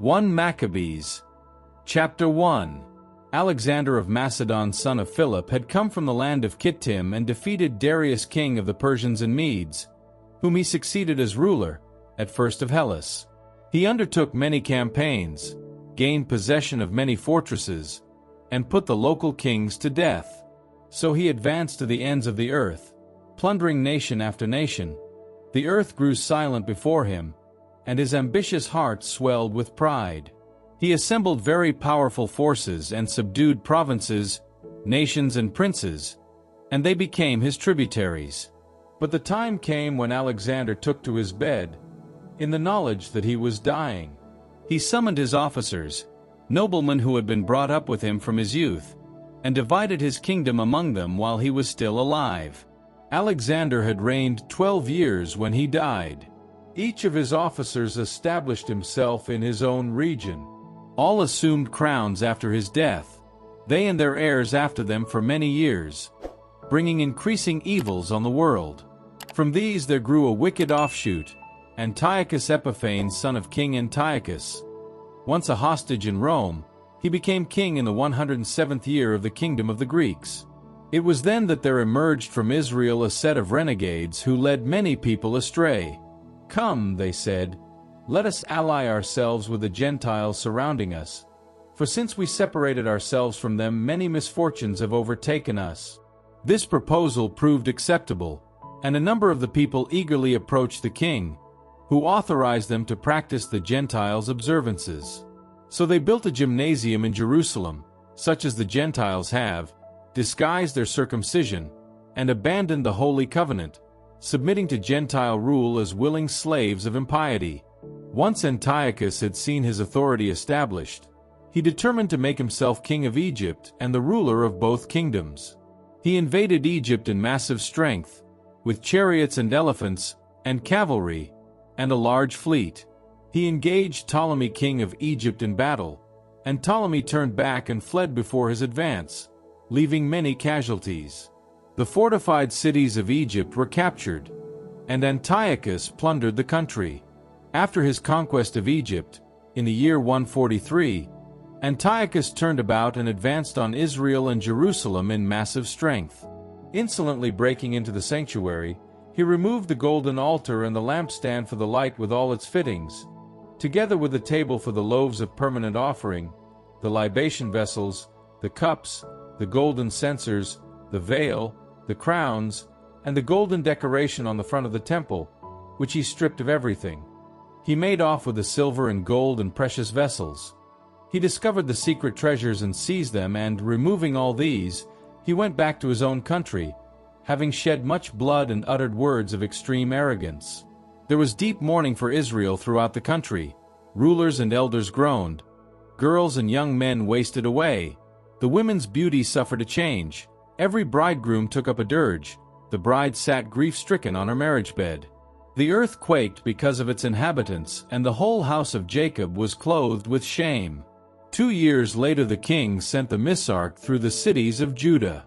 1 Maccabees. Chapter 1. Alexander of Macedon, son of Philip, had come from the land of Kittim and defeated Darius, king of the Persians and Medes, whom he succeeded as ruler, at first of Hellas. He undertook many campaigns, gained possession of many fortresses, and put the local kings to death. So he advanced to the ends of the earth, plundering nation after nation. The earth grew silent before him, and his ambitious heart swelled with pride. He assembled very powerful forces and subdued provinces, nations and princes, and they became his tributaries. But the time came when Alexander took to his bed, in the knowledge that he was dying. He summoned his officers, noblemen who had been brought up with him from his youth, and divided his kingdom among them while he was still alive. Alexander had reigned 12 years when he died. Each of his officers established himself in his own region. All assumed crowns after his death, they and their heirs after them for many years, bringing increasing evils on the world. From these there grew a wicked offshoot, Antiochus Epiphanes, son of King Antiochus. Once a hostage in Rome, he became king in the 107th year of the kingdom of the Greeks. It was then that there emerged from Israel a set of renegades who led many people astray. "Come," they said, "let us ally ourselves with the Gentiles surrounding us, for since we separated ourselves from them, many misfortunes have overtaken us." This proposal proved acceptable, and a number of the people eagerly approached the king, who authorized them to practice the Gentiles' observances. So they built a gymnasium in Jerusalem, such as the Gentiles have, disguised their circumcision, and abandoned the Holy Covenant, submitting to Gentile rule as willing slaves of impiety. Once Antiochus had seen his authority established, he determined to make himself king of Egypt and the ruler of both kingdoms. He invaded Egypt in massive strength, with chariots and elephants, and cavalry, and a large fleet. He engaged Ptolemy, king of Egypt, in battle, and Ptolemy turned back and fled before his advance, leaving many casualties. The fortified cities of Egypt were captured, and Antiochus plundered the country. After his conquest of Egypt, in the year 143, Antiochus turned about and advanced on Israel and Jerusalem in massive strength. Insolently breaking into the sanctuary, he removed the golden altar and the lampstand for the light with all its fittings, together with the table for the loaves of permanent offering, the libation vessels, the cups, the golden censers, the veil, the crowns, and the golden decoration on the front of the temple, which he stripped of everything. He made off with the silver and gold and precious vessels. He discovered the secret treasures and seized them, and, removing all these, he went back to his own country, having shed much blood and uttered words of extreme arrogance. There was deep mourning for Israel throughout the country. Rulers and elders groaned. Girls and young men wasted away. The women's beauty suffered a change. Every bridegroom took up a dirge. The bride sat grief-stricken on her marriage bed. The earth quaked because of its inhabitants, and the whole house of Jacob was clothed with shame. 2 years later the king sent the Missarch through the cities of Judah.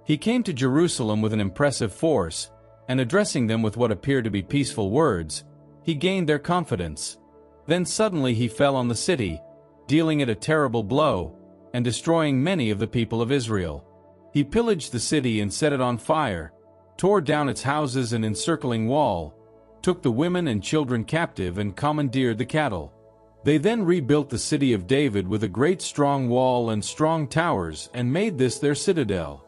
He came to Jerusalem with an impressive force, and addressing them with what appeared to be peaceful words, he gained their confidence. Then suddenly he fell on the city, dealing it a terrible blow, and destroying many of the people of Israel. He pillaged the city and set it on fire, tore down its houses and encircling wall, took the women and children captive and commandeered the cattle. They then rebuilt the city of David with a great strong wall and strong towers, and made this their citadel.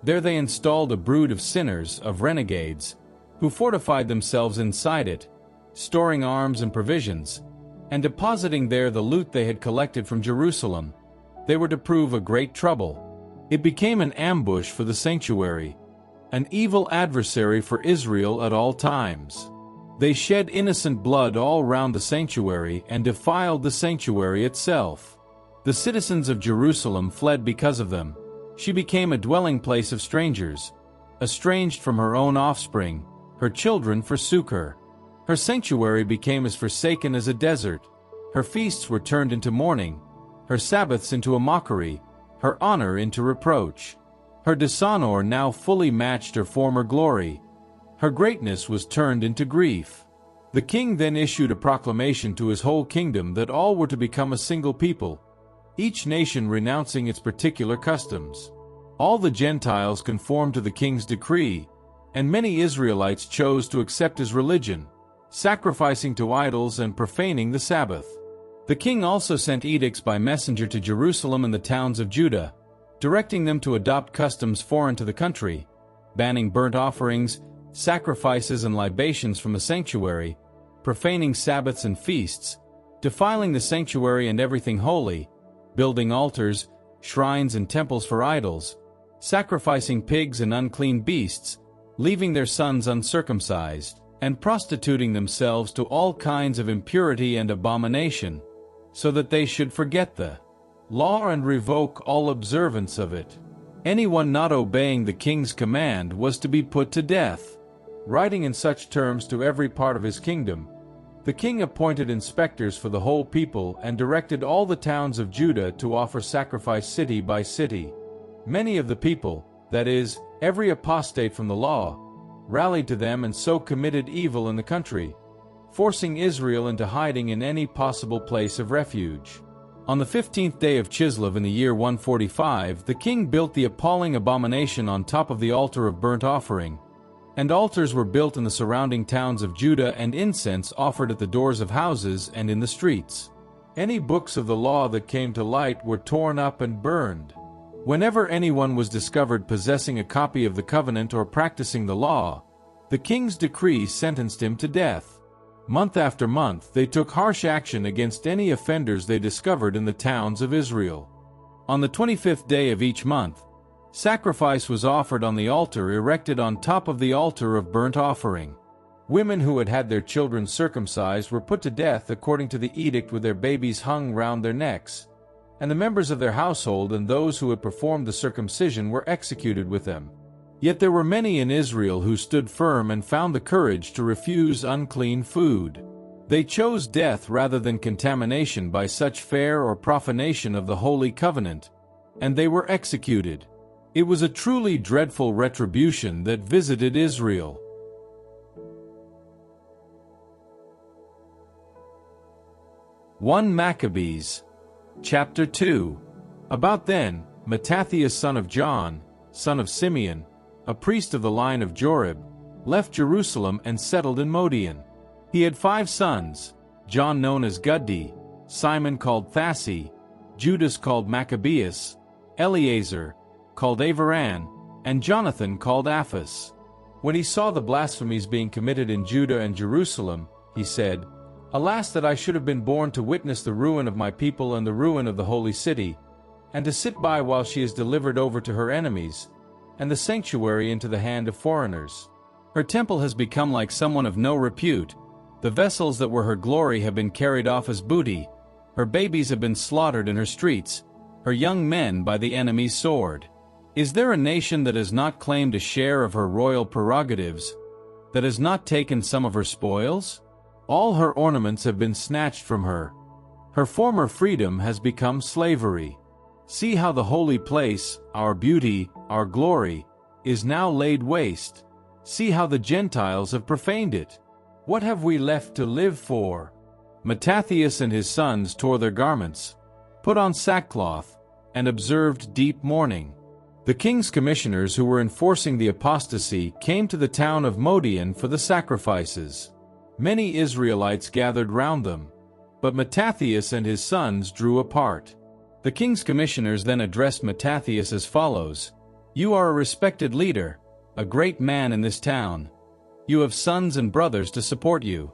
There they installed a brood of sinners, of renegades, who fortified themselves inside it, storing arms and provisions, and depositing there the loot they had collected from Jerusalem. They were to prove a great trouble. It became an ambush for the sanctuary, an evil adversary for Israel at all times. They shed innocent blood all round the sanctuary and defiled the sanctuary itself. The citizens of Jerusalem fled because of them. She became a dwelling place of strangers. Estranged from her own offspring, her children forsook her. Her sanctuary became as forsaken as a desert. Her feasts were turned into mourning, her Sabbaths into a mockery, her honor into reproach. Her dishonor now fully matched her former glory. Her greatness was turned into grief. The king then issued a proclamation to his whole kingdom that all were to become a single people, each nation renouncing its particular customs. All the Gentiles conformed to the king's decree, and many Israelites chose to accept his religion, sacrificing to idols and profaning the Sabbath. The king also sent edicts by messenger to Jerusalem and the towns of Judah, directing them to adopt customs foreign to the country, banning burnt offerings, sacrifices and libations from the sanctuary, profaning Sabbaths and feasts, defiling the sanctuary and everything holy, building altars, shrines and temples for idols, sacrificing pigs and unclean beasts, leaving their sons uncircumcised, and prostituting themselves to all kinds of impurity and abomination, so that they should forget the law and revoke all observance of it. Anyone not obeying the king's command was to be put to death. Writing in such terms to every part of his kingdom, the king appointed inspectors for the whole people and directed all the towns of Judah to offer sacrifice city by city. Many of the people, that is, every apostate from the law, rallied to them and so committed evil in the country, forcing Israel into hiding in any possible place of refuge. On the 15th day of Chislev in the year 145, the king built the appalling abomination on top of the altar of burnt offering, and altars were built in the surrounding towns of Judah and incense offered at the doors of houses and in the streets. Any books of the law that came to light were torn up and burned. Whenever anyone was discovered possessing a copy of the covenant or practicing the law, the king's decree sentenced him to death. Month after month they took harsh action against any offenders they discovered in the towns of Israel. On the 25th day of each month, sacrifice was offered on the altar erected on top of the altar of burnt offering. Women who had had their children circumcised were put to death according to the edict with their babies hung round their necks, and the members of their household and those who had performed the circumcision were executed with them. Yet there were many in Israel who stood firm and found the courage to refuse unclean food. They chose death rather than contamination by such fare or profanation of the Holy Covenant, and they were executed. It was a truly dreadful retribution that visited Israel. 1 Maccabees, chapter 2. About then, Mattathias son of John, son of Simeon, a priest of the line of Jorib, left Jerusalem and settled in Modian. He had 5 sons, John known as Guddi, Simon called Thassi, Judas called Maccabeus, Eleazar called Avaran, and Jonathan called Aphas. When he saw the blasphemies being committed in Judah and Jerusalem, he said, "Alas that I should have been born to witness the ruin of my people and the ruin of the holy city, and to sit by while she is delivered over to her enemies, and the sanctuary into the hand of foreigners. Her temple has become like someone of no repute. The vessels that were her glory have been carried off as booty. Her babies have been slaughtered in her streets, her young men by the enemy's sword. Is there a nation that has not claimed a share of her royal prerogatives, that has not taken some of her spoils? All her ornaments have been snatched from her. Her former freedom has become slavery. See how the holy place, our beauty, our glory, is now laid waste. See how the Gentiles have profaned it. What have we left to live for?" Mattathias and his sons tore their garments, put on sackcloth, and observed deep mourning. The king's commissioners who were enforcing the apostasy came to the town of Modian for the sacrifices. Many Israelites gathered round them, but Mattathias and his sons drew apart. The king's commissioners then addressed Mattathias as follows: "You are a respected leader, a great man in this town. You have sons and brothers to support you.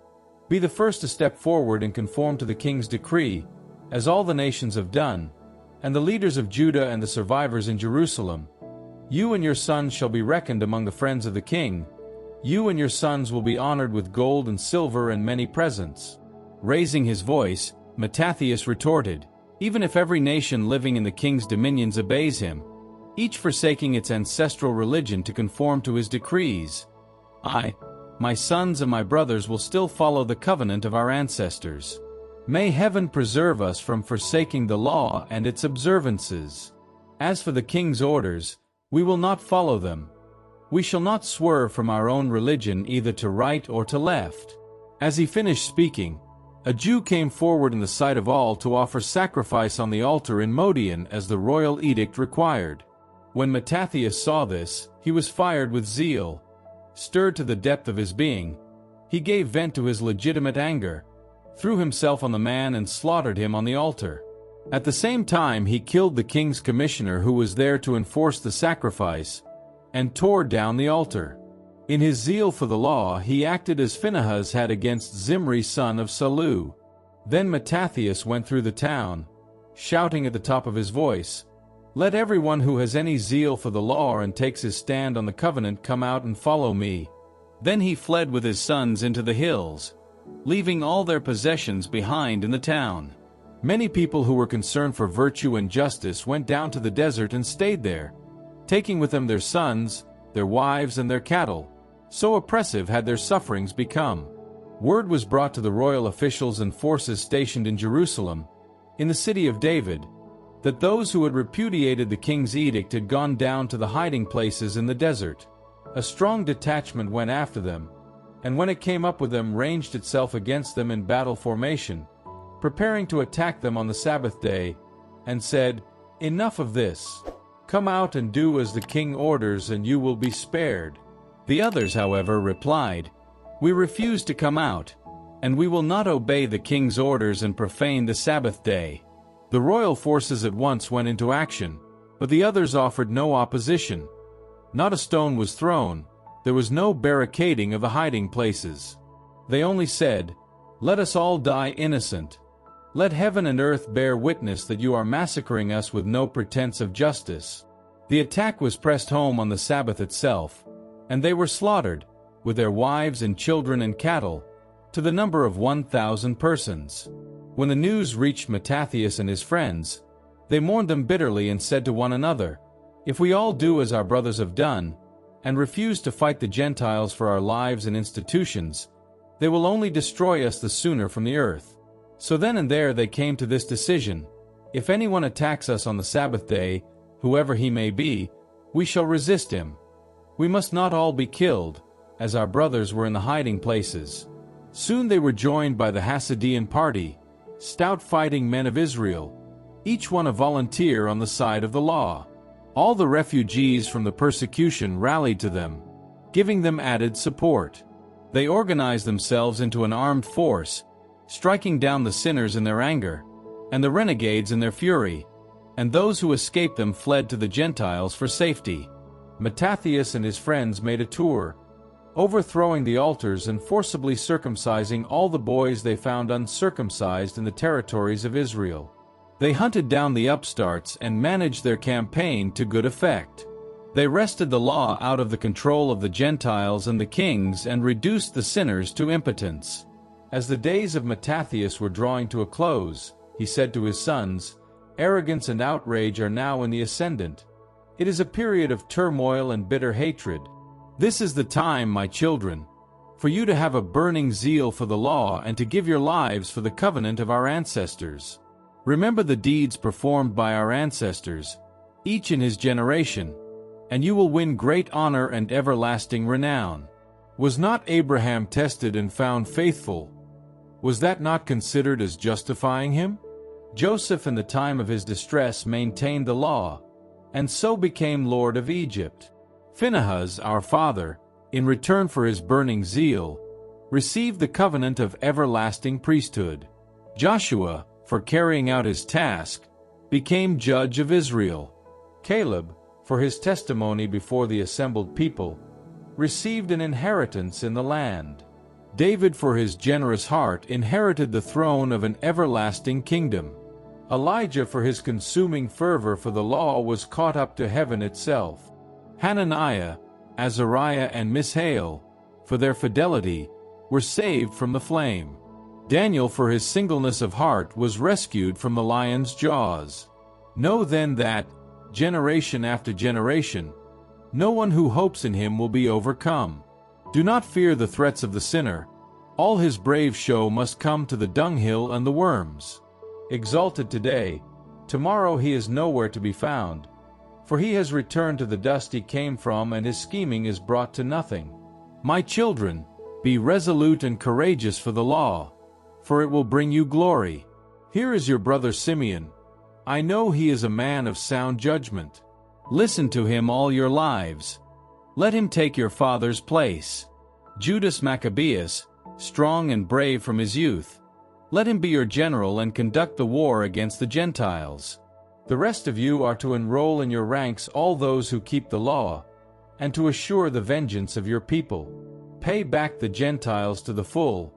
Be the first to step forward and conform to the king's decree, as all the nations have done, and the leaders of Judah and the survivors in Jerusalem. You and your sons shall be reckoned among the friends of the king. You and your sons will be honored with gold and silver and many presents." Raising his voice, Mattathias retorted, "Even if every nation living in the king's dominions obeys him, each forsaking its ancestral religion to conform to his decrees, I, my sons and my brothers will still follow the covenant of our ancestors. May heaven preserve us from forsaking the law and its observances. As for the king's orders, we will not follow them. We shall not swerve from our own religion either to right or to left. As he finished speaking, a Jew came forward in the sight of all to offer sacrifice on the altar in Modian as the royal edict required. When Mattathias saw this, he was fired with zeal. Stirred to the depth of his being, he gave vent to his legitimate anger, threw himself on the man and slaughtered him on the altar. At the same time he killed the king's commissioner who was there to enforce the sacrifice, and tore down the altar. In his zeal for the law he acted as Phinehas had against Zimri son of Salu. Then Mattathias went through the town, shouting at the top of his voice, "Let everyone who has any zeal for the law and takes his stand on the covenant come out and follow me." Then he fled with his sons into the hills, leaving all their possessions behind in the town. Many people who were concerned for virtue and justice went down to the desert and stayed there, taking with them their sons, their wives, and their cattle. So oppressive had their sufferings become. Word was brought to the royal officials and forces stationed in Jerusalem, in the city of David, that those who had repudiated the king's edict had gone down to the hiding places in the desert. A strong detachment went after them, and when it came up with them ranged itself against them in battle formation, preparing to attack them on the Sabbath day, and said, "Enough of this. Come out and do as the king orders and you will be spared." The others, however, replied, "We refuse to come out, and we will not obey the king's orders and profane the Sabbath day." The royal forces at once went into action, but the others offered no opposition. Not a stone was thrown, there was no barricading of the hiding places. They only said, "Let us all die innocent. Let heaven and earth bear witness that you are massacring us with no pretense of justice." The attack was pressed home on the Sabbath itself, and they were slaughtered, with their wives and children and cattle, to the number of 1,000 persons. When the news reached Mattathias and his friends, they mourned them bitterly and said to one another, "If we all do as our brothers have done, and refuse to fight the Gentiles for our lives and institutions, they will only destroy us the sooner from the earth." So then and there they came to this decision: if anyone attacks us on the Sabbath day, whoever he may be, we shall resist him. We must not all be killed, as our brothers were in the hiding places. Soon they were joined by the Hasidian party, stout fighting men of Israel, each one a volunteer on the side of the law. All the refugees from the persecution rallied to them, giving them added support. They organized themselves into an armed force, striking down the sinners in their anger, and the renegades in their fury, and those who escaped them fled to the Gentiles for safety. Mattathias and his friends made a tour, overthrowing the altars and forcibly circumcising all the boys they found uncircumcised in the territories of Israel. They hunted down the upstarts and managed their campaign to good effect. They wrested the law out of the control of the Gentiles and the kings and reduced the sinners to impotence. As the days of Mattathias were drawing to a close, he said to his sons, "Arrogance and outrage are now in the ascendant. It is a period of turmoil and bitter hatred. This is the time, my children, for you to have a burning zeal for the law and to give your lives for the covenant of our ancestors. Remember the deeds performed by our ancestors, each in his generation, and you will win great honor and everlasting renown. Was not Abraham tested and found faithful? Was that not considered as justifying him? Joseph in the time of his distress maintained the law, and so became Lord of Egypt. Phinehas, our father, in return for his burning zeal, received the covenant of everlasting priesthood. Joshua, for carrying out his task, became judge of Israel. Caleb, for his testimony before the assembled people, received an inheritance in the land. David, for his generous heart, inherited the throne of an everlasting kingdom. Elijah, for his consuming fervor for the law, was caught up to heaven itself. Hananiah, Azariah, and Mishael, for their fidelity, were saved from the flame. Daniel, for his singleness of heart, was rescued from the lion's jaws. Know then that, generation after generation, no one who hopes in him will be overcome. Do not fear the threats of the sinner. All his brave show must come to the dunghill and the worms. Exalted today, tomorrow he is nowhere to be found. For he has returned to the dust he came from, and his scheming is brought to nothing. My children, Be resolute and courageous for the law, for it will bring you glory. Here is your brother Simeon. I know he is a man of sound judgment. Listen to him all your lives. Let him take your father's place. Judas Maccabeus, strong and brave from his youth. Let him be your general and conduct the war against the Gentiles. The rest of you are to enroll in your ranks all those who keep the law, and to assure the vengeance of your people. Pay back the Gentiles to the full,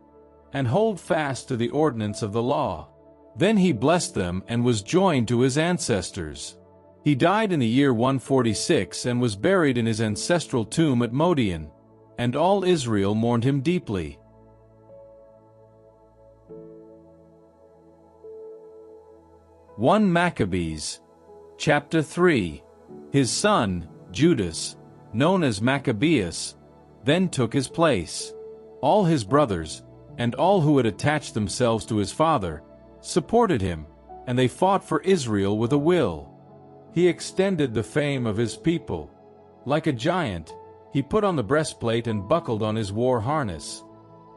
and hold fast to the ordinance of the law. Then he blessed them and was joined to his ancestors. He died in the year 146 and was buried in his ancestral tomb at Modian, and all Israel mourned him deeply. 1 Maccabees, chapter 3. His son, Judas, known as Maccabeus, then took his place. All his brothers, and all who had attached themselves to his father, supported him, and they fought for Israel with a will. He extended the fame of his people. Like a giant, he put on the breastplate and buckled on his war harness.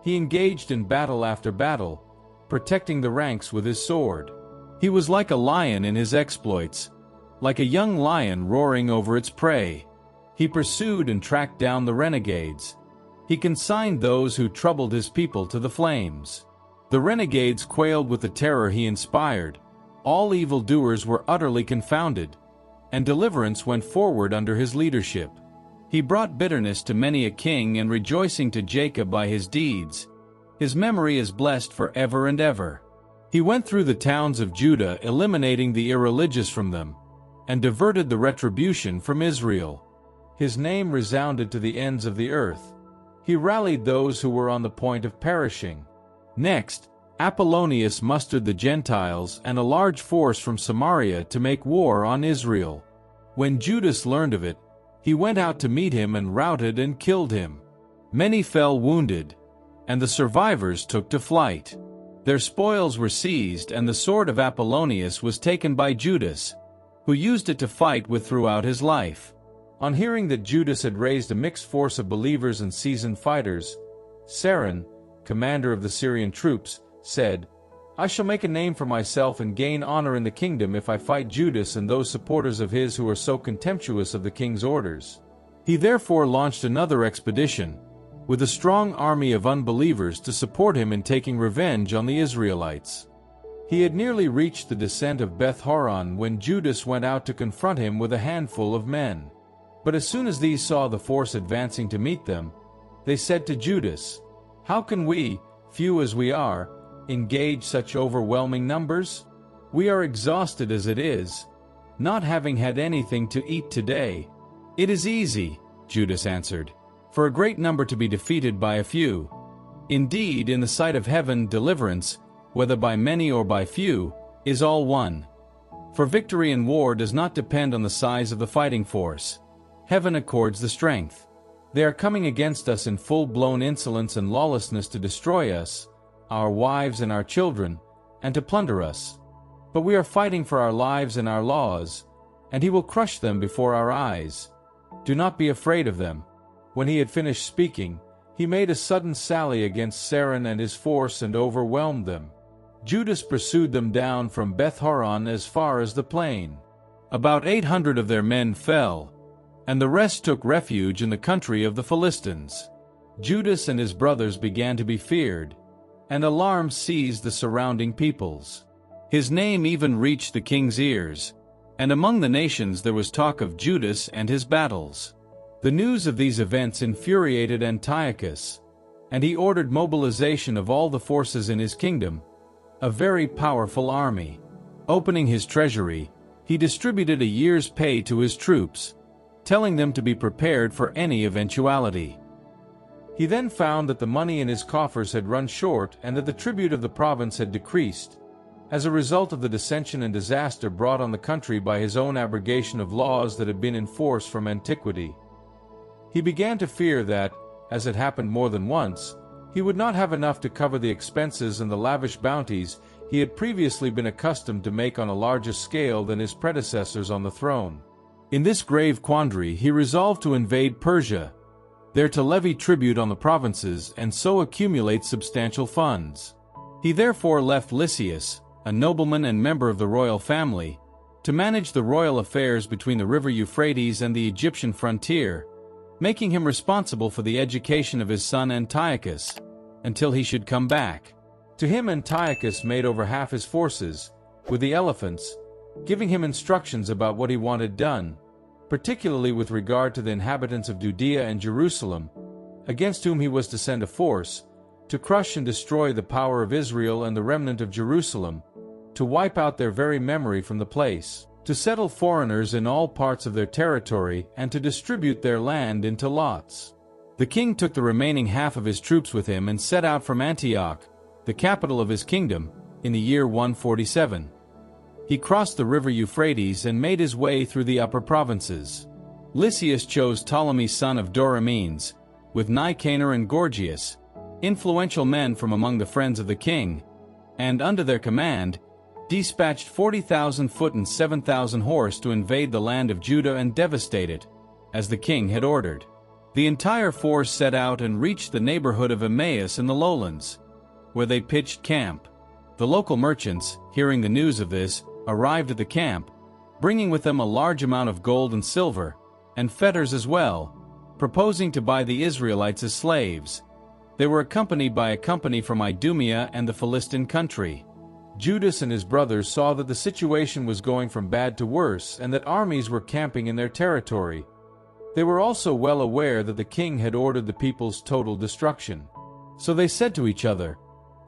He engaged in battle after battle, protecting the ranks with his sword. He was like a lion in his exploits, like a young lion roaring over its prey. He pursued and tracked down the renegades. He consigned those who troubled his people to the flames. The renegades quailed with the terror he inspired. All evildoers were utterly confounded, and deliverance went forward under his leadership. He brought bitterness to many a king and rejoicing to Jacob by his deeds. His memory is blessed forever and ever. He went through the towns of Judah, eliminating the irreligious from them, and diverted the retribution from Israel. His name resounded to the ends of the earth. He rallied those who were on the point of perishing. Next, Apollonius mustered the Gentiles and a large force from Samaria to make war on Israel. When Judas learned of it, he went out to meet him and routed and killed him. Many fell wounded, and the survivors took to flight. Their spoils were seized, and the sword of Apollonius was taken by Judas, who used it to fight with throughout his life. On hearing that Judas had raised a mixed force of believers and seasoned fighters, Saran, commander of the Syrian troops, said, I shall make a name for myself and gain honor in the kingdom if I fight Judas and those supporters of his who are so contemptuous of the king's orders. He therefore launched another expedition, with a strong army of unbelievers to support him in taking revenge on the Israelites. He had nearly reached the descent of Beth Horon when Judas went out to confront him with a handful of men. But as soon as these saw the force advancing to meet them, they said to Judas, How can we, few as we are, engage such overwhelming numbers? We are exhausted as it is, not having had anything to eat today. It is easy, Judas answered, for a great number to be defeated by a few. Indeed, in the sight of heaven, deliverance, whether by many or by few, is all one. For victory in war does not depend on the size of the fighting force. Heaven accords the strength. They are coming against us in full-blown insolence and lawlessness to destroy us, our wives and our children, and to plunder us. But we are fighting for our lives and our laws, and he will crush them before our eyes. Do not be afraid of them. When he had finished speaking, he made a sudden sally against Saran and his force and overwhelmed them. Judas pursued them down from Beth Horon as far as the plain. About 800 of their men fell, and the rest took refuge in the country of the Philistines. Judas and his brothers began to be feared, and alarm seized the surrounding peoples. His name even reached the king's ears, and among the nations there was talk of Judas and his battles. The news of these events infuriated Antiochus, and he ordered mobilization of all the forces in his kingdom, a very powerful army. Opening his treasury, he distributed a year's pay to his troops, telling them to be prepared for any eventuality. He then found that the money in his coffers had run short and that the tribute of the province had decreased, as a result of the dissension and disaster brought on the country by his own abrogation of laws that had been in force from antiquity. He began to fear that, as had happened more than once, he would not have enough to cover the expenses and the lavish bounties he had previously been accustomed to make on a larger scale than his predecessors on the throne. In this grave quandary he resolved to invade Persia, there to levy tribute on the provinces and so accumulate substantial funds. He therefore left Lysias, a nobleman and member of the royal family, to manage the royal affairs between the river Euphrates and the Egyptian frontier, making him responsible for the education of his son Antiochus, until he should come back. To him Antiochus made over half his forces, with the elephants, giving him instructions about what he wanted done, particularly with regard to the inhabitants of Judea and Jerusalem, against whom he was to send a force, to crush and destroy the power of Israel and the remnant of Jerusalem, to wipe out their very memory from the place, to settle foreigners in all parts of their territory, and to distribute their land into lots. The king took the remaining half of his troops with him and set out from Antioch, the capital of his kingdom, in the year 147. He crossed the river Euphrates and made his way through the upper provinces. Lysias chose Ptolemy son of Dorymenes, with Nicanor and Gorgias, influential men from among the friends of the king, and under their command, dispatched 40,000 foot and 7,000 horse to invade the land of Judah and devastate it, as the king had ordered. The entire force set out and reached the neighborhood of Emmaus in the lowlands, where they pitched camp. The local merchants, hearing the news of this, arrived at the camp, bringing with them a large amount of gold and silver, and fetters as well, proposing to buy the Israelites as slaves. They were accompanied by a company from Idumea and the Philistine country. Judas and his brothers saw that the situation was going from bad to worse and that armies were camping in their territory. They were also well aware that the king had ordered the people's total destruction. So they said to each other,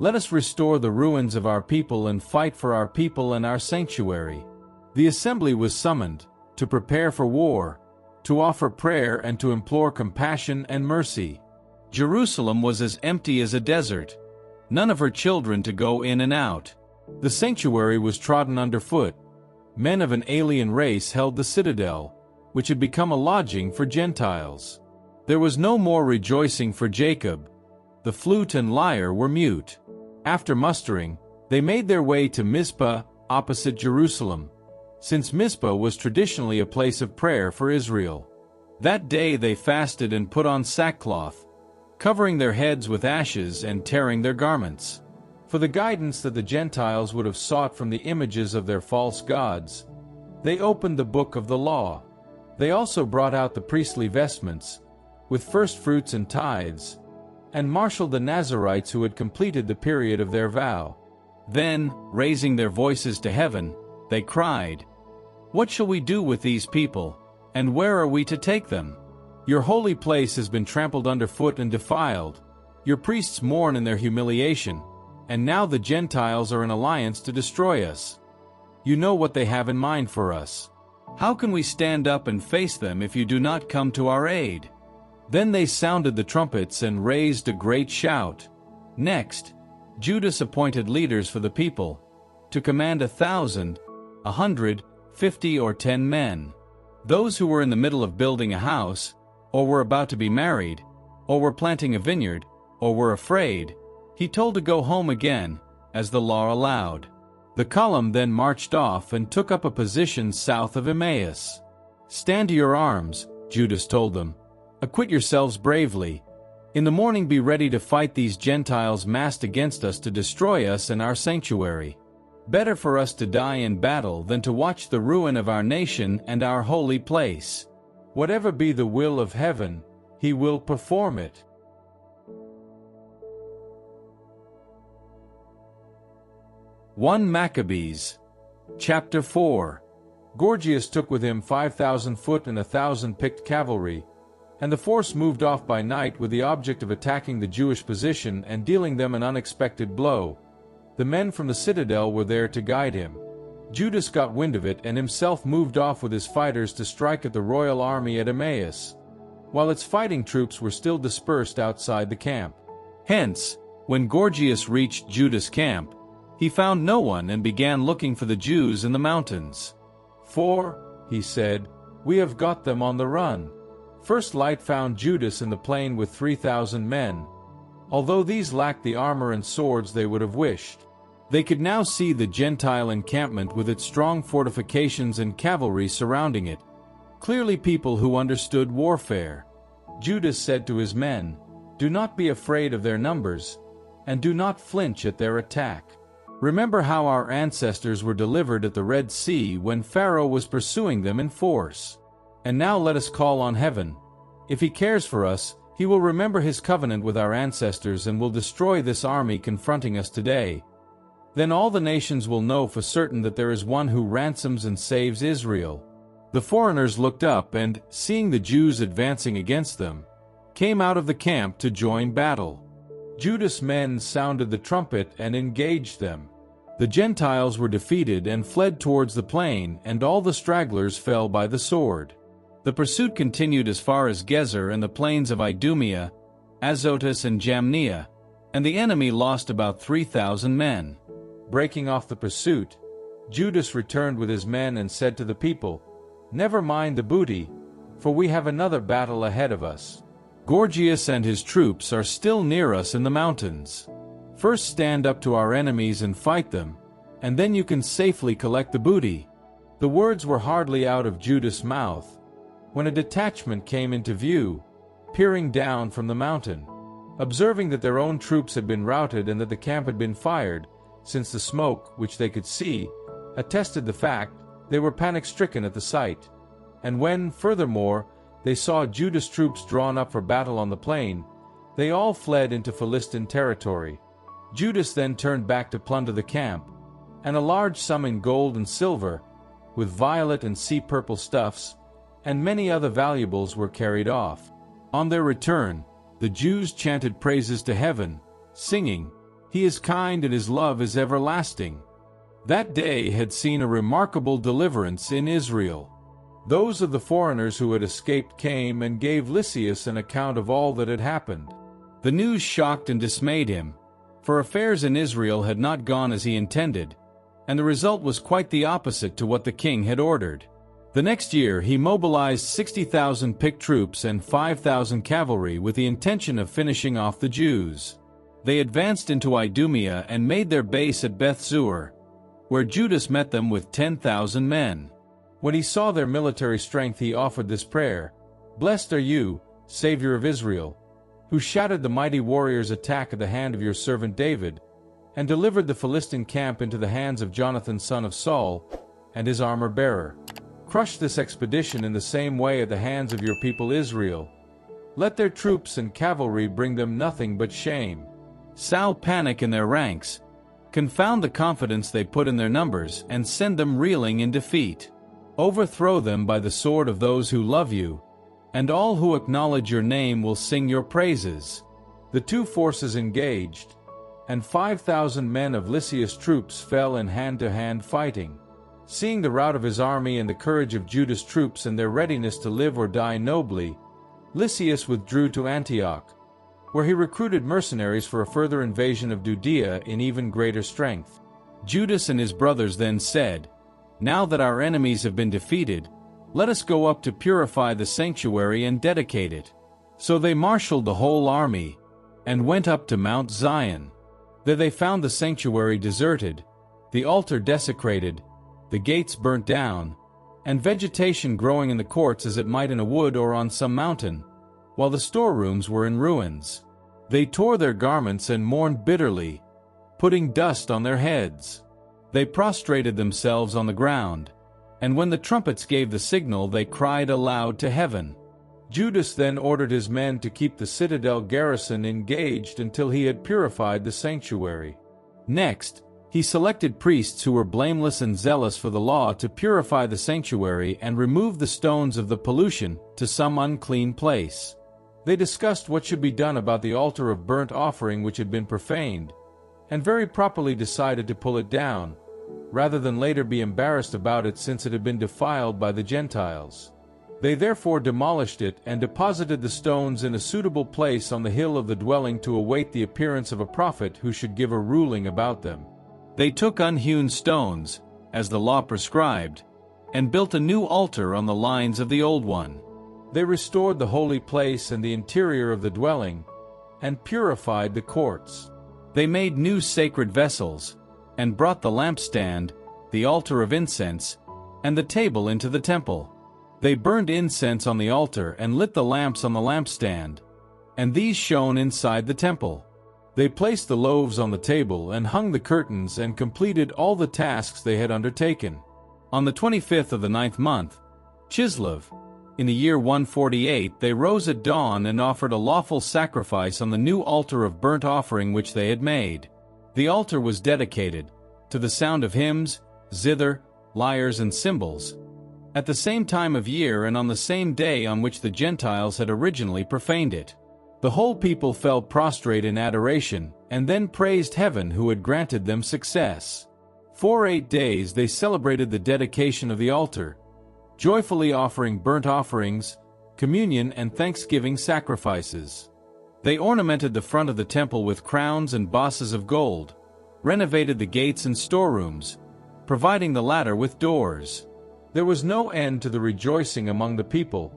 "Let us restore the ruins of our people and fight for our people and our sanctuary." The assembly was summoned, to prepare for war, to offer prayer and to implore compassion and mercy. Jerusalem was as empty as a desert, none of her children to go in and out. The sanctuary was trodden underfoot. Men of an alien race held the citadel, which had become a lodging for Gentiles. There was no more rejoicing for Jacob. The flute and lyre were mute. After mustering, they made their way to Mizpah, opposite Jerusalem, since Mizpah was traditionally a place of prayer for Israel. That day they fasted and put on sackcloth, covering their heads with ashes and tearing their garments. For the guidance that the Gentiles would have sought from the images of their false gods, they opened the book of the law. They also brought out the priestly vestments, with first fruits and tithes, and marshaled the Nazarites who had completed the period of their vow. Then, raising their voices to heaven, they cried, "What shall we do with these people, and where are we to take them? Your holy place has been trampled underfoot and defiled. Your priests mourn in their humiliation, and now the Gentiles are in alliance to destroy us. You know what they have in mind for us. How can we stand up and face them if you do not come to our aid?" Then they sounded the trumpets and raised a great shout. Next, Judas appointed leaders for the people, to command 1,000, 100, 50 or 10 men. Those who were in the middle of building a house, or were about to be married, or were planting a vineyard, or were afraid, he told to go home again, as the law allowed. The column then marched off and took up a position south of Emmaus. "Stand to your arms," Judas told them. "Acquit yourselves bravely. In the morning be ready to fight these Gentiles massed against us to destroy us and our sanctuary. Better for us to die in battle than to watch the ruin of our nation and our holy place. Whatever be the will of heaven, he will perform it." 1 Maccabees, chapter 4. Gorgias took with him 5,000 foot and 1,000 picked cavalry, and the force moved off by night with the object of attacking the Jewish position and dealing them an unexpected blow. The men from the citadel were there to guide him. Judas got wind of it and himself moved off with his fighters to strike at the royal army at Emmaus, while its fighting troops were still dispersed outside the camp. Hence, when Gorgias reached Judas' camp, he found no one and began looking for the Jews in the mountains. "For," he said, "we have got them on the run." First light found Judas in the plain with 3,000 men, although these lacked the armor and swords they would have wished. They could now see the Gentile encampment with its strong fortifications and cavalry surrounding it, clearly people who understood warfare. Judas said to his men, "Do not be afraid of their numbers, and do not flinch at their attack. Remember how our ancestors were delivered at the Red Sea when Pharaoh was pursuing them in force. And now let us call on heaven. If he cares for us, he will remember his covenant with our ancestors and will destroy this army confronting us today. Then all the nations will know for certain that there is one who ransoms and saves Israel." The foreigners looked up and, seeing the Jews advancing against them, came out of the camp to join battle. Judas' men sounded the trumpet and engaged them. The Gentiles were defeated and fled towards the plain, and all the stragglers fell by the sword. The pursuit continued as far as Gezer and the plains of Idumea, Azotus and Jamnia, and the enemy lost about 3,000 men. Breaking off the pursuit, Judas returned with his men and said to the people, "Never mind the booty, for we have another battle ahead of us. Gorgias and his troops are still near us in the mountains. First stand up to our enemies and fight them, and then you can safely collect the booty." The words were hardly out of Judas' mouth when a detachment came into view, peering down from the mountain. Observing that their own troops had been routed and that the camp had been fired, since the smoke, which they could see, attested the fact, they were panic-stricken at the sight. And when, furthermore, they saw Judas' troops drawn up for battle on the plain, they all fled into Philistine territory. Judas then turned back to plunder the camp, and a large sum in gold and silver, with violet and sea-purple stuffs, and many other valuables were carried off. On their return, the Jews chanted praises to heaven, singing, "He is kind and his love is everlasting." That day had seen a remarkable deliverance in Israel. Those of the foreigners who had escaped came and gave Lysias an account of all that had happened. The news shocked and dismayed him, for affairs in Israel had not gone as he intended, and the result was quite the opposite to what the king had ordered. The next year he mobilized 60,000 picked troops and 5,000 cavalry with the intention of finishing off the Jews. They advanced into Idumea and made their base at Beth-zur, where Judas met them with 10,000 men. When he saw their military strength, he offered this prayer, "Blessed are you, Savior of Israel, who shattered the mighty warrior's attack at the hand of your servant David, and delivered the Philistine camp into the hands of Jonathan son of Saul and his armor-bearer. Crush this expedition in the same way at the hands of your people Israel. Let their troops and cavalry bring them nothing but shame. Sow panic in their ranks, confound the confidence they put in their numbers, and send them reeling in defeat. Overthrow them by the sword of those who love you, and all who acknowledge your name will sing your praises." The two forces engaged, and 5,000 men of Lysias' troops fell in hand-to-hand fighting. Seeing the rout of his army and the courage of Judas' troops and their readiness to live or die nobly, Lysias withdrew to Antioch, where he recruited mercenaries for a further invasion of Judea in even greater strength. Judas and his brothers then said, "Now that our enemies have been defeated, let us go up to purify the sanctuary and dedicate it." So they marshaled the whole army, and went up to Mount Zion. There they found the sanctuary deserted, the altar desecrated, the gates burnt down, and vegetation growing in the courts as it might in a wood or on some mountain, while the storerooms were in ruins. They tore their garments and mourned bitterly, putting dust on their heads. They prostrated themselves on the ground, and when the trumpets gave the signal, they cried aloud to heaven. Judas then ordered his men to keep the citadel garrison engaged until he had purified the sanctuary. Next, he selected priests who were blameless and zealous for the law to purify the sanctuary and remove the stones of the pollution to some unclean place. They discussed what should be done about the altar of burnt offering which had been profaned, and very properly decided to pull it down, rather than later be embarrassed about it since it had been defiled by the Gentiles. They therefore demolished it and deposited the stones in a suitable place on the hill of the dwelling to await the appearance of a prophet who should give a ruling about them. They took unhewn stones, as the law prescribed, and built a new altar on the lines of the old one. They restored the holy place and the interior of the dwelling, and purified the courts. They made new sacred vessels, and brought the lampstand, the altar of incense, and the table into the temple. They burned incense on the altar and lit the lamps on the lampstand, and these shone inside the temple. They placed the loaves on the table and hung the curtains and completed all the tasks they had undertaken. On the 25th of the 9th month, Chislev, in the year 148, they rose at dawn and offered a lawful sacrifice on the new altar of burnt offering which they had made. The altar was dedicated, to the sound of hymns, zither, lyres and cymbals, at the same time of year and on the same day on which the Gentiles had originally profaned it. The whole people fell prostrate in adoration, and then praised heaven who had granted them success. For 8 days they celebrated the dedication of the altar, joyfully offering burnt offerings, communion and thanksgiving sacrifices. They ornamented the front of the temple with crowns and bosses of gold, renovated the gates and storerooms, providing the latter with doors. There was no end to the rejoicing among the people,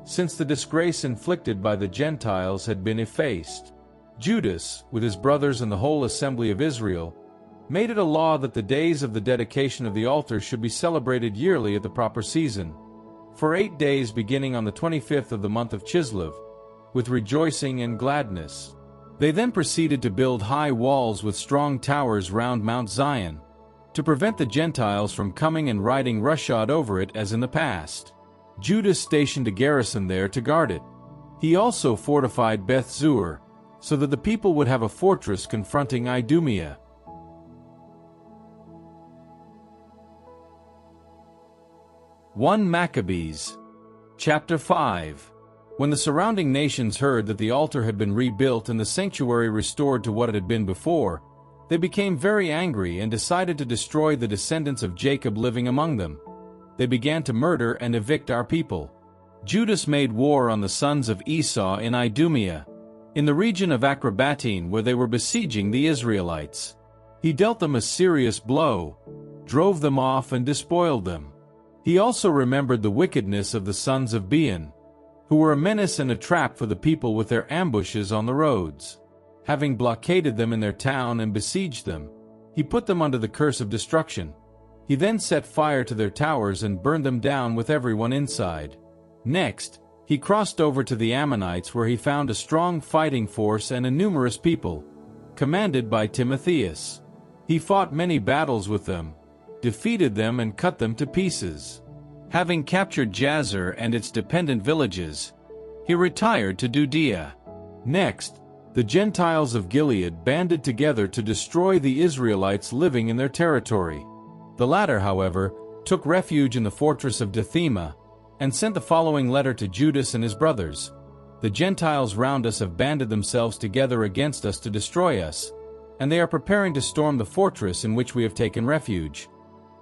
since the disgrace inflicted by the Gentiles had been effaced. Judas, with his brothers and the whole assembly of Israel, made it a law that the days of the dedication of the altar should be celebrated yearly at the proper season, for 8 days beginning on the 25th of the month of Chislev, with rejoicing and gladness. They then proceeded to build high walls with strong towers round Mount Zion, to prevent the Gentiles from coming and riding roughshod over it as in the past. Judas stationed a garrison there to guard it. He also fortified Beth Zur, so that the people would have a fortress confronting Idumea. 1 Maccabees, chapter 5. When the surrounding nations heard that the altar had been rebuilt and the sanctuary restored to what it had been before, they became very angry and decided to destroy the descendants of Jacob living among them. They began to murder and evict our people. Judas made war on the sons of Esau in Idumea, in the region of Acrabattene where they were besieging the Israelites. He dealt them a serious blow, drove them off and despoiled them. He also remembered the wickedness of the sons of Bean, who were a menace and a trap for the people with their ambushes on the roads. Having blockaded them in their town and besieged them, he put them under the curse of destruction. He then set fire to their towers and burned them down with everyone inside. Next, he crossed over to the Ammonites where he found a strong fighting force and a numerous people, commanded by Timotheus. He fought many battles with them, defeated them and cut them to pieces. Having captured Jazer and its dependent villages, he retired to Judea. Next, the Gentiles of Gilead banded together to destroy the Israelites living in their territory. The latter, however, took refuge in the fortress of Dithema, and sent the following letter to Judas and his brothers. The Gentiles round us have banded themselves together against us to destroy us, and they are preparing to storm the fortress in which we have taken refuge.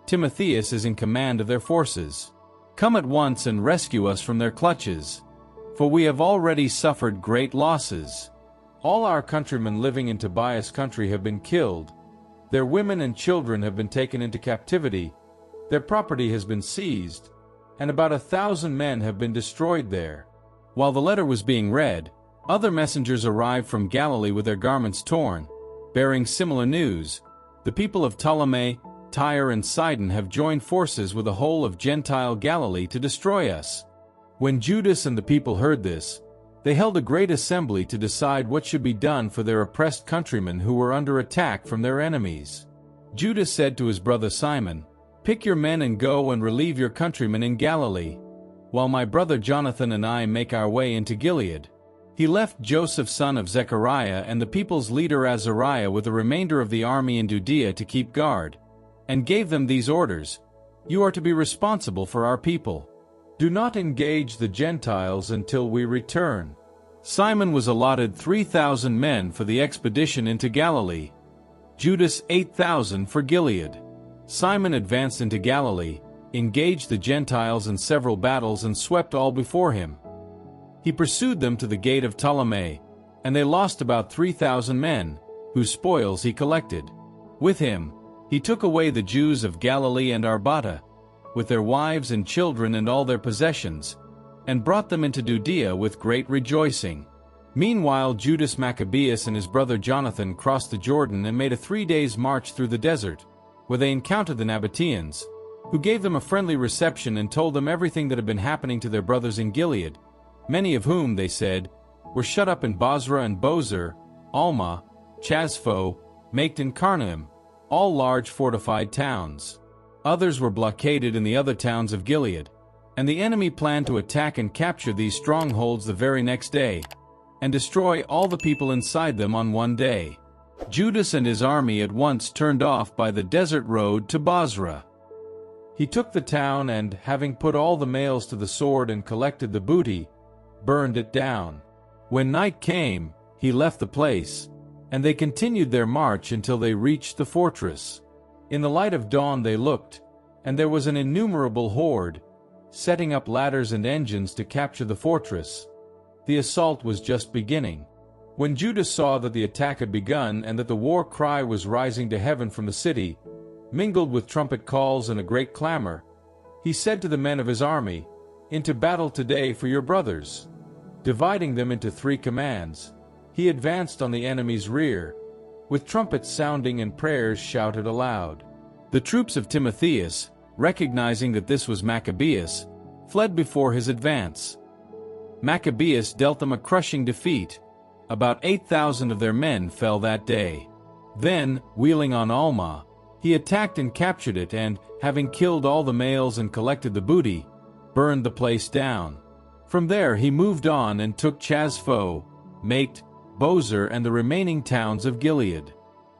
Timotheus is in command of their forces. Come at once and rescue us from their clutches, for we have already suffered great losses. All our countrymen living in Tobias' country have been killed. Their women and children have been taken into captivity, their property has been seized, and about 1,000 men have been destroyed there. While the letter was being read, other messengers arrived from Galilee with their garments torn, bearing similar news. The people of Ptolemy, Tyre and Sidon have joined forces with the whole of Gentile Galilee to destroy us. When Judas and the people heard this, they held a great assembly to decide what should be done for their oppressed countrymen who were under attack from their enemies. Judas said to his brother Simon, "Pick your men and go and relieve your countrymen in Galilee, while my brother Jonathan and I make our way into Gilead." He left Joseph son of Zechariah and the people's leader Azariah with the remainder of the army in Judea to keep guard, and gave them these orders: "You are to be responsible for our people. Do not engage the Gentiles until we return." Simon was allotted 3,000 men for the expedition into Galilee, Judas 8,000 for Gilead. Simon advanced into Galilee, engaged the Gentiles in several battles and swept all before him. He pursued them to the gate of Ptolemy, and they lost about 3,000 men, whose spoils he collected. With him, he took away the Jews of Galilee and Arbata, with their wives and children and all their possessions, and brought them into Judea with great rejoicing. Meanwhile Judas Maccabeus and his brother Jonathan crossed the Jordan and made a 3 days' march through the desert, where they encountered the Nabateans, who gave them a friendly reception and told them everything that had been happening to their brothers in Gilead, many of whom, they said, were shut up in Bozrah and Bozer, Alma, Chazpho, Maked and Carnaim, all large fortified towns. Others were blockaded in the other towns of Gilead, and the enemy planned to attack and capture these strongholds the very next day, and destroy all the people inside them on one day. Judas and his army at once turned off by the desert road to Bozrah. He took the town and, having put all the males to the sword and collected the booty, burned it down. When night came, he left the place, and they continued their march until they reached the fortress. In the light of dawn they looked, and there was an innumerable horde, setting up ladders and engines to capture the fortress. The assault was just beginning. When Judas saw that the attack had begun and that the war cry was rising to heaven from the city, mingled with trumpet calls and a great clamor, he said to the men of his army, "Into battle today for your brothers." Dividing them into 3 commands, he advanced on the enemy's rear, with trumpets sounding and prayers shouted aloud. The troops of Timotheus, recognizing that this was Maccabeus, fled before his advance. Maccabeus dealt them a crushing defeat. About 8,000 of their men fell that day. Then, wheeling on Alma, he attacked and captured it and, having killed all the males and collected the booty, burned the place down. From there he moved on and took Chazpho, Maked, Bozer and the remaining towns of Gilead.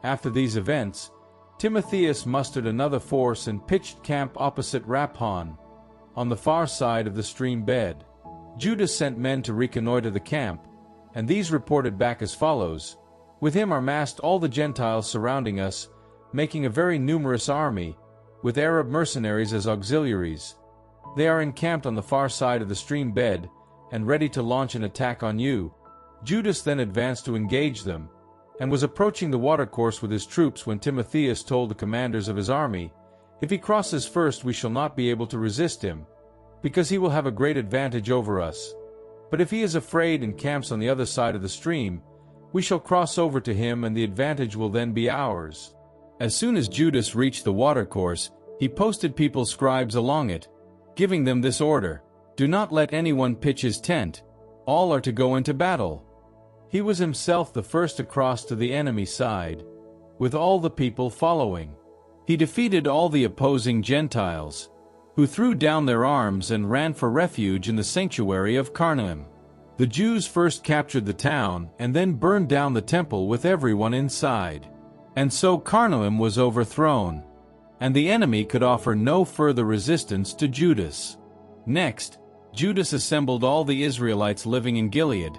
After these events, Timotheus mustered another force and pitched camp opposite Raphon, on the far side of the stream bed. Judas sent men to reconnoiter the camp, and these reported back as follows: "With him are massed all the Gentiles surrounding us, making a very numerous army, with Arab mercenaries as auxiliaries. They are encamped on the far side of the stream bed, and ready to launch an attack on you." Judas then advanced to engage them, and was approaching the watercourse with his troops when Timotheus told the commanders of his army, "If he crosses first we shall not be able to resist him, because he will have a great advantage over us. But if he is afraid and camps on the other side of the stream, we shall cross over to him and the advantage will then be ours." As soon as Judas reached the watercourse, he posted people's scribes along it, giving them this order: "Do not let anyone pitch his tent, all are to go into battle." He was himself the first to cross to the enemy side, with all the people following. He defeated all the opposing Gentiles, who threw down their arms and ran for refuge in the sanctuary of Carnaim. The Jews first captured the town and then burned down the temple with everyone inside. And so Carnaim was overthrown, and the enemy could offer no further resistance to Judas. Next, Judas assembled all the Israelites living in Gilead,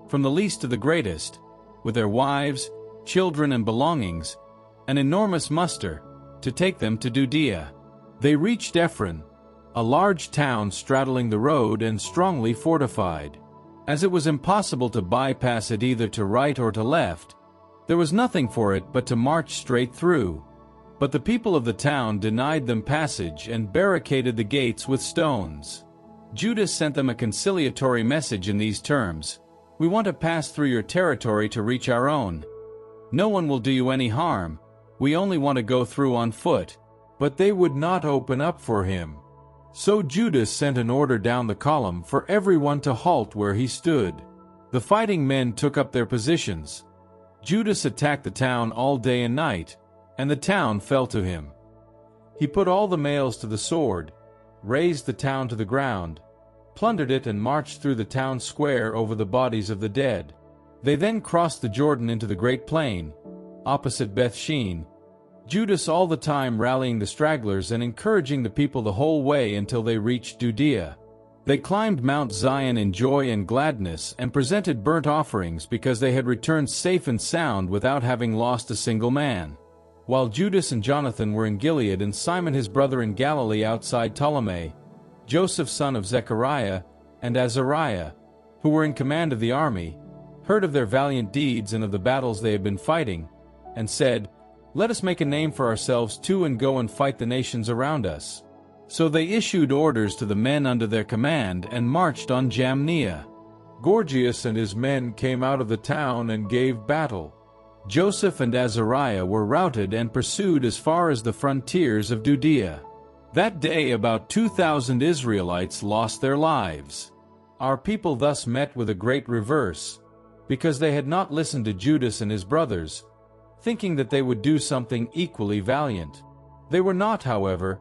from the least to the greatest, with their wives, children and belongings, an enormous muster, to take them to Judea. They reached Ephron, a large town straddling the road and strongly fortified. As it was impossible to bypass it either to right or to left, there was nothing for it but to march straight through. But the people of the town denied them passage and barricaded the gates with stones. Judas sent them a conciliatory message in these terms: "We want to pass through your territory to reach our own. No one will do you any harm. We only want to go through on foot." But they would not open up for him. So Judas sent an order down the column for everyone to halt where he stood. The fighting men took up their positions. Judas attacked the town all day and night, and the town fell to him. He put all the males to the sword, razed the town to the ground, plundered it and marched through the town square over the bodies of the dead. They then crossed the Jordan into the great plain, opposite Beth-shean, Judas all the time rallying the stragglers and encouraging the people the whole way until they reached Judea. They climbed Mount Zion in joy and gladness and presented burnt offerings because they had returned safe and sound without having lost a single man. While Judas and Jonathan were in Gilead and Simon his brother in Galilee outside Ptolemy, Joseph son of Zechariah, and Azariah, who were in command of the army, heard of their valiant deeds and of the battles they had been fighting, and said, "Let us make a name for ourselves too and go and fight the nations around us." So they issued orders to the men under their command and marched on Jamnia. Gorgias and his men came out of the town and gave battle. Joseph and Azariah were routed and pursued as far as the frontiers of Judea. That day about 2,000 Israelites lost their lives. Our people thus met with a great reverse, because they had not listened to Judas and his brothers, thinking that they would do something equally valiant. They were not, however,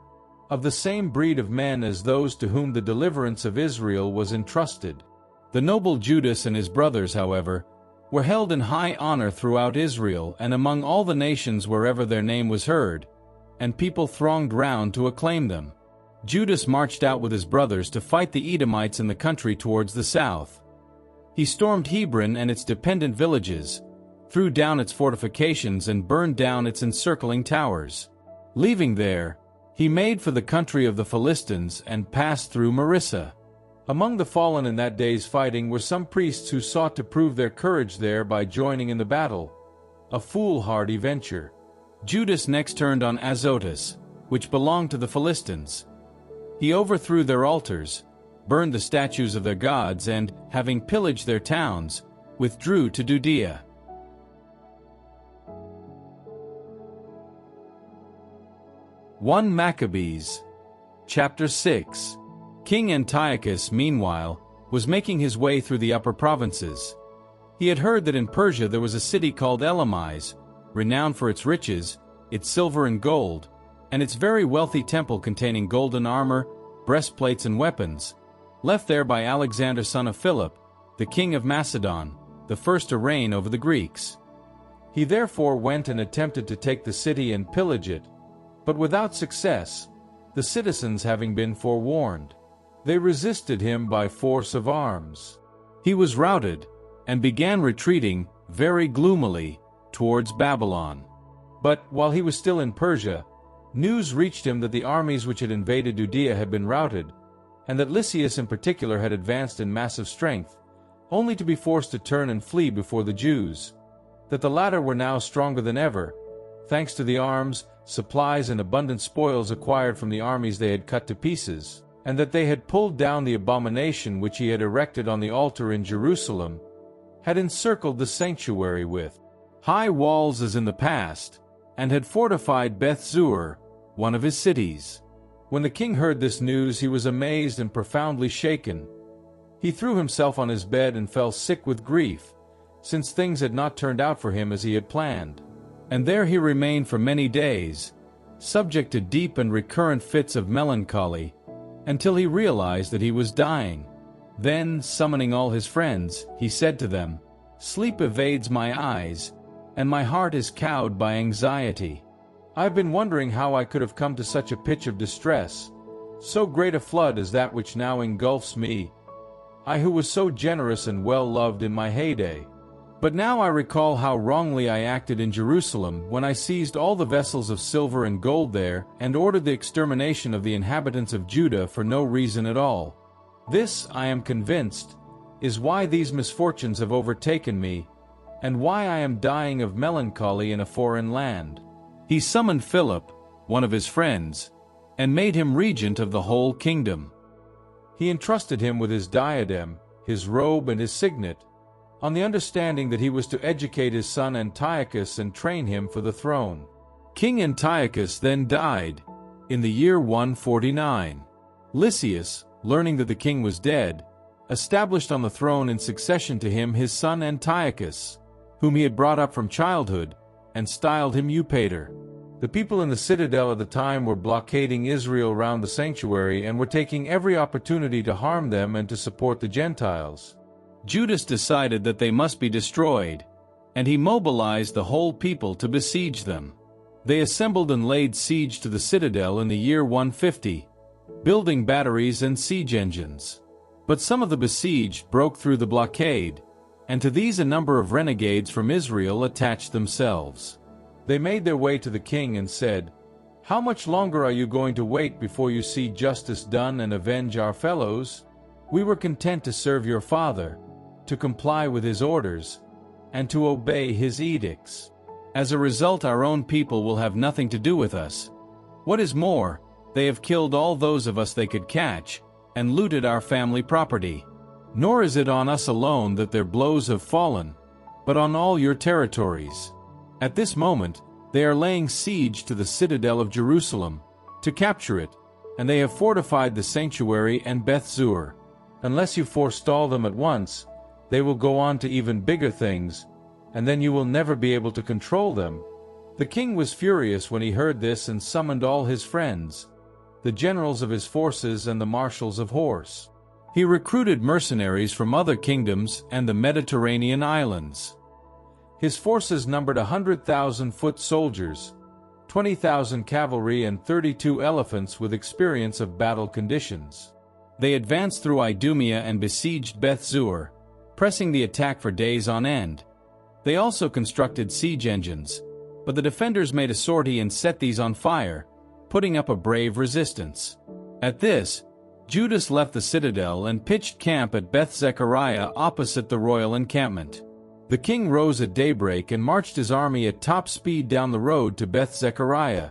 of the same breed of men as those to whom the deliverance of Israel was entrusted. The noble Judas and his brothers, however, were held in high honor throughout Israel and among all the nations wherever their name was heard, and people thronged round to acclaim them. Judas marched out with his brothers to fight the Edomites in the country towards the south. He stormed Hebron and its dependent villages, threw down its fortifications and burned down its encircling towers. Leaving there, he made for the country of the Philistines and passed through Marissa. Among the fallen in that day's fighting were some priests who sought to prove their courage there by joining in the battle, a foolhardy venture. Judas next turned on Azotus, which belonged to the Philistines. He overthrew their altars, burned the statues of their gods, and, having pillaged their towns, withdrew to Judea. 1 Maccabees, chapter 6. King Antiochus, meanwhile, was making his way through the upper provinces. He had heard that in Persia there was a city called Elamis, renowned for its riches, its silver and gold, and its very wealthy temple containing golden armor, breastplates and weapons, left there by Alexander son of Philip, the king of Macedon, the first to reign over the Greeks. He therefore went and attempted to take the city and pillage it, but without success, the citizens having been forewarned. They resisted him by force of arms. He was routed, and began retreating, very gloomily, towards Babylon. But, while he was still in Persia, news reached him that the armies which had invaded Judea had been routed, and that Lysias in particular had advanced in massive strength, only to be forced to turn and flee before the Jews. That the latter were now stronger than ever, thanks to the arms, supplies, and abundant spoils acquired from the armies they had cut to pieces, and that they had pulled down the abomination which he had erected on the altar in Jerusalem, had encircled the sanctuary with high walls as in the past, and had fortified Beth-zur, one of his cities. When the king heard this news, he was amazed and profoundly shaken. He threw himself on his bed and fell sick with grief, since things had not turned out for him as he had planned. And there he remained for many days, subject to deep and recurrent fits of melancholy, until he realized that he was dying. Then, summoning all his friends, he said to them, "Sleep evades my eyes, and my heart is cowed by anxiety. I have been wondering how I could have come to such a pitch of distress, so great a flood as that which now engulfs me, I who was so generous and well-loved in my heyday. But now I recall how wrongly I acted in Jerusalem when I seized all the vessels of silver and gold there and ordered the extermination of the inhabitants of Judah for no reason at all. This, I am convinced, is why these misfortunes have overtaken me, and why I am dying of melancholy in a foreign land." He summoned Philip, one of his friends, and made him regent of the whole kingdom. He entrusted him with his diadem, his robe, and his signet, on the understanding that he was to educate his son Antiochus and train him for the throne. King Antiochus then died, in the year 149. Lysias, learning that the king was dead, established on the throne in succession to him his son Antiochus, whom he had brought up from childhood, and styled him Eupator. The people in the citadel at the time were blockading Israel round the sanctuary and were taking every opportunity to harm them and to support the Gentiles. Judas decided that they must be destroyed, and he mobilized the whole people to besiege them. They assembled and laid siege to the citadel in the year 150, building batteries and siege engines. But some of the besieged broke through the blockade, and to these a number of renegades from Israel attached themselves. They made their way to the king and said, "How much longer are you going to wait before you see justice done and avenge our fellows? We were content to serve your father, to comply with his orders, and to obey his edicts. As a result, our own people will have nothing to do with us. What is more, they have killed all those of us they could catch, and looted our family property. Nor is it on us alone that their blows have fallen, but on all your territories. At this moment, they are laying siege to the citadel of Jerusalem, to capture it, and they have fortified the sanctuary and Beth-zur. Unless you forestall them at once, they will go on to even bigger things, and then you will never be able to control them." The king was furious when he heard this and summoned all his friends, the generals of his forces and the marshals of horse. He recruited mercenaries from other kingdoms and the Mediterranean islands. His forces numbered 100,000 foot soldiers, 20,000 cavalry and 32 elephants with experience of battle conditions. They advanced through Idumea and besieged Beth-zur, pressing the attack for days on end. They also constructed siege engines, but the defenders made a sortie and set these on fire, putting up a brave resistance. At this, Judas left the citadel and pitched camp at Beth-Zechariah opposite the royal encampment. The king rose at daybreak and marched his army at top speed down the road to Beth-Zechariah,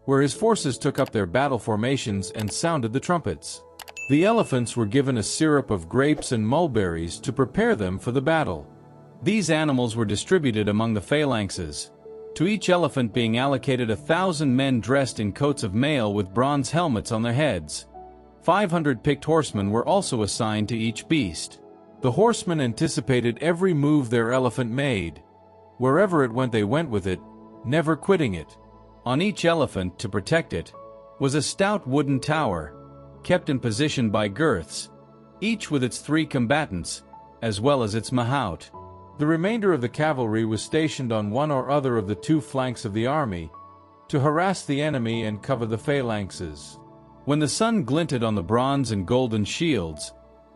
where his forces took up their battle formations and sounded the trumpets. The elephants were given a syrup of grapes and mulberries to prepare them for the battle. These animals were distributed among the phalanxes, to each elephant being allocated 1,000 men dressed in coats of mail with bronze helmets on their heads. 500 picked horsemen were also assigned to each beast. The horsemen anticipated every move their elephant made. Wherever it went they went with it, never quitting it. On each elephant, to protect it, was a stout wooden tower, kept in position by girths, each with its 3 combatants, as well as its mahout. The remainder of the cavalry was stationed on one or other of the 2 flanks of the army, to harass the enemy and cover the phalanxes. When the sun glinted on the bronze and golden shields,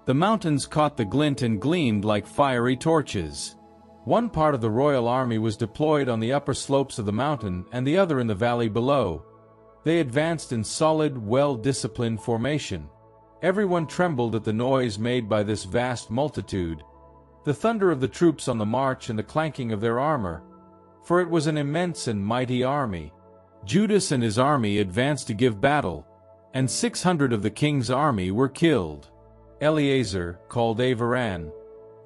the mountains caught the glint and gleamed like fiery torches. One part of the royal army was deployed on the upper slopes of the mountain and the other in the valley below. They advanced in solid, well-disciplined formation. Everyone trembled at the noise made by this vast multitude, the thunder of the troops on the march and the clanking of their armor, for it was an immense and mighty army. Judas and his army advanced to give battle, and 600 of the king's army were killed. Eleazar, called Avaran,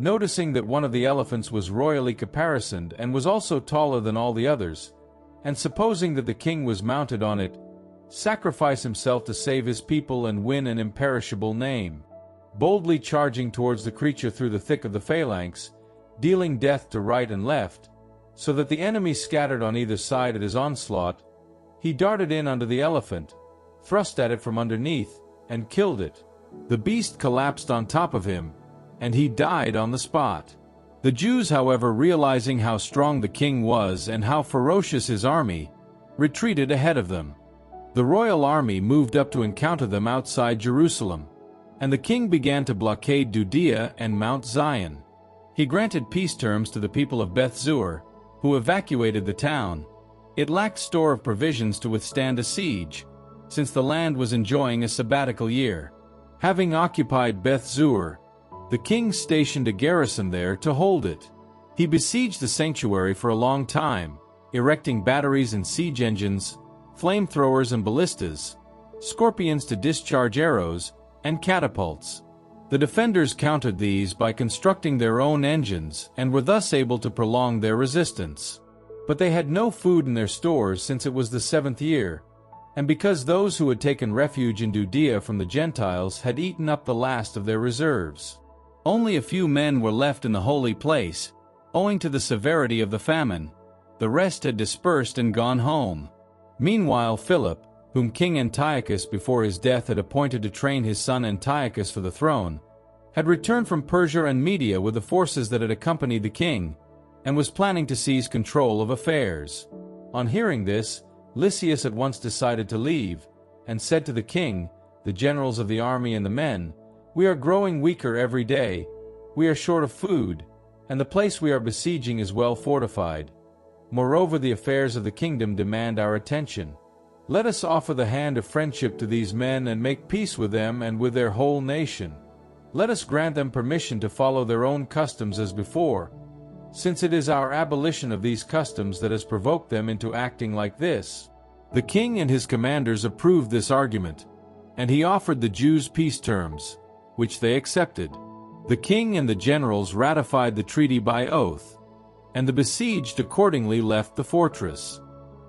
noticing that one of the elephants was royally caparisoned and was also taller than all the others, and supposing that the king was mounted on it, sacrificed himself to save his people and win an imperishable name. Boldly charging towards the creature through the thick of the phalanx, dealing death to right and left, so that the enemy scattered on either side at his onslaught, he darted in under the elephant, thrust at it from underneath, and killed it. The beast collapsed on top of him, and he died on the spot. The Jews, however, realizing how strong the king was and how ferocious his army, retreated ahead of them. The royal army moved up to encounter them outside Jerusalem, and the king began to blockade Judea and Mount Zion. He granted peace terms to the people of Beth-zur, who evacuated the town. It lacked store of provisions to withstand a siege, since the land was enjoying a sabbatical year. Having occupied Beth-zur, the king stationed a garrison there to hold it. He besieged the sanctuary for a long time, erecting batteries and siege engines, flamethrowers and ballistas, scorpions to discharge arrows, and catapults. The defenders countered these by constructing their own engines and were thus able to prolong their resistance. But they had no food in their stores since it was the 7th year, and because those who had taken refuge in Judea from the Gentiles had eaten up the last of their reserves. Only a few men were left in the holy place, owing to the severity of the famine. The rest had dispersed and gone home. Meanwhile Philip, whom King Antiochus before his death had appointed to train his son Antiochus for the throne, had returned from Persia and Media with the forces that had accompanied the king, and was planning to seize control of affairs. On hearing this, Lysias at once decided to leave, and said to the king, the generals of the army and the men, "We are growing weaker every day. We are short of food, and the place we are besieging is well fortified. Moreover, the affairs of the kingdom demand our attention. Let us offer the hand of friendship to these men and make peace with them and with their whole nation. Let us grant them permission to follow their own customs as before, since it is our abolition of these customs that has provoked them into acting like this." The king and his commanders approved this argument, and he offered the Jews peace terms, which they accepted. The king and the generals ratified the treaty by oath, and the besieged accordingly left the fortress.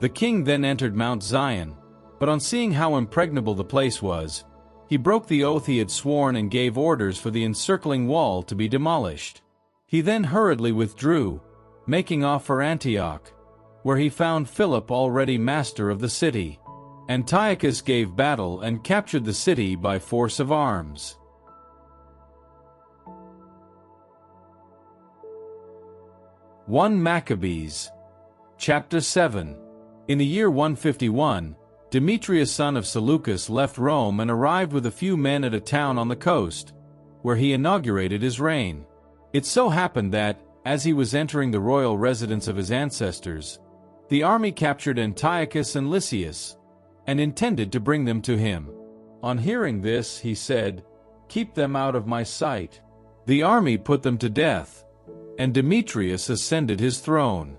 The king then entered Mount Zion, But on seeing how impregnable the place was, he broke the oath he had sworn and gave orders for the encircling wall to be demolished. He then hurriedly withdrew, making off for Antioch, where he found Philip already master of the city. Antiochus gave battle and captured the city by force of arms. 1 Maccabees, chapter 7. In the year 151, Demetrius son of Seleucus left Rome and arrived with a few men at a town on the coast, where he inaugurated his reign. It so happened that, as he was entering the royal residence of his ancestors, the army captured Antiochus and Lysias, and intended to bring them to him. On hearing this, he said, "Keep them out of my sight." The army put them to death, and Demetrius ascended his throne.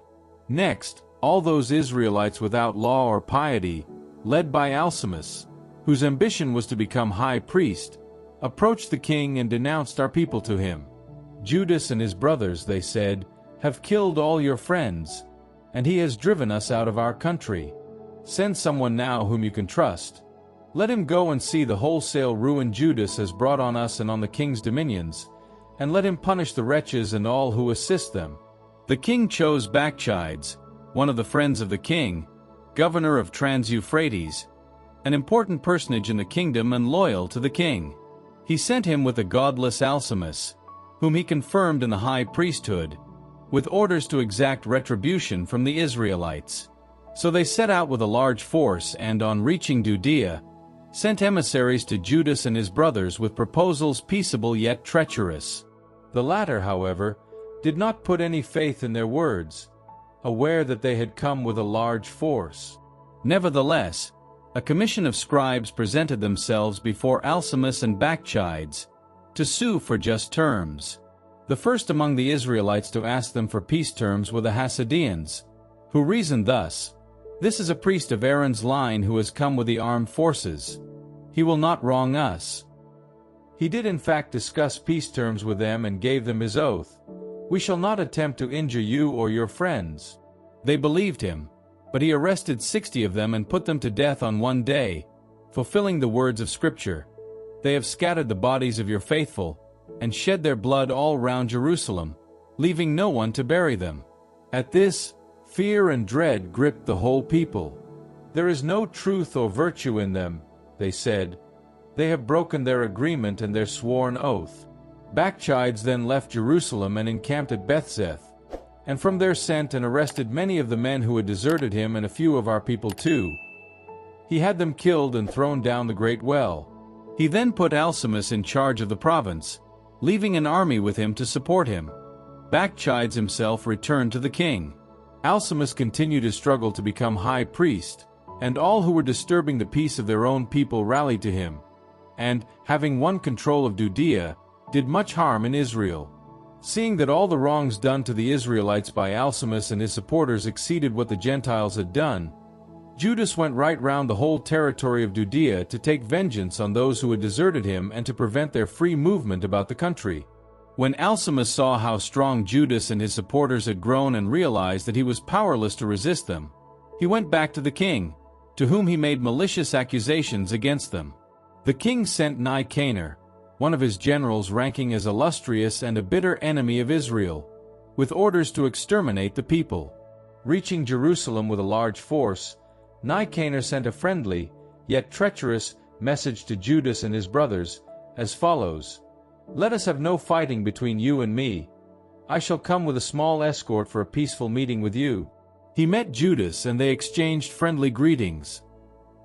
Next, all those Israelites without law or piety, led by Alcimus, whose ambition was to become high priest, approached the king and denounced our people to him. "Judas and his brothers," they said, "have killed all your friends, and he has driven us out of our country. Send someone now whom you can trust. Let him go and see the wholesale ruin Judas has brought on us and on the king's dominions, and let him punish the wretches and all who assist them." The king chose Bacchides, one of the friends of the king, governor of Trans-Euphrates, an important personage in the kingdom and loyal to the king. He sent him with the godless Alcimus, whom he confirmed in the high priesthood, with orders to exact retribution from the Israelites. So they set out with a large force and, on reaching Judea, sent emissaries to Judas and his brothers with proposals peaceable yet treacherous. The latter, however, did not put any faith in their words, aware that they had come with a large force. Nevertheless, a commission of scribes presented themselves before Alcimus and Bacchides to sue for just terms. The first among the Israelites to ask them for peace terms were the Hasideans, who reasoned thus: "This is a priest of Aaron's line who has come with the armed forces. He will not wrong us." He did in fact discuss peace terms with them and gave them his oath: "We shall not attempt to injure you or your friends." They believed him, but he arrested 60 of them and put them to death on one day, fulfilling the words of Scripture: "They have scattered the bodies of your faithful, and shed their blood all round Jerusalem, leaving no one to bury them." At this, fear and dread gripped the whole people. "There is no truth or virtue in them," they said. "They have broken their agreement and their sworn oath." Bacchides then left Jerusalem and encamped at Bethzeth, and from there sent and arrested many of the men who had deserted him and a few of our people too. He had them killed and thrown down the great well. He then put Alcimus in charge of the province, leaving an army with him to support him. Bacchides himself returned to the king. Alcimus continued his struggle to become high priest, and all who were disturbing the peace of their own people rallied to him, and, having won control of Judea, did much harm in Israel. Seeing that all the wrongs done to the Israelites by Alcimus and his supporters exceeded what the Gentiles had done, Judas went right round the whole territory of Judea to take vengeance on those who had deserted him and to prevent their free movement about the country. When Alcimus saw how strong Judas and his supporters had grown and realized that he was powerless to resist them, he went back to the king, to whom he made malicious accusations against them. The king sent Nicanor, one of his generals ranking as illustrious and a bitter enemy of Israel, with orders to exterminate the people. Reaching Jerusalem with a large force, Nicanor sent a friendly, yet treacherous, message to Judas and his brothers, as follows: "Let us have no fighting between you and me. I shall come with a small escort for a peaceful meeting with you." He met Judas and they exchanged friendly greetings.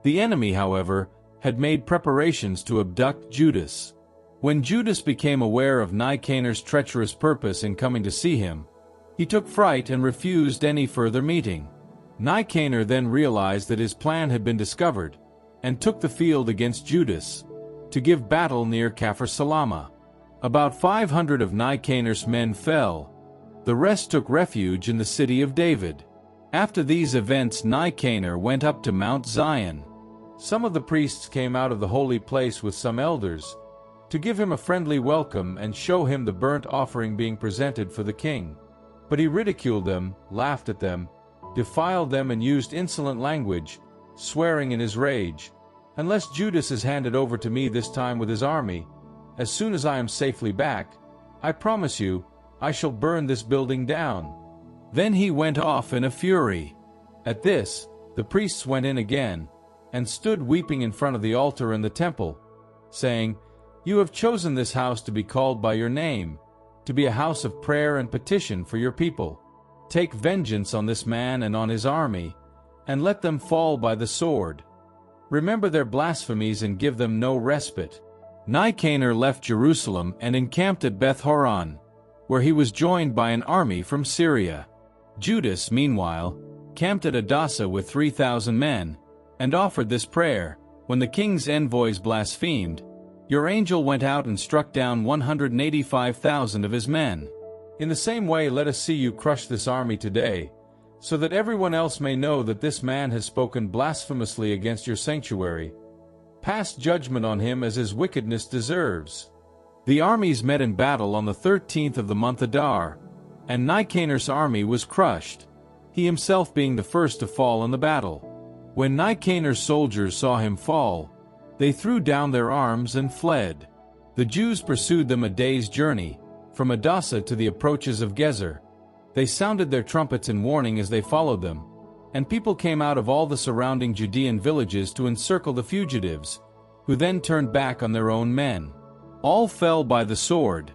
The enemy, however, had made preparations to abduct Judas. When Judas became aware of Nicanor's treacherous purpose in coming to see him, he took fright and refused any further meeting. Nicanor then realized that his plan had been discovered, and took the field against Judas, to give battle near Kafar Salama. About 500 of Nicanor's men fell. The rest took refuge in the city of David. After these events, Nicanor went up to Mount Zion. Some of the priests came out of the holy place with some elders, to give him a friendly welcome and show him the burnt offering being presented for the king. But he ridiculed them, laughed at them, defiled them and used insolent language, swearing in his rage, "Unless Judas is handed over to me this time with his army, as soon as I am safely back, I promise you, I shall burn this building down." Then he went off in a fury. At this, the priests went in again, and stood weeping in front of the altar in the temple, saying, "You have chosen this house to be called by your name, to be a house of prayer and petition for your people. Take vengeance on this man and on his army, and let them fall by the sword. Remember their blasphemies and give them no respite." Nicanor left Jerusalem and encamped at Beth-horon, where he was joined by an army from Syria. Judas, meanwhile, camped at Adasa with 3,000 men, and offered this prayer: "When the king's envoys blasphemed, your angel went out and struck down 185,000 of his men. In the same way let us see you crush this army today, so that everyone else may know that this man has spoken blasphemously against your sanctuary. Pass judgment on him as his wickedness deserves." The armies met in battle on the 13th of the month Adar, and Nicanor's army was crushed, he himself being the first to fall in the battle. When Nicanor's soldiers saw him fall, they threw down their arms and fled. The Jews pursued them a day's journey, from Adasa to the approaches of Gezer. They sounded their trumpets in warning as they followed them, and people came out of all the surrounding Judean villages to encircle the fugitives, who then turned back on their own men. All fell by the sword,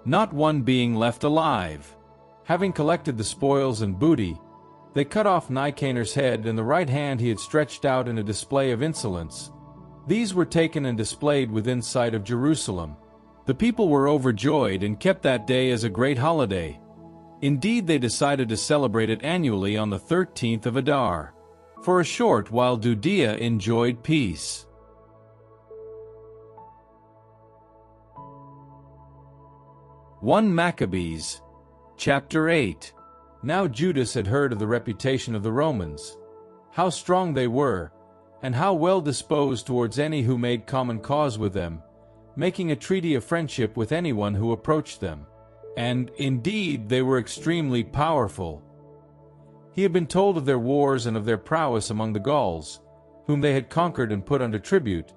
not one being left alive. Having collected the spoils and booty, they cut off Nicanor's head and the right hand he had stretched out in a display of insolence. These were taken and displayed within sight of Jerusalem. The people were overjoyed and kept that day as a great holiday. Indeed, they decided to celebrate it annually on the 13th of Adar. For a short while Judea enjoyed peace. Maccabees, chapter 8. Now Judas had heard of the reputation of the Romans, how strong they were, and how well disposed towards any who made common cause with them, making a treaty of friendship with anyone who approached them. And, indeed, they were extremely powerful. He had been told of their wars and of their prowess among the Gauls, whom they had conquered and put under tribute,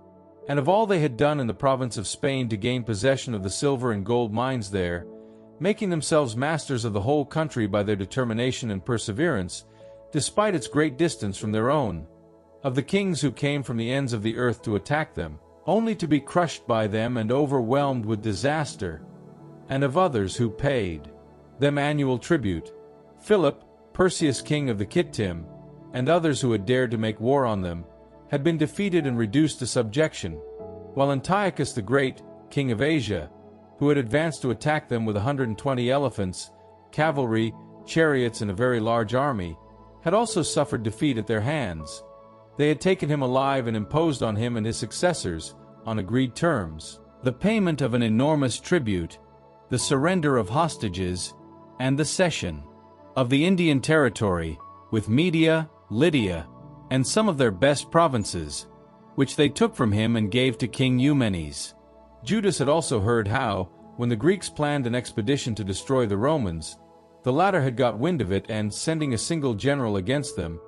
and of all they had done in the province of Spain to gain possession of the silver and gold mines there, making themselves masters of the whole country by their determination and perseverance, despite its great distance from their own, of the kings who came from the ends of the earth to attack them, only to be crushed by them and overwhelmed with disaster, and of others who paid them annual tribute. Philip, Perseus king of the Kittim, and others who had dared to make war on them, had been defeated and reduced to subjection, while Antiochus the Great, king of Asia, who had advanced to attack them with 120 elephants, cavalry, chariots, and a very large army, had also suffered defeat at their hands. They had taken him alive and imposed on him and his successors, on agreed terms, the payment of an enormous tribute, the surrender of hostages, and the cession of the Indian territory, with Media, Lydia, and some of their best provinces, which they took from him and gave to King Eumenes. Judas had also heard how, when the Greeks planned an expedition to destroy the Romans, the latter had got wind of it and, sending a single general against them,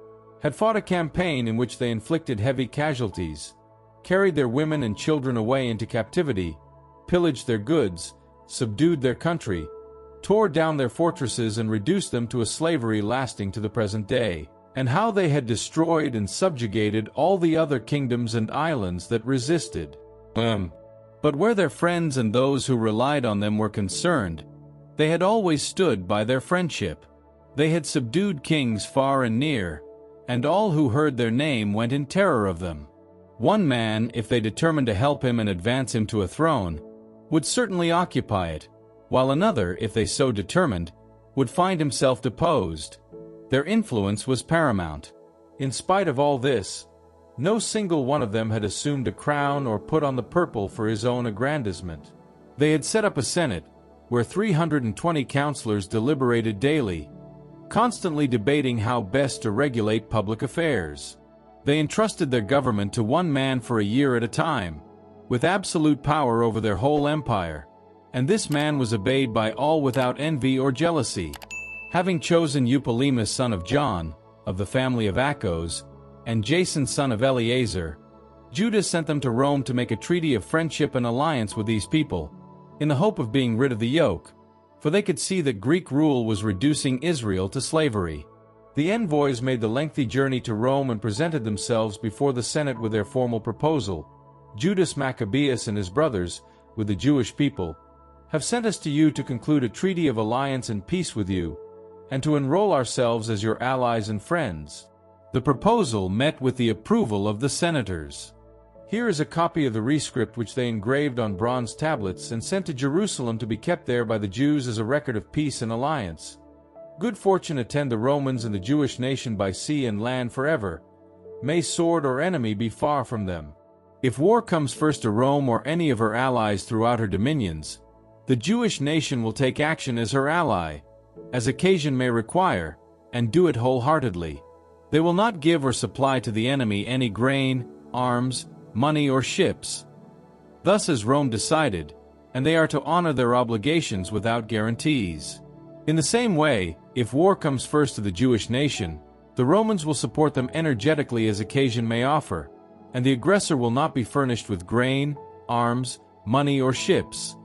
had fought a campaign in which they inflicted heavy casualties, carried their women and children away into captivity, pillaged their goods, subdued their country, tore down their fortresses and reduced them to a slavery lasting to the present day, and how they had destroyed and subjugated all the other kingdoms and islands that resisted. But where their friends and those who relied on them were concerned, they had always stood by their friendship. They had subdued kings far and near, and all who heard their name went in terror of them. One man, if they determined to help him and advance him to a throne, would certainly occupy it, while another, if they so determined, would find himself deposed. Their influence was paramount. In spite of all this, no single one of them had assumed a crown or put on the purple for his own aggrandizement. They had set up a senate, where 320 counselors deliberated daily, constantly debating how best to regulate public affairs. They entrusted their government to one man for a year at a time, with absolute power over their whole empire, and this man was obeyed by all without envy or jealousy. Having chosen Eupolemus son of John, of the family of Achos, and Jason son of Eleazar, Judas sent them to Rome to make a treaty of friendship and alliance with these people, in the hope of being rid of the yoke, for they could see that Greek rule was reducing Israel to slavery. The envoys made the lengthy journey to Rome and presented themselves before the Senate with their formal proposal. Judas Maccabeus and his brothers, with the Jewish people, have sent us to you to conclude a treaty of alliance and peace with you, and to enroll ourselves as your allies and friends. The proposal met with the approval of the senators. Here is a copy of the rescript which they engraved on bronze tablets and sent to Jerusalem to be kept there by the Jews as a record of peace and alliance. Good fortune attend the Romans and the Jewish nation by sea and land forever. May sword or enemy be far from them. If war comes first to Rome or any of her allies throughout her dominions, the Jewish nation will take action as her ally, as occasion may require, and do it wholeheartedly. They will not give or supply to the enemy any grain, arms, money or ships. Thus has Rome decided, and they are to honor their obligations without guarantees. In the same way, if war comes first to the Jewish nation, the Romans will support them energetically as occasion may offer, and the aggressor will not be furnished with grain, arms, money or ships.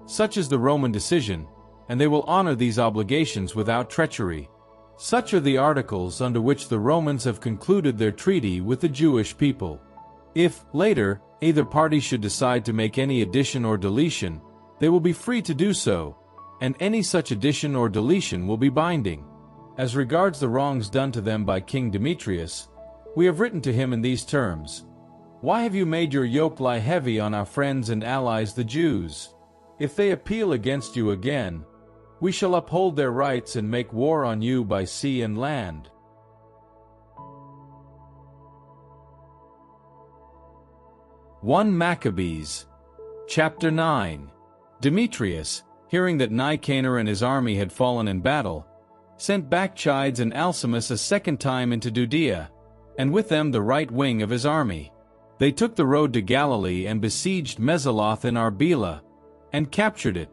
Such is the Roman decision, and they will honor these obligations without treachery. Such are the articles under which the Romans have concluded their treaty with the Jewish people. If, later, either party should decide to make any addition or deletion, they will be free to do so, and any such addition or deletion will be binding. As regards the wrongs done to them by King Demetrius, we have written to him in these terms: Why have you made your yoke lie heavy on our friends and allies the Jews? If they appeal against you again, we shall uphold their rights and make war on you by sea and land. 1 Maccabees, chapter 9. Demetrius, hearing that Nicanor and his army had fallen in battle, sent Bacchides and Alcimus a second time into Judea, and with them the right wing of his army. They took the road to Galilee and besieged Mesaloth in Arbela, and captured it,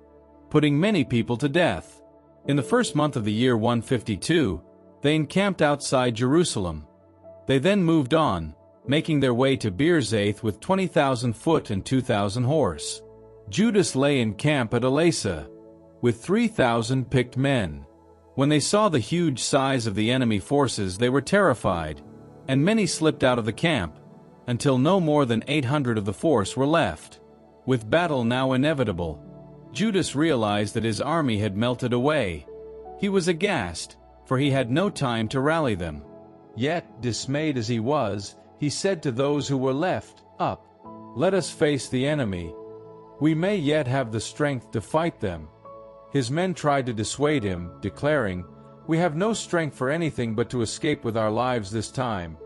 putting many people to death. In the first month of the year 152, they encamped outside Jerusalem. They then moved on, making their way to Beerzaith with 20,000 foot and 2,000 horse. Judas lay in camp at Elasa, with 3,000 picked men. When they saw the huge size of the enemy forces, they were terrified, and many slipped out of the camp, until no more than 800 of the force were left. With battle now inevitable, Judas realized that his army had melted away. He was aghast, for he had no time to rally them. Yet, dismayed as he was, he said to those who were left, Up, let us face the enemy. We may yet have the strength to fight them. His men tried to dissuade him, declaring, We have no strength for anything but to escape with our lives this time.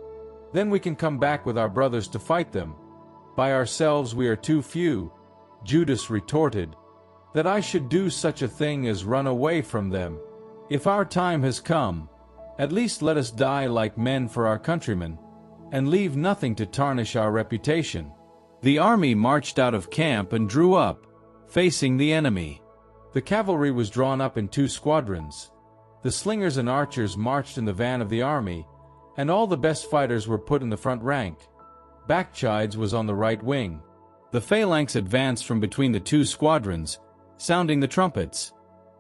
Then we can come back with our brothers to fight them. By ourselves we are too few. Judas retorted, That I should do such a thing as run away from them. If our time has come, at least let us die like men for our countrymen, and leave nothing to tarnish our reputation. The army marched out of camp and drew up, facing the enemy. The cavalry was drawn up in 2 squadrons. The slingers and archers marched in the van of the army, and all the best fighters were put in the front rank. Bacchides was on the right wing. The phalanx advanced from between the 2 squadrons, sounding the trumpets.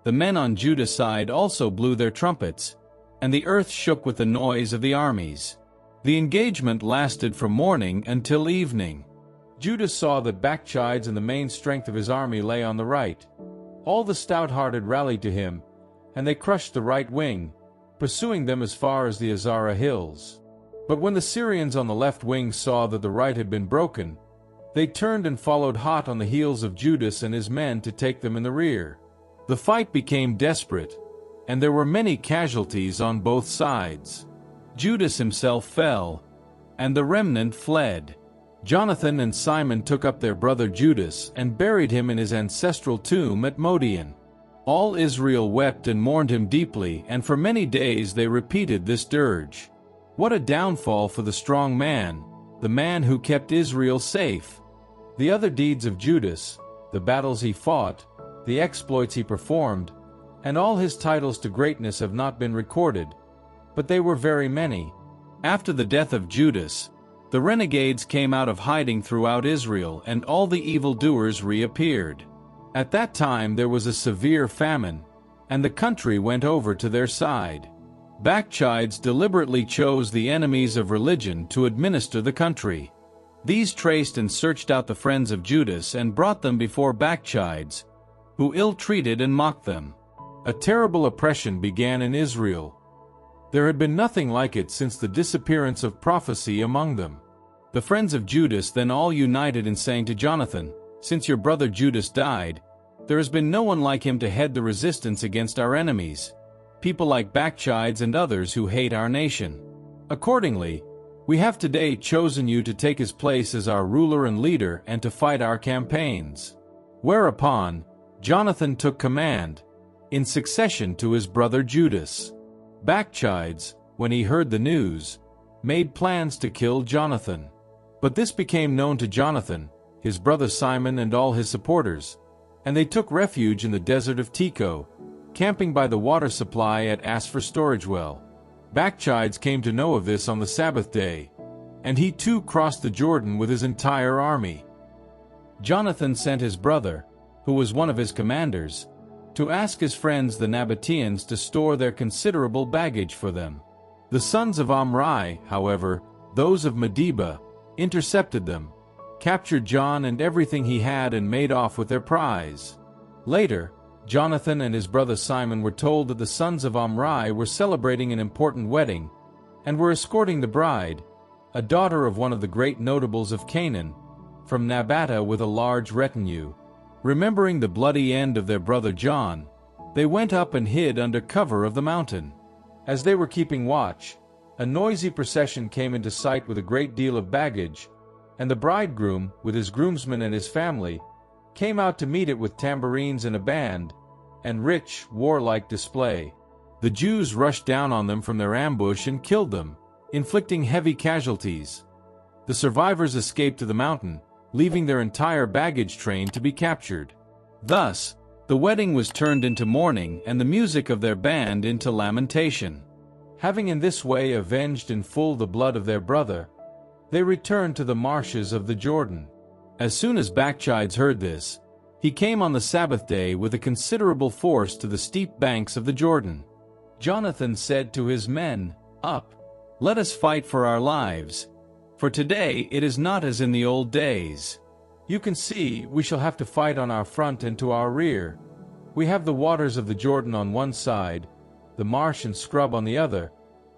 The men on Judah's side also blew their trumpets, and the earth shook with the noise of the armies. The engagement lasted from morning until evening. Judas saw that Bacchides and the main strength of his army lay on the right. All the stout-hearted rallied to him, and they crushed the right wing, pursuing them as far as the Azara hills. But when the Syrians on the left wing saw that the right had been broken, they turned and followed hot on the heels of Judas and his men to take them in the rear. The fight became desperate, and there were many casualties on both sides. Judas himself fell, and the remnant fled. Jonathan and Simon took up their brother Judas and buried him in his ancestral tomb at Modian. All Israel wept and mourned him deeply, and for many days they repeated this dirge. What a downfall for the strong man, the man who kept Israel safe! The other deeds of Judas, the battles he fought, the exploits he performed, and all his titles to greatness have not been recorded, but they were very many. After the death of Judas, the renegades came out of hiding throughout Israel and all the evildoers reappeared. At that time there was a severe famine, and the country went over to their side. Bacchides deliberately chose the enemies of religion to administer the country. These traced and searched out the friends of Judas and brought them before Bacchides, who ill-treated and mocked them. A terrible oppression began in Israel. There had been nothing like it since the disappearance of prophecy among them. The friends of Judas then all united in saying to Jonathan, "Since your brother Judas died, there has been no one like him to head the resistance against our enemies, people like Bacchides and others who hate our nation. Accordingly, we have today chosen you to take his place as our ruler and leader and to fight our campaigns." Whereupon, Jonathan took command, in succession to his brother Judas. Bacchides, when he heard the news, made plans to kill Jonathan. But this became known to Jonathan, his brother Simon and all his supporters, and they took refuge in the desert of Tekoa, camping by the water supply at Asphar storage well. Bacchides came to know of this on the Sabbath day, and he too crossed the Jordan with his entire army. Jonathan sent his brother, who was one of his commanders, to ask his friends the Nabateans to store their considerable baggage for them. The sons of Omri, however, those of Medeba, intercepted them, captured John and everything he had and made off with their prize. Later, Jonathan and his brother Simon were told that the sons of Omri were celebrating an important wedding, and were escorting the bride, a daughter of one of the great notables of Canaan, from Nabata with a large retinue. Remembering the bloody end of their brother John, they went up and hid under cover of the mountain. As they were keeping watch, a noisy procession came into sight with a great deal of baggage, and the bridegroom, with his groomsmen and his family, came out to meet it with tambourines and a band, and rich, warlike display. The Jews rushed down on them from their ambush and killed them, inflicting heavy casualties. The survivors escaped to the mountain, leaving their entire baggage train to be captured. Thus, the wedding was turned into mourning and the music of their band into lamentation. Having in this way avenged in full the blood of their brother, they returned to the marshes of the Jordan. As soon as Bacchides heard this, he came on the Sabbath day with a considerable force to the steep banks of the Jordan. Jonathan said to his men, "Up, let us fight for our lives, for today it is not as in the old days. You can see we shall have to fight on our front and to our rear. We have the waters of the Jordan on one side, the marsh and scrub on the other,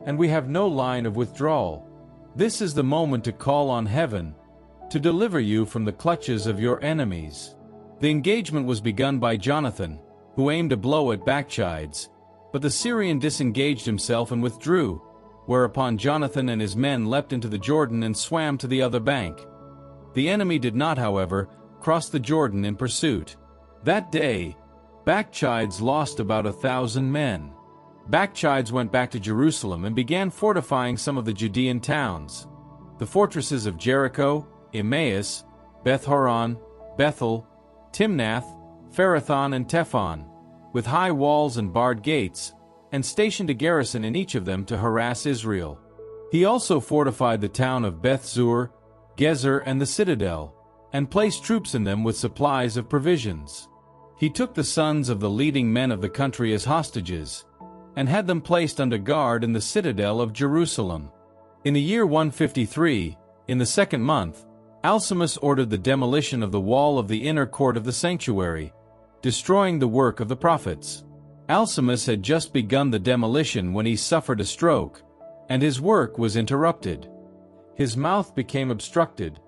and we have no line of withdrawal. This is the moment to call on heaven, to deliver you from the clutches of your enemies." The engagement was begun by Jonathan, who aimed a blow at Bacchides, but the Syrian disengaged himself and withdrew, whereupon Jonathan and his men leapt into the Jordan and swam to the other bank. The enemy did not, however, cross the Jordan in pursuit. That day, Bacchides lost about 1,000 men. Bacchides went back to Jerusalem and began fortifying some of the Judean towns. The fortresses of Jericho, Emmaus, Beth-horon, Bethel, Timnath, Pharathon and Tephon, with high walls and barred gates, and stationed a garrison in each of them to harass Israel. He also fortified the town of Beth-zur, Gezer and the citadel, and placed troops in them with supplies of provisions. He took the sons of the leading men of the country as hostages, and had them placed under guard in the citadel of Jerusalem. In the year 153, in the second month, Alcimus ordered the demolition of the wall of the inner court of the sanctuary, destroying the work of the prophets. Alcimus had just begun the demolition when he suffered a stroke, and his work was interrupted. His mouth became obstructed,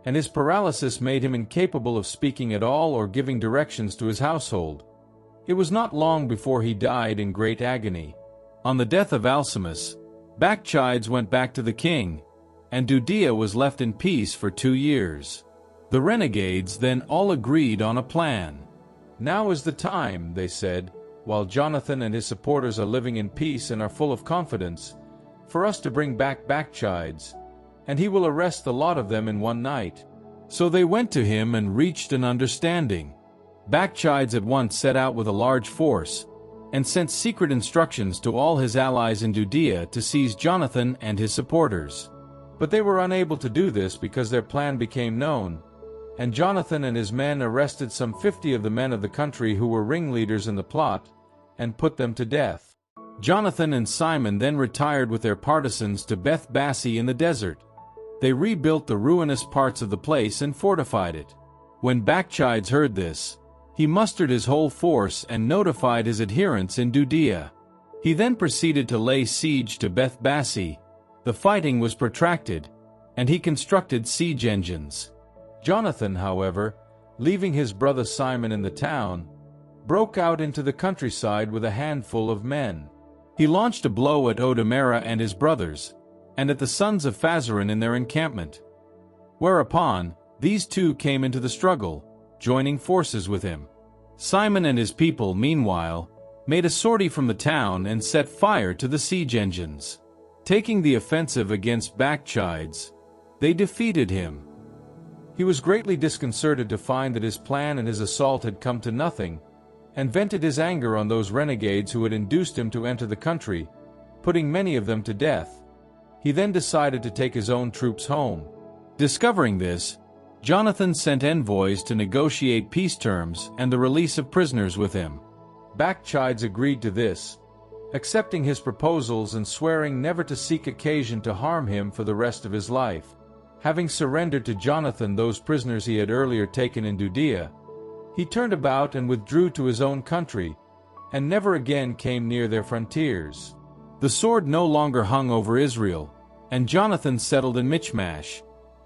and his paralysis made him incapable of speaking at all or giving directions to his household. It was not long before he died in great agony. On the death of Alcimus, Bacchides went back to the king, and Judea was left in peace for 2 years. The renegades then all agreed on a plan. "Now is the time," they said, "while Jonathan and his supporters are living in peace and are full of confidence, for us to bring back Bacchides, and he will arrest the lot of them in one night." So they went to him and reached an understanding. Bacchides at once set out with a large force, and sent secret instructions to all his allies in Judea to seize Jonathan and his supporters. But they were unable to do this because their plan became known, and Jonathan and his men arrested some 50 of the men of the country who were ringleaders in the plot, and put them to death. Jonathan and Simon then retired with their partisans to Beth-Bassi in the desert. They rebuilt the ruinous parts of the place and fortified it. When Bacchides heard this, he mustered his whole force and notified his adherents in Judea. He then proceeded to lay siege to Beth-Bassi. The fighting was protracted, and he constructed siege engines. Jonathan, however, leaving his brother Simon in the town, broke out into the countryside with a handful of men. He launched a blow at Odemera and his brothers, and at the sons of Phazaron in their encampment. Whereupon, these two came into the struggle, joining forces with him. Simon and his people, meanwhile, made a sortie from the town and set fire to the siege engines. Taking the offensive against Bacchides, they defeated him. He was greatly disconcerted to find that his plan and his assault had come to nothing, and vented his anger on those renegades who had induced him to enter the country, putting many of them to death. He then decided to take his own troops home. Discovering this, Jonathan sent envoys to negotiate peace terms and the release of prisoners with him. Bacchides agreed to this, accepting his proposals and swearing never to seek occasion to harm him for the rest of his life. Having surrendered to Jonathan those prisoners he had earlier taken in Judea, he turned about and withdrew to his own country, and never again came near their frontiers. The sword no longer hung over Israel, and Jonathan settled in Michmash,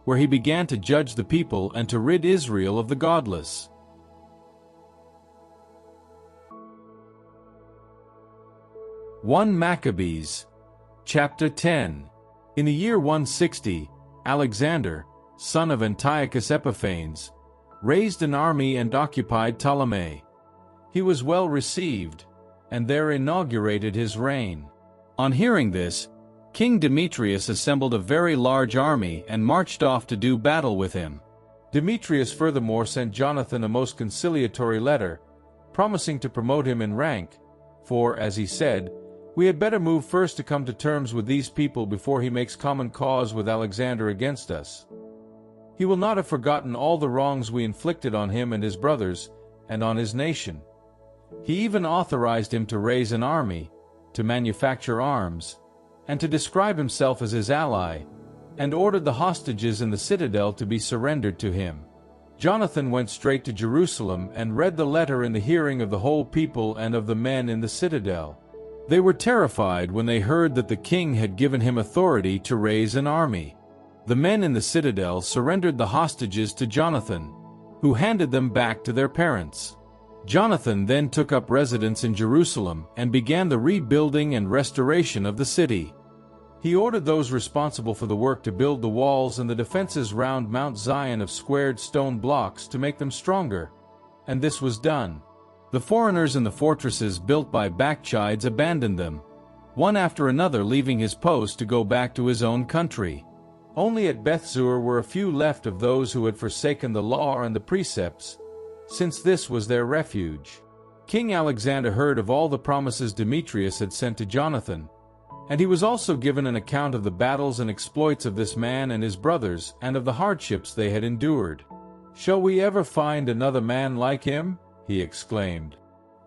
where he began to judge the people and to rid Israel of the godless. 1 Maccabees, chapter 10. In the year 160, Alexander, son of Antiochus Epiphanes, raised an army and occupied Ptolemy. He was well received, and there inaugurated his reign. On hearing this, King Demetrius assembled a very large army and marched off to do battle with him. Demetrius furthermore sent Jonathan a most conciliatory letter, promising to promote him in rank, for, as he said, "We had better move first to come to terms with these people before he makes common cause with Alexander against us. He will not have forgotten all the wrongs we inflicted on him and his brothers, and on his nation." He even authorized him to raise an army, to manufacture arms, and to describe himself as his ally, and ordered the hostages in the citadel to be surrendered to him. Jonathan went straight to Jerusalem and read the letter in the hearing of the whole people and of the men in the citadel. They were terrified when they heard that the king had given him authority to raise an army. The men in the citadel surrendered the hostages to Jonathan, who handed them back to their parents. Jonathan then took up residence in Jerusalem and began the rebuilding and restoration of the city. He ordered those responsible for the work to build the walls and the defenses round Mount Zion of squared stone blocks to make them stronger, and this was done. The foreigners in the fortresses built by Bacchides abandoned them, one after another leaving his post to go back to his own country. Only at Bethzur were a few left of those who had forsaken the law and the precepts, since this was their refuge. King Alexander heard of all the promises Demetrius had sent to Jonathan, and he was also given an account of the battles and exploits of this man and his brothers, and of the hardships they had endured. "Shall we ever find another man like him?" he exclaimed.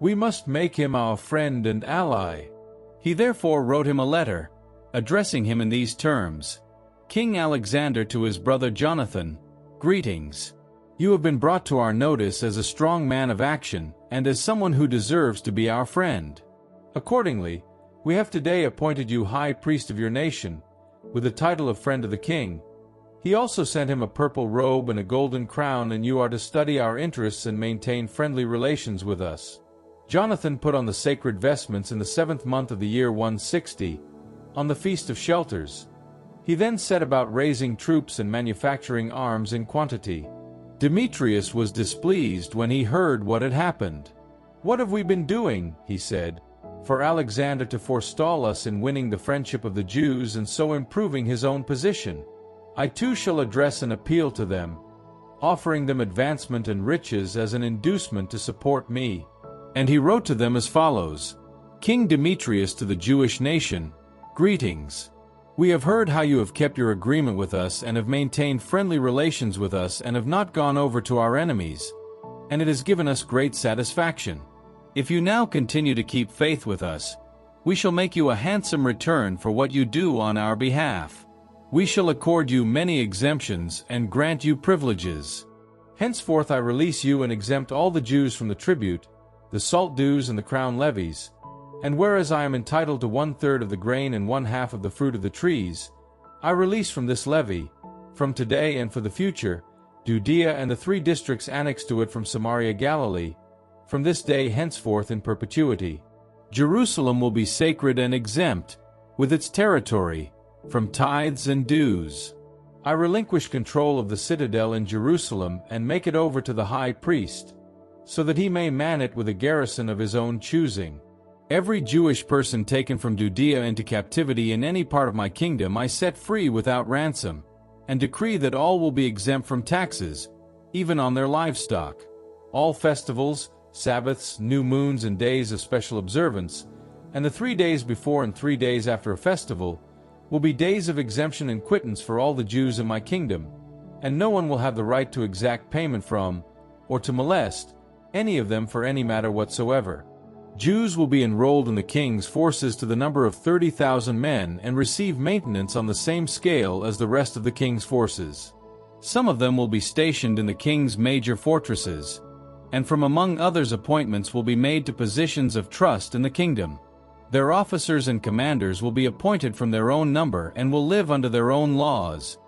"We must make him our friend and ally." He therefore wrote him a letter, addressing him in these terms: "King Alexander to his brother Jonathan, greetings. You have been brought to our notice as a strong man of action, and as someone who deserves to be our friend. Accordingly, we have today appointed you high priest of your nation, with the title of friend of the king. He also sent him a purple robe and a golden crown, and you are to study our interests and maintain friendly relations with us." Jonathan put on the sacred vestments in the 7th month of the year 160, on the Feast of Shelters. He then set about raising troops and manufacturing arms in quantity. Demetrius was displeased when he heard what had happened. "What have we been doing," he said, "for Alexander to forestall us in winning the friendship of the Jews and so improving his own position? I too shall address an appeal to them, offering them advancement and riches as an inducement to support me." And he wrote to them as follows: King Demetrius to the Jewish nation, greetings. We have heard how you have kept your agreement with us and have maintained friendly relations with us and have not gone over to our enemies, and it has given us great satisfaction. If you now continue to keep faith with us, we shall make you a handsome return for what you do on our behalf. We shall accord you many exemptions and grant you privileges. Henceforth I release you and exempt all the Jews from the tribute, the salt dues and the crown levies, and whereas I am entitled to 1/3 of the grain and 1/2 of the fruit of the trees, I release from this levy, from today and for the future, Judea and the 3 districts annexed to it from Samaria Galilee, from this day henceforth in perpetuity. Jerusalem will be sacred and exempt, with its territory, from tithes and dues. I relinquish control of the citadel in Jerusalem and make it over to the high priest, so that he may man it with a garrison of his own choosing. Every Jewish person taken from Judea into captivity in any part of my kingdom I set free without ransom, and decree that all will be exempt from taxes, even on their livestock. All festivals, Sabbaths, new moons and days of special observance, and the 3 days before and 3 days after a festival, will be days of exemption and quittance for all the Jews in my kingdom, and no one will have the right to exact payment from, or to molest, any of them for any matter whatsoever. Jews will be enrolled in the king's forces to the number of 30,000 men and receive maintenance on the same scale as the rest of the king's forces. Some of them will be stationed in the king's major fortresses, and from among others appointments will be made to positions of trust in the kingdom. Their officers and commanders will be appointed from their own number and will live under their own laws,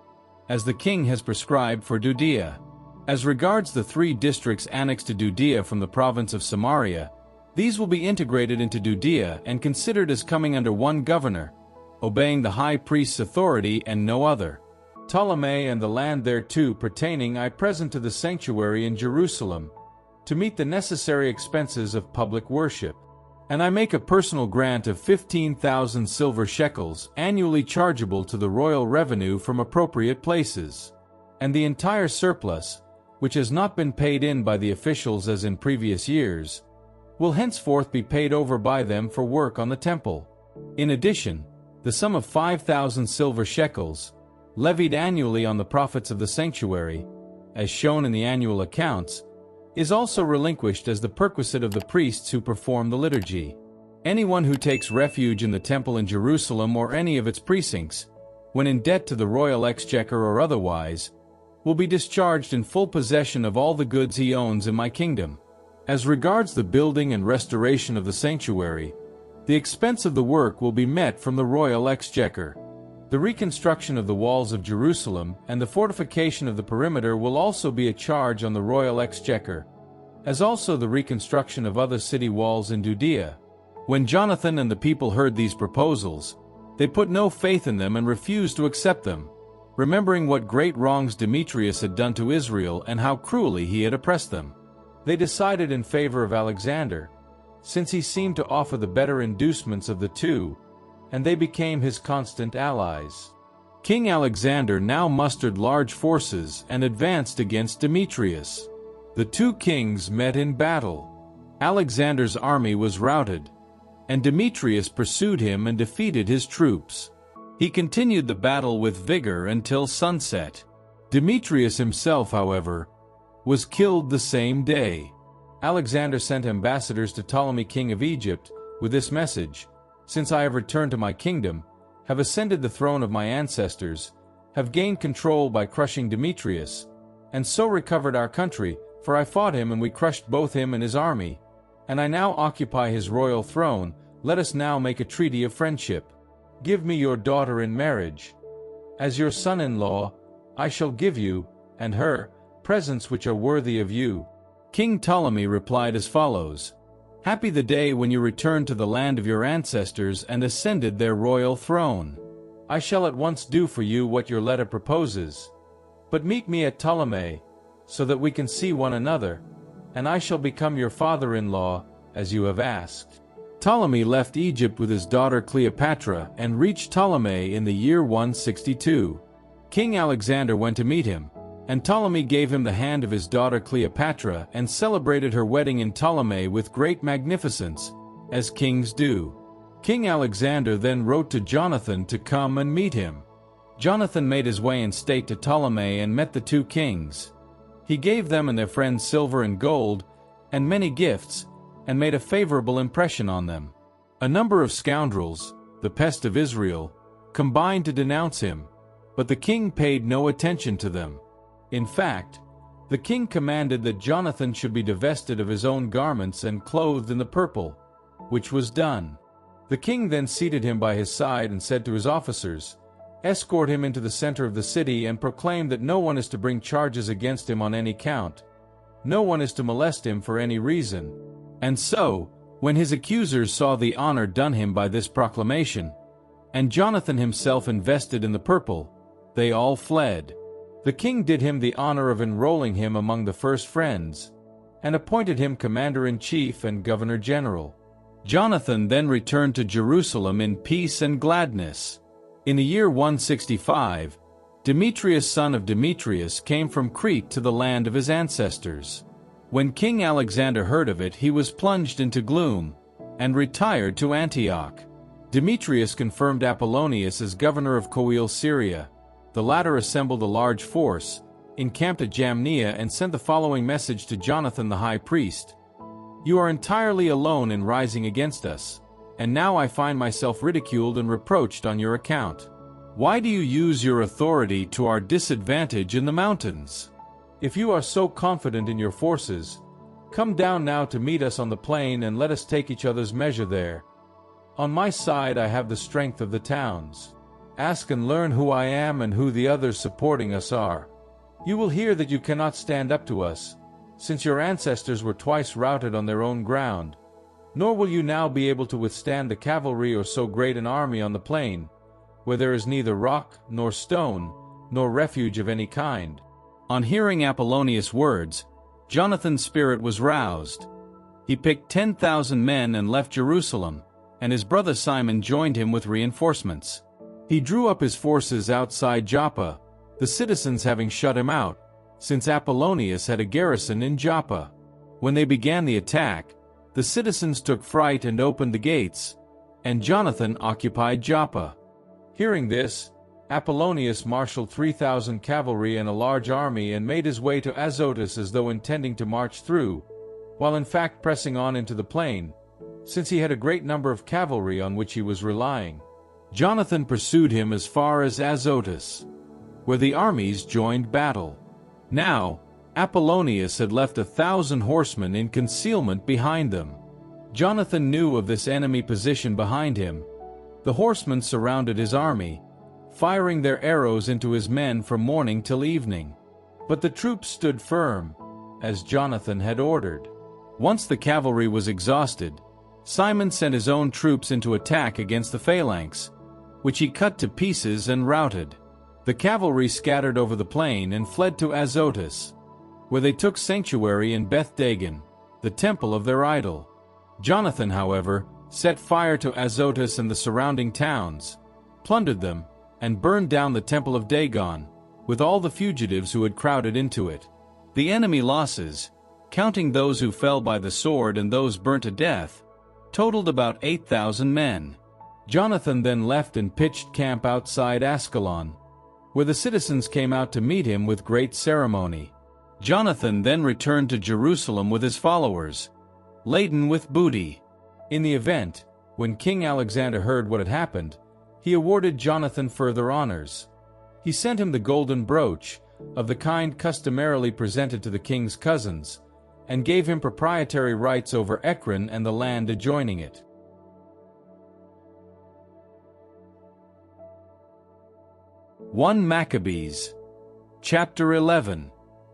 as the king has prescribed for Judea. As regards the 3 districts annexed to Judea from the province of Samaria, these will be integrated into Judea and considered as coming under one governor, obeying the high priest's authority and no other. Ptolemy and the land thereto pertaining I present to the sanctuary in Jerusalem, to meet the necessary expenses of public worship. And I make a personal grant of 15,000 silver shekels annually chargeable to the royal revenue from appropriate places. And the entire surplus, which has not been paid in by the officials as in previous years, will henceforth be paid over by them for work on the temple. In addition, the sum of 5,000 silver shekels, levied annually on the profits of the sanctuary, as shown in the annual accounts, is also relinquished as the perquisite of the priests who perform the liturgy. Anyone who takes refuge in the temple in Jerusalem or any of its precincts, when in debt to the royal exchequer or otherwise, will be discharged in full possession of all the goods he owns in my kingdom. As regards the building and restoration of the sanctuary, the expense of the work will be met from the royal exchequer. The reconstruction of the walls of Jerusalem and the fortification of the perimeter will also be a charge on the royal exchequer, as also the reconstruction of other city walls in Judea. When Jonathan and the people heard these proposals, they put no faith in them and refused to accept them, remembering what great wrongs Demetrius had done to Israel and how cruelly he had oppressed them. They decided in favor of Alexander, since he seemed to offer the better inducements of the two, and they became his constant allies. King Alexander now mustered large forces and advanced against Demetrius. The 2 kings met in battle. Alexander's army was routed, and Demetrius pursued him and defeated his troops. He continued the battle with vigor until sunset. Demetrius himself, however, was killed the same day. Alexander sent ambassadors to Ptolemy king of Egypt with this message: "Since I have returned to my kingdom, have ascended the throne of my ancestors, have gained control by crushing Demetrius, and so recovered our country, for I fought him and we crushed both him and his army, and I now occupy his royal throne, let us now make a treaty of friendship. Give me your daughter in marriage. As your son-in-law, I shall give you, and her, presents which are worthy of you." King Ptolemy replied as follows: "Happy the day when you returned to the land of your ancestors and ascended their royal throne. I shall at once do for you what your letter proposes. But meet me at Ptolemy, so that we can see one another, and I shall become your father-in-law, as you have asked." Ptolemy left Egypt with his daughter Cleopatra and reached Ptolemy in the year 162. King Alexander went to meet him, and Ptolemy gave him the hand of his daughter Cleopatra and celebrated her wedding in Ptolemy with great magnificence, as kings do. King Alexander then wrote to Jonathan to come and meet him. Jonathan made his way in state to Ptolemy and met the two kings. He gave them and their friends silver and gold, and many gifts, and made a favorable impression on them. A number of scoundrels, the pest of Israel, combined to denounce him, but the king paid no attention to them. In fact, the king commanded that Jonathan should be divested of his own garments and clothed in the purple, which was done. The king then seated him by his side and said to his officers, "Escort him into the center of the city and proclaim that no one is to bring charges against him on any count. No one is to molest him for any reason." And so, when his accusers saw the honor done him by this proclamation, and Jonathan himself invested in the purple, they all fled. The king did him the honor of enrolling him among the first friends, and appointed him commander-in-chief and governor-general. Jonathan then returned to Jerusalem in peace and gladness. In the year 165, Demetrius son of Demetrius came from Crete to the land of his ancestors. When King Alexander heard of it, he was plunged into gloom, and retired to Antioch. Demetrius confirmed Apollonius as governor of Coele Syria. The latter assembled a large force, encamped at Jamnia, and sent the following message to Jonathan the high priest: "You are entirely alone in rising against us, and now I find myself ridiculed and reproached on your account. Why do you use your authority to our disadvantage in the mountains? If you are so confident in your forces, come down now to meet us on the plain and let us take each other's measure there. On my side I have the strength of the towns. Ask and learn who I am and who the others supporting us are. You will hear that you cannot stand up to us, since your ancestors were twice routed on their own ground. Nor will you now be able to withstand the cavalry or so great an army on the plain, where there is neither rock nor stone, nor refuge of any kind." On hearing Apollonius' words, Jonathan's spirit was roused. He picked 10,000 men and left Jerusalem, and his brother Simon joined him with reinforcements. He drew up his forces outside Joppa, the citizens having shut him out, since Apollonius had a garrison in Joppa. When they began the attack, the citizens took fright and opened the gates, and Jonathan occupied Joppa. Hearing this, Apollonius marshaled 3,000 cavalry and a large army and made his way to Azotus as though intending to march through, while in fact pressing on into the plain, since he had a great number of cavalry on which he was relying. Jonathan pursued him as far as Azotus, where the armies joined battle. Now, Apollonius had left 1,000 horsemen in concealment behind them. Jonathan knew of this enemy position behind him. The horsemen surrounded his army, firing their arrows into his men from morning till evening. But the troops stood firm, as Jonathan had ordered. Once the cavalry was exhausted, Simon sent his own troops into attack against the phalanx, which he cut to pieces and routed. The cavalry scattered over the plain and fled to Azotus, where they took sanctuary in Beth-dagon, the temple of their idol. Jonathan, however, set fire to Azotus and the surrounding towns, plundered them, and burned down the temple of Dagon, with all the fugitives who had crowded into it. The enemy losses, counting those who fell by the sword and those burnt to death, totaled about 8,000 men. Jonathan then left and pitched camp outside Ascalon, where the citizens came out to meet him with great ceremony. Jonathan then returned to Jerusalem with his followers, laden with booty. In the event, when King Alexander heard what had happened, he awarded Jonathan further honors. He sent him the golden brooch, of the kind customarily presented to the king's cousins, and gave him proprietary rights over Ekron and the land adjoining it. 1 Maccabees, Chapter 11.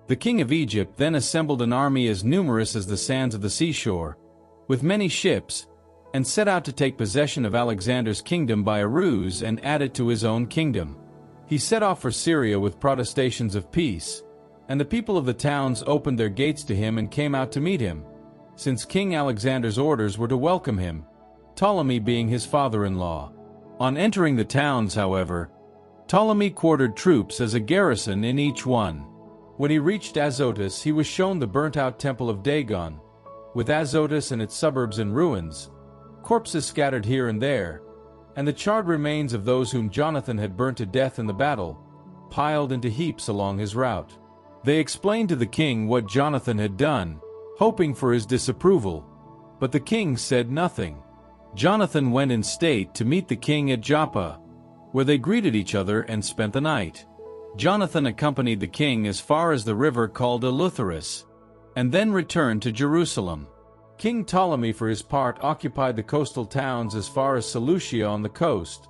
The king of Egypt then assembled an army as numerous as the sands of the seashore, with many ships, and set out to take possession of Alexander's kingdom by a ruse and add it to his own kingdom. He set off for Syria with protestations of peace, and the people of the towns opened their gates to him and came out to meet him, since King Alexander's orders were to welcome him, Ptolemy being his father-in-law. On entering the towns, however, Ptolemy quartered troops as a garrison in each one. When he reached Azotus, he was shown the burnt-out temple of Dagon, with Azotus and its suburbs in ruins, corpses scattered here and there, and the charred remains of those whom Jonathan had burnt to death in the battle, piled into heaps along his route. They explained to the king what Jonathan had done, hoping for his disapproval, but the king said nothing. Jonathan went in state to meet the king at Joppa, where they greeted each other and spent the night. Jonathan accompanied the king as far as the river called Eleutherus, and then returned to Jerusalem. King Ptolemy, for his part, occupied the coastal towns as far as Seleucia on the coast,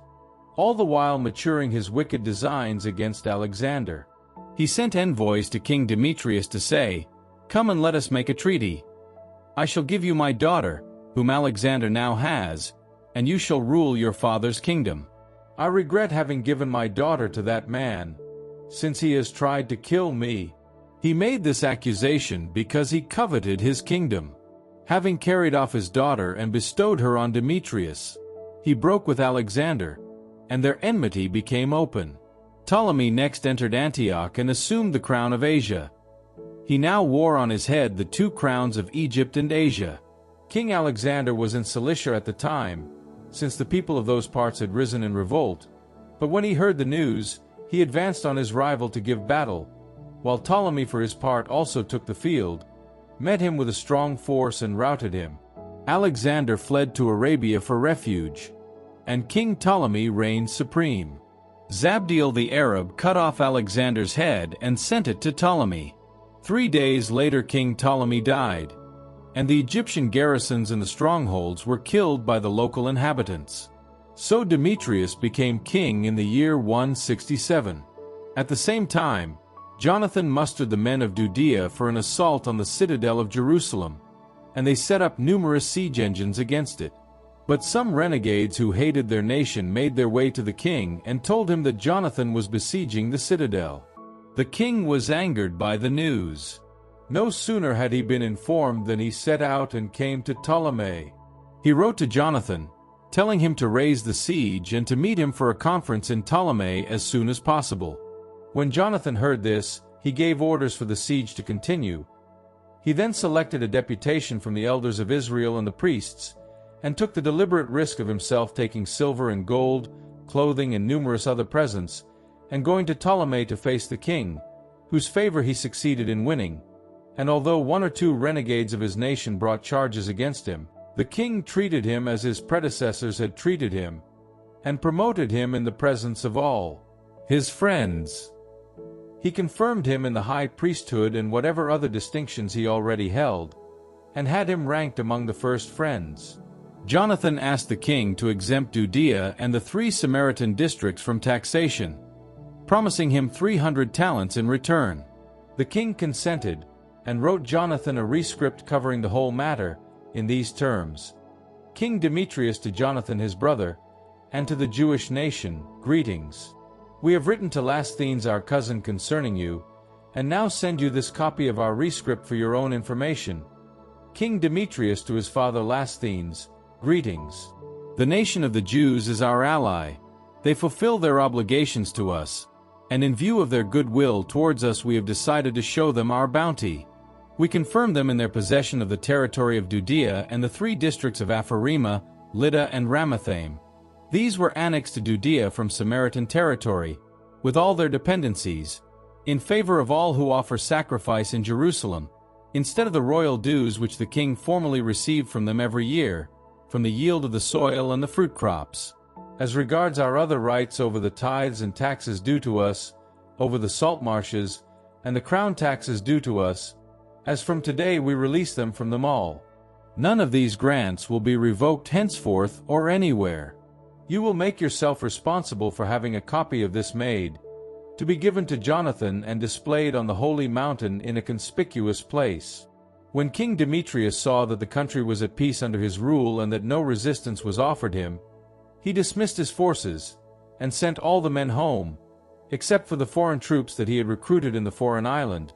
all the while maturing his wicked designs against Alexander. He sent envoys to King Demetrius to say, "Come and let us make a treaty. I shall give you my daughter, whom Alexander now has, and you shall rule your father's kingdom. I regret having given my daughter to that man, since he has tried to kill me." He made this accusation because he coveted his kingdom. Having carried off his daughter and bestowed her on Demetrius, he broke with Alexander, and their enmity became open. Ptolemy next entered Antioch and assumed the crown of Asia. He now wore on his head the two crowns of Egypt and Asia. King Alexander was in Cilicia at the time, since the people of those parts had risen in revolt, but when he heard the news, he advanced on his rival to give battle, while Ptolemy for his part also took the field, met him with a strong force and routed him. Alexander fled to Arabia for refuge, and King Ptolemy reigned supreme. Zabdiel the Arab cut off Alexander's head and sent it to Ptolemy. 3 days later King Ptolemy died, and the Egyptian garrisons in the strongholds were killed by the local inhabitants. So Demetrius became king in the year 167. At the same time, Jonathan mustered the men of Judea for an assault on the citadel of Jerusalem, and they set up numerous siege engines against it. But some renegades who hated their nation made their way to the king and told him that Jonathan was besieging the citadel. The king was angered by the news. No sooner had he been informed than he set out and came to Ptolemy. He wrote to Jonathan, telling him to raise the siege and to meet him for a conference in Ptolemy as soon as possible. When Jonathan heard this, he gave orders for the siege to continue. He then selected a deputation from the elders of Israel and the priests, and took the deliberate risk of himself taking silver and gold, clothing and numerous other presents, and going to Ptolemy to face the king, whose favor he succeeded in winning. And although 1 or 2 renegades of his nation brought charges against him, the king treated him as his predecessors had treated him, and promoted him in the presence of all his friends. He confirmed him in the high priesthood and whatever other distinctions he already held, and had him ranked among the first friends. Jonathan asked the king to exempt Judea and the 3 Samaritan districts from taxation, promising him 300 talents in return. The king consented, and wrote Jonathan a rescript covering the whole matter, in these terms: King Demetrius to Jonathan his brother, and to the Jewish nation, greetings. We have written to Lasthenes our cousin concerning you, and now send you this copy of our rescript for your own information. King Demetrius to his father Lasthenes, greetings. The nation of the Jews is our ally. They fulfill their obligations to us, and in view of their goodwill towards us we have decided to show them our bounty. We confirm them in their possession of the territory of Judea and the 3 districts of Apharima, Lydda and Ramathaim. These were annexed to Judea from Samaritan territory, with all their dependencies, in favor of all who offer sacrifice in Jerusalem, instead of the royal dues which the king formerly received from them every year, from the yield of the soil and the fruit crops. As regards our other rights over the tithes and taxes due to us, over the salt marshes, and the crown taxes due to us, as from today we release them from them all. None of these grants will be revoked henceforth or anywhere. You will make yourself responsible for having a copy of this made, to be given to Jonathan and displayed on the holy mountain in a conspicuous place. When King Demetrius saw that the country was at peace under his rule and that no resistance was offered him, he dismissed his forces, and sent all the men home, except for the foreign troops that he had recruited in the foreign island,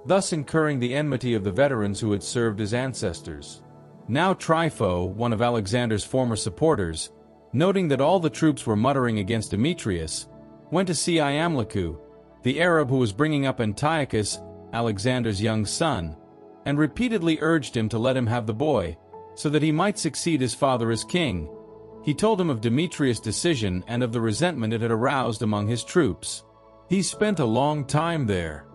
thus incurring the enmity of the veterans who had served his ancestors. Now Trypho, one of Alexander's former supporters, noting that all the troops were muttering against Demetrius, went to see Iamblichus, the Arab who was bringing up Antiochus, Alexander's young son, and repeatedly urged him to let him have the boy, so that he might succeed his father as king. He told him of Demetrius' decision and of the resentment it had aroused among his troops. He spent a long time there.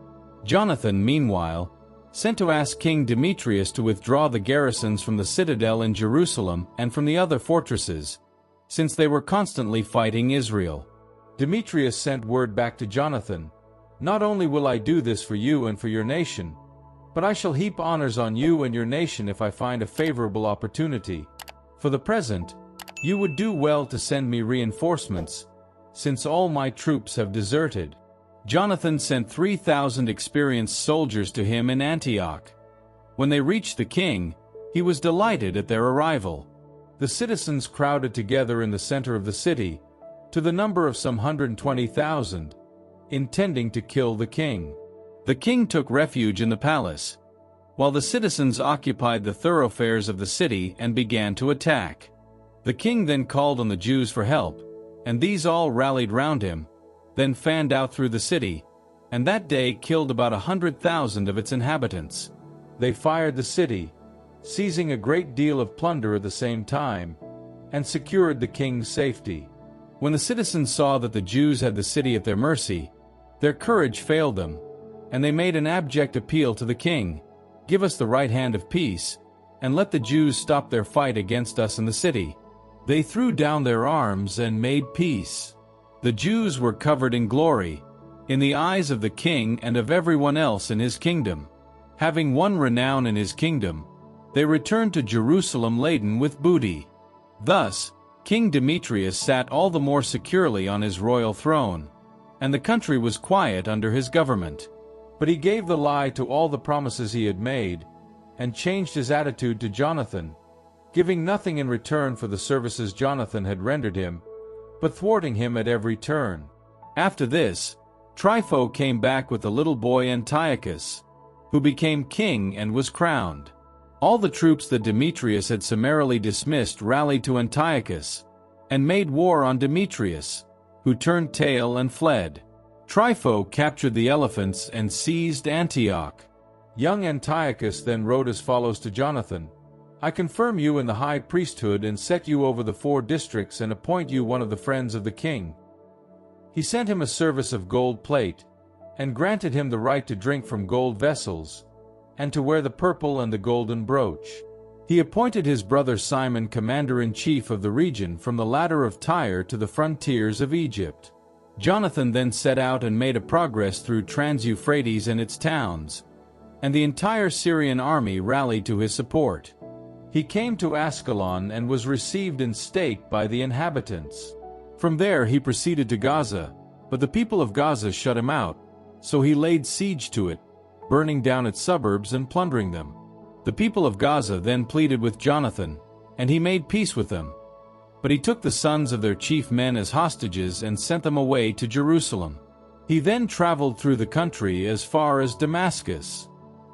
Jonathan, meanwhile, sent to ask King Demetrius to withdraw the garrisons from the citadel in Jerusalem and from the other fortresses, since they were constantly fighting Israel. Demetrius sent word back to Jonathan, "Not only will I do this for you and for your nation, but I shall heap honors on you and your nation if I find a favorable opportunity. For the present, you would do well to send me reinforcements, since all my troops have deserted." Jonathan sent 3,000 experienced soldiers to him in Antioch. When they reached the king, he was delighted at their arrival. The citizens crowded together in the center of the city, to the number of some 120,000, intending to kill the king. The king took refuge in the palace, while the citizens occupied the thoroughfares of the city and began to attack. The king then called on the Jews for help, and these all rallied round him, then fanned out through the city, and that day killed about 100,000 of its inhabitants. They fired the city, seizing a great deal of plunder at the same time, and secured the king's safety. When the citizens saw that the Jews had the city at their mercy, their courage failed them, and they made an abject appeal to the king, "Give us the right hand of peace, and let the Jews stop their fight against us in the city." They threw down their arms and made peace. The Jews were covered in glory, in the eyes of the king and of everyone else in his kingdom. Having won renown in his kingdom, they returned to Jerusalem laden with booty. Thus, King Demetrius sat all the more securely on his royal throne, and the country was quiet under his government. But he gave the lie to all the promises he had made, and changed his attitude to Jonathan, giving nothing in return for the services Jonathan had rendered him, but thwarting him at every turn. After this, Trypho came back with the little boy Antiochus, who became king and was crowned. All the troops that Demetrius had summarily dismissed rallied to Antiochus, and made war on Demetrius, who turned tail and fled. Trypho captured the elephants and seized Antioch. Young Antiochus then wrote as follows to Jonathan, "I confirm you in the high priesthood and set you over the 4 districts and appoint you one of the friends of the king." He sent him a service of gold plate, and granted him the right to drink from gold vessels, and to wear the purple and the golden brooch. He appointed his brother Simon commander-in-chief of the region from the ladder of Tyre to the frontiers of Egypt. Jonathan then set out and made a progress through Trans-Euphrates and its towns, and the entire Syrian army rallied to his support. He came to Ascalon and was received in state by the inhabitants. From there he proceeded to Gaza, but the people of Gaza shut him out, so he laid siege to it, burning down its suburbs and plundering them. The people of Gaza then pleaded with Jonathan, and he made peace with them. But he took the sons of their chief men as hostages and sent them away to Jerusalem. He then traveled through the country as far as Damascus.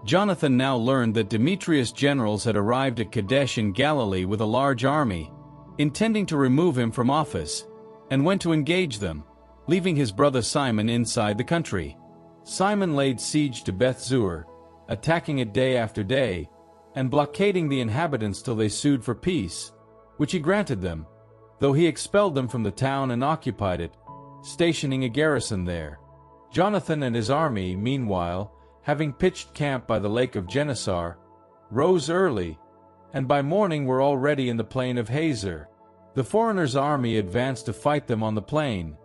Jonathan now learned that Demetrius' generals had arrived at Kadesh in Galilee with a large army, intending to remove him from office, and went to engage them, leaving his brother Simon inside the country. Simon laid siege to Beth-zur, attacking it day after day, and blockading the inhabitants till they sued for peace, which he granted them, though he expelled them from the town and occupied it, stationing a garrison there. Jonathan and his army, meanwhile, having pitched camp by the lake of Gennesar, rose early, and by morning were already in the plain of Hazor. The foreigners' army advanced to fight them on the plain,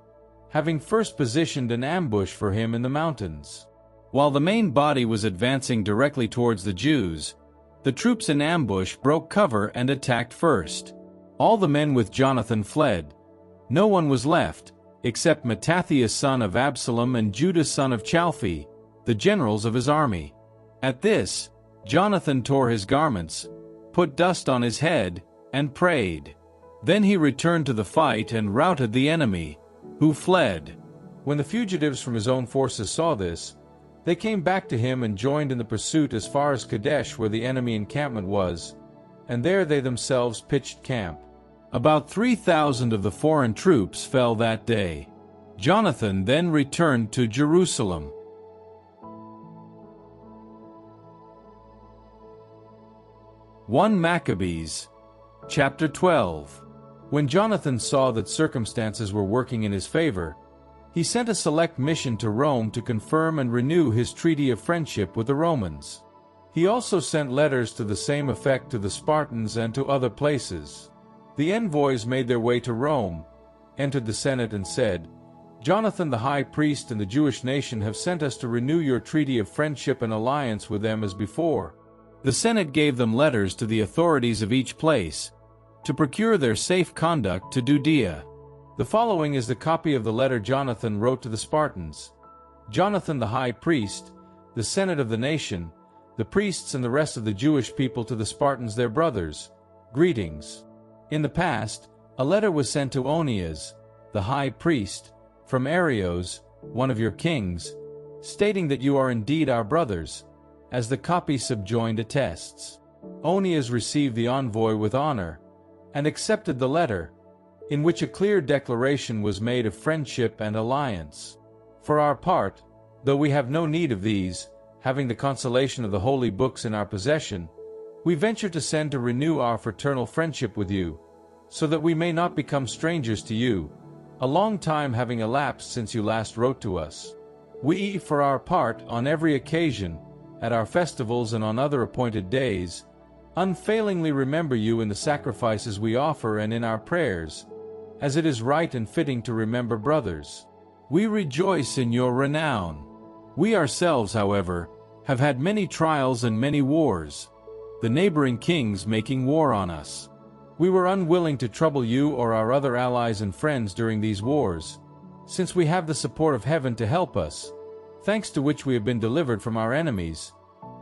having first positioned an ambush for him in the mountains. While the main body was advancing directly towards the Jews, the troops in ambush broke cover and attacked first. All the men with Jonathan fled. No one was left, except Mattathias son of Absalom and Judas son of Chalphi, the generals of his army. At this, Jonathan tore his garments, put dust on his head, and prayed. Then he returned to the fight and routed the enemy, who fled. When the fugitives from his own forces saw this, they came back to him and joined in the pursuit as far as Kadesh, where the enemy encampment was, and there they themselves pitched camp. About 3,000 of the foreign troops fell that day. Jonathan then returned to Jerusalem. 1 Maccabees, chapter 12. When Jonathan saw that circumstances were working in his favor, he sent a select mission to Rome to confirm and renew his treaty of friendship with the Romans. He also sent letters to the same effect to the Spartans and to other places. The envoys made their way to Rome, entered the Senate and said, "Jonathan the high priest and the Jewish nation have sent us to renew your treaty of friendship and alliance with them as before." The Senate gave them letters to the authorities of each place, to procure their safe conduct to Judea. The following is the copy of the letter Jonathan wrote to the Spartans. Jonathan the high priest, the Senate of the nation, the priests and the rest of the Jewish people to the Spartans their brothers, greetings. In the past, a letter was sent to Onias, the high priest, from Arios, one of your kings, stating that you are indeed our brothers, as the copy subjoined attests. Onias received the envoy with honor, and accepted the letter, in which a clear declaration was made of friendship and alliance. For our part, though we have no need of these, having the consolation of the holy books in our possession, we venture to send to renew our fraternal friendship with you, so that we may not become strangers to you, a long time having elapsed since you last wrote to us. We, for our part, on every occasion, at our festivals and on other appointed days, unfailingly remember you in the sacrifices we offer and in our prayers, as it is right and fitting to remember brothers. We rejoice in your renown. We ourselves, however, have had many trials and many wars, the neighboring kings making war on us. We were unwilling to trouble you or our other allies and friends during these wars, since we have the support of heaven to help us, thanks to which we have been delivered from our enemies,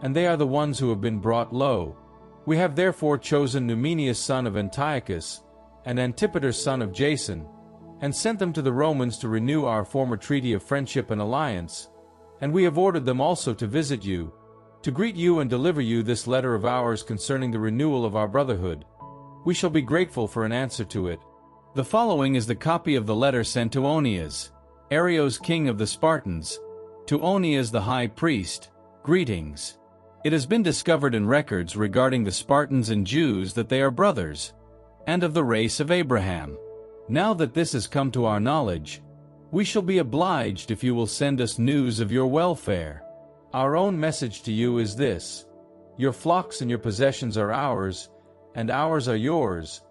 and they are the ones who have been brought low. We have therefore chosen Numenius son of Antiochus, and Antipater son of Jason, and sent them to the Romans to renew our former treaty of friendship and alliance, and we have ordered them also to visit you, to greet you and deliver you this letter of ours concerning the renewal of our brotherhood. We shall be grateful for an answer to it. The following is the copy of the letter sent to Onias, Arios king of the Spartans, to Onias the high priest, greetings. It has been discovered in records regarding the Spartans and Jews that they are brothers, and of the race of Abraham. Now that this has come to our knowledge, we shall be obliged if you will send us news of your welfare. Our own message to you is this: your flocks and your possessions are ours, and ours are yours,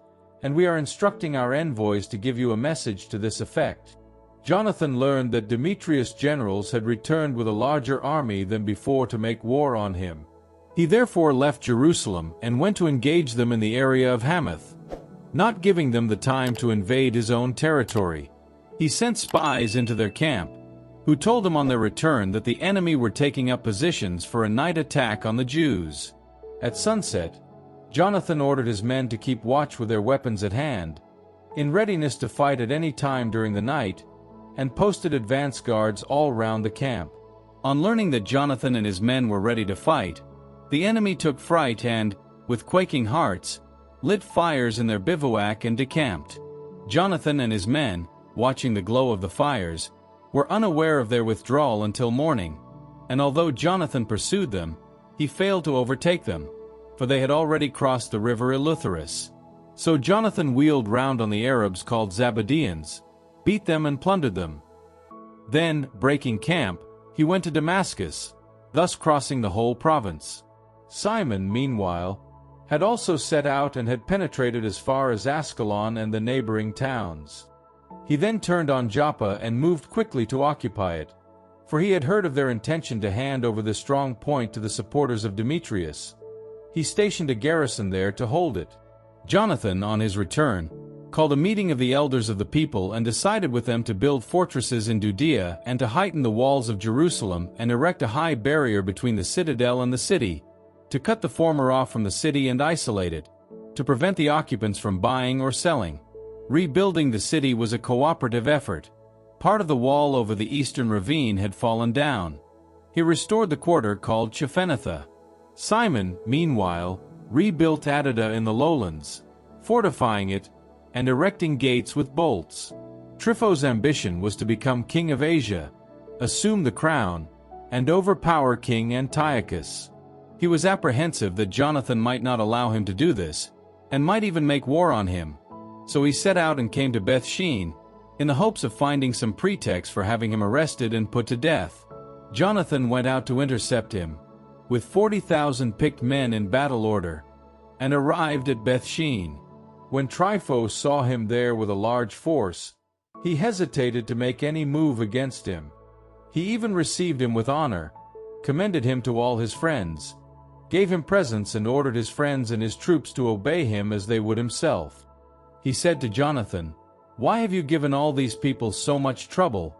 and we are instructing our envoys to give you a message to this effect. Jonathan learned that Demetrius' generals had returned with a larger army than before to make war on him. He therefore left Jerusalem and went to engage them in the area of Hamath, not giving them the time to invade his own territory. He sent spies into their camp, who told them on their return that the enemy were taking up positions for a night attack on the Jews. At sunset, Jonathan ordered his men to keep watch with their weapons at hand, in readiness to fight at any time during the night, and posted advance guards all round the camp. On learning that Jonathan and his men were ready to fight, the enemy took fright and, with quaking hearts, lit fires in their bivouac and decamped. Jonathan and his men, watching the glow of the fires, were unaware of their withdrawal until morning, and although Jonathan pursued them, he failed to overtake them, for they had already crossed the river Eleutheris. So Jonathan wheeled round on the Arabs called Zabadeans, beat them and plundered them. Then, breaking camp, he went to Damascus, thus crossing the whole province. Simon, meanwhile, had also set out and had penetrated as far as Ascalon and the neighboring towns. He then turned on Joppa and moved quickly to occupy it, for he had heard of their intention to hand over the strong point to the supporters of Demetrius. He stationed a garrison there to hold it. Jonathan, on his return, called a meeting of the elders of the people and decided with them to build fortresses in Judea and to heighten the walls of Jerusalem and erect a high barrier between the citadel and the city, to cut the former off from the city and isolate it, to prevent the occupants from buying or selling. Rebuilding the city was a cooperative effort. Part of the wall over the eastern ravine had fallen down. He restored the quarter called Chephenetha. Simon, meanwhile, rebuilt Adada in the lowlands, fortifying it, and erecting gates with bolts. Trypho's ambition was to become king of Asia, assume the crown, and overpower King Antiochus. He was apprehensive that Jonathan might not allow him to do this, and might even make war on him. So he set out and came to Bethshean, in the hopes of finding some pretext for having him arrested and put to death. Jonathan went out to intercept him, with 40,000 picked men in battle order, and arrived at Bethshean. When Trypho saw him there with a large force, he hesitated to make any move against him. He even received him with honor, commended him to all his friends, gave him presents and ordered his friends and his troops to obey him as they would himself. He said to Jonathan, "Why have you given all these people so much trouble,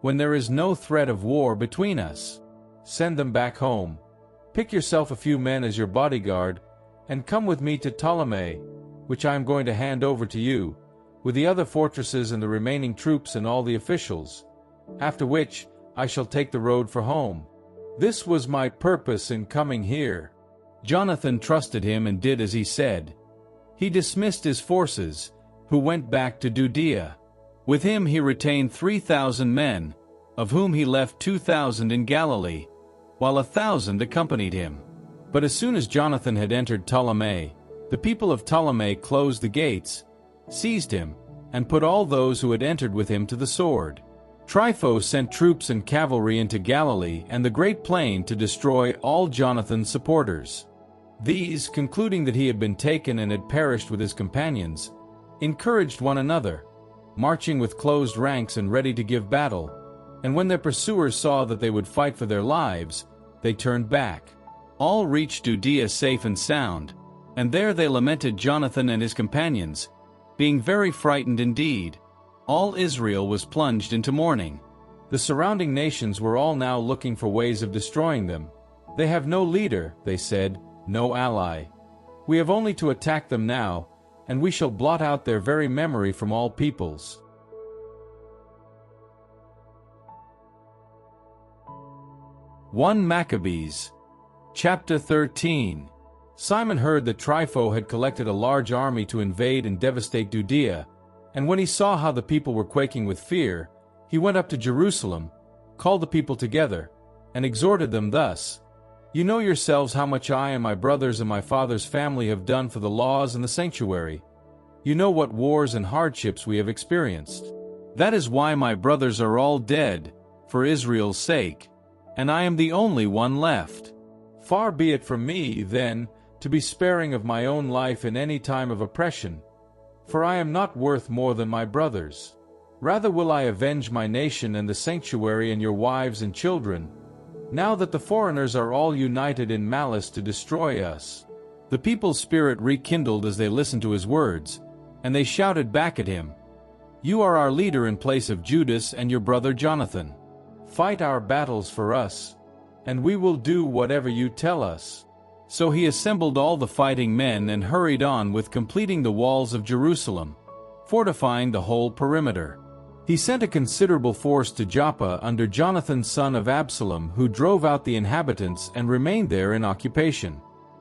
when there is no threat of war between us? Send them back home. Pick yourself a few men as your bodyguard, and come with me to Ptolemy, which I am going to hand over to you, with the other fortresses and the remaining troops and all the officials, after which I shall take the road for home. This was my purpose in coming here." Jonathan trusted him and did as he said. He dismissed his forces, who went back to Judea. With him he retained 3,000 men, of whom he left 2,000 in Galilee, while 1,000 accompanied him. But as soon as Jonathan had entered Ptolemy, the people of Ptolemy closed the gates, seized him, and put all those who had entered with him to the sword. Trypho sent troops and cavalry into Galilee and the Great Plain to destroy all Jonathan's supporters. These, concluding that he had been taken and had perished with his companions, encouraged one another, marching with closed ranks and ready to give battle, and when their pursuers saw that they would fight for their lives, they turned back. All reached Judea safe and sound, and there they lamented Jonathan and his companions, being very frightened indeed. All Israel was plunged into mourning. The surrounding nations were all now looking for ways of destroying them. "They have no leader," they said, "no ally. We have only to attack them now, and we shall blot out their very memory from all peoples." 1 Maccabees, chapter 13. Simon heard that Trypho had collected a large army to invade and devastate Judea, and when he saw how the people were quaking with fear, he went up to Jerusalem, called the people together, and exhorted them thus: "You know yourselves how much I and my brothers and my father's family have done for the laws and the sanctuary. You know what wars and hardships we have experienced. That is why my brothers are all dead, for Israel's sake, and I am the only one left. Far be it from me, then, to be sparing of my own life in any time of oppression, for I am not worth more than my brothers. Rather will I avenge my nation and the sanctuary and your wives and children, now that the foreigners are all united in malice to destroy us." The people's spirit rekindled as they listened to his words, and they shouted back at him, "You are our leader in place of Judas and your brother Jonathan. Fight our battles for us, and we will do whatever you tell us." So he assembled all the fighting men and hurried on with completing the walls of Jerusalem, fortifying the whole perimeter. He sent a considerable force to Joppa under Jonathan son of Absalom, who drove out the inhabitants and remained there in occupation.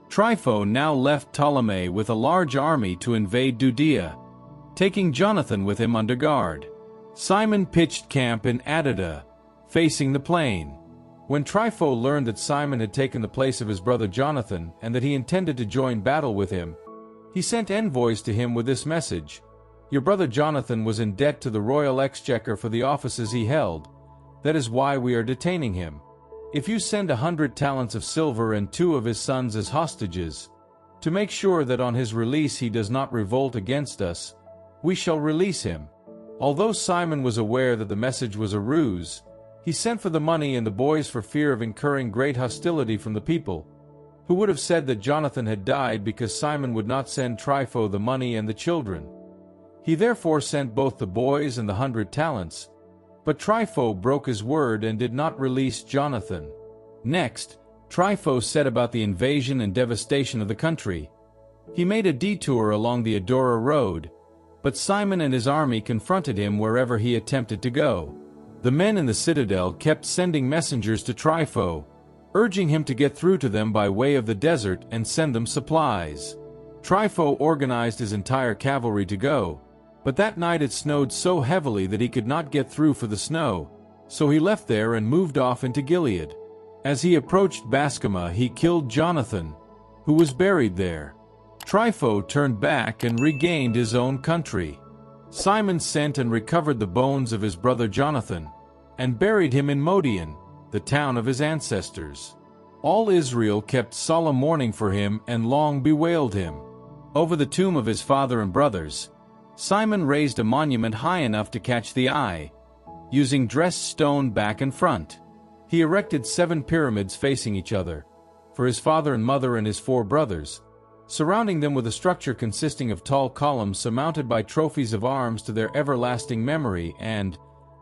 Trypho now left Ptolemy with a large army to invade Judea, taking Jonathan with him under guard. Simon pitched camp in Adada, facing the plain. When Trypho learned that Simon had taken the place of his brother Jonathan and that he intended to join battle with him, he sent envoys to him with this message: "Your brother Jonathan was in debt to the royal exchequer for the offices he held. That is why we are detaining him. If you send 100 talents of silver and 2 of his sons as hostages, to make sure that on his release he does not revolt against us, we shall release him." Although Simon was aware that the message was a ruse, he sent for the money and the boys for fear of incurring great hostility from the people, who would have said that Jonathan had died because Simon would not send Trypho the money and the children. He therefore sent both the boys and the 100 talents, but Trypho broke his word and did not release Jonathan. Next, Trypho set about the invasion and devastation of the country. He made a detour along the Adora road, but Simon and his army confronted him wherever he attempted to go. The men in the citadel kept sending messengers to Trypho, urging him to get through to them by way of the desert and send them supplies. Trypho organized his entire cavalry to go, but that night it snowed so heavily that he could not get through for the snow, so he left there and moved off into Gilead. As he approached Bascoma, he killed Jonathan, who was buried there. Trypho turned back and regained his own country. Simon sent and recovered the bones of his brother Jonathan, and buried him in Modian, the town of his ancestors. All Israel kept solemn mourning for him and long bewailed him. Over the tomb of his father and brothers, Simon raised a monument high enough to catch the eye, using dressed stone back and front. He erected 7 pyramids facing each other, for his father and mother and his 4 brothers, surrounding them with a structure consisting of tall columns surmounted by trophies of arms to their everlasting memory and,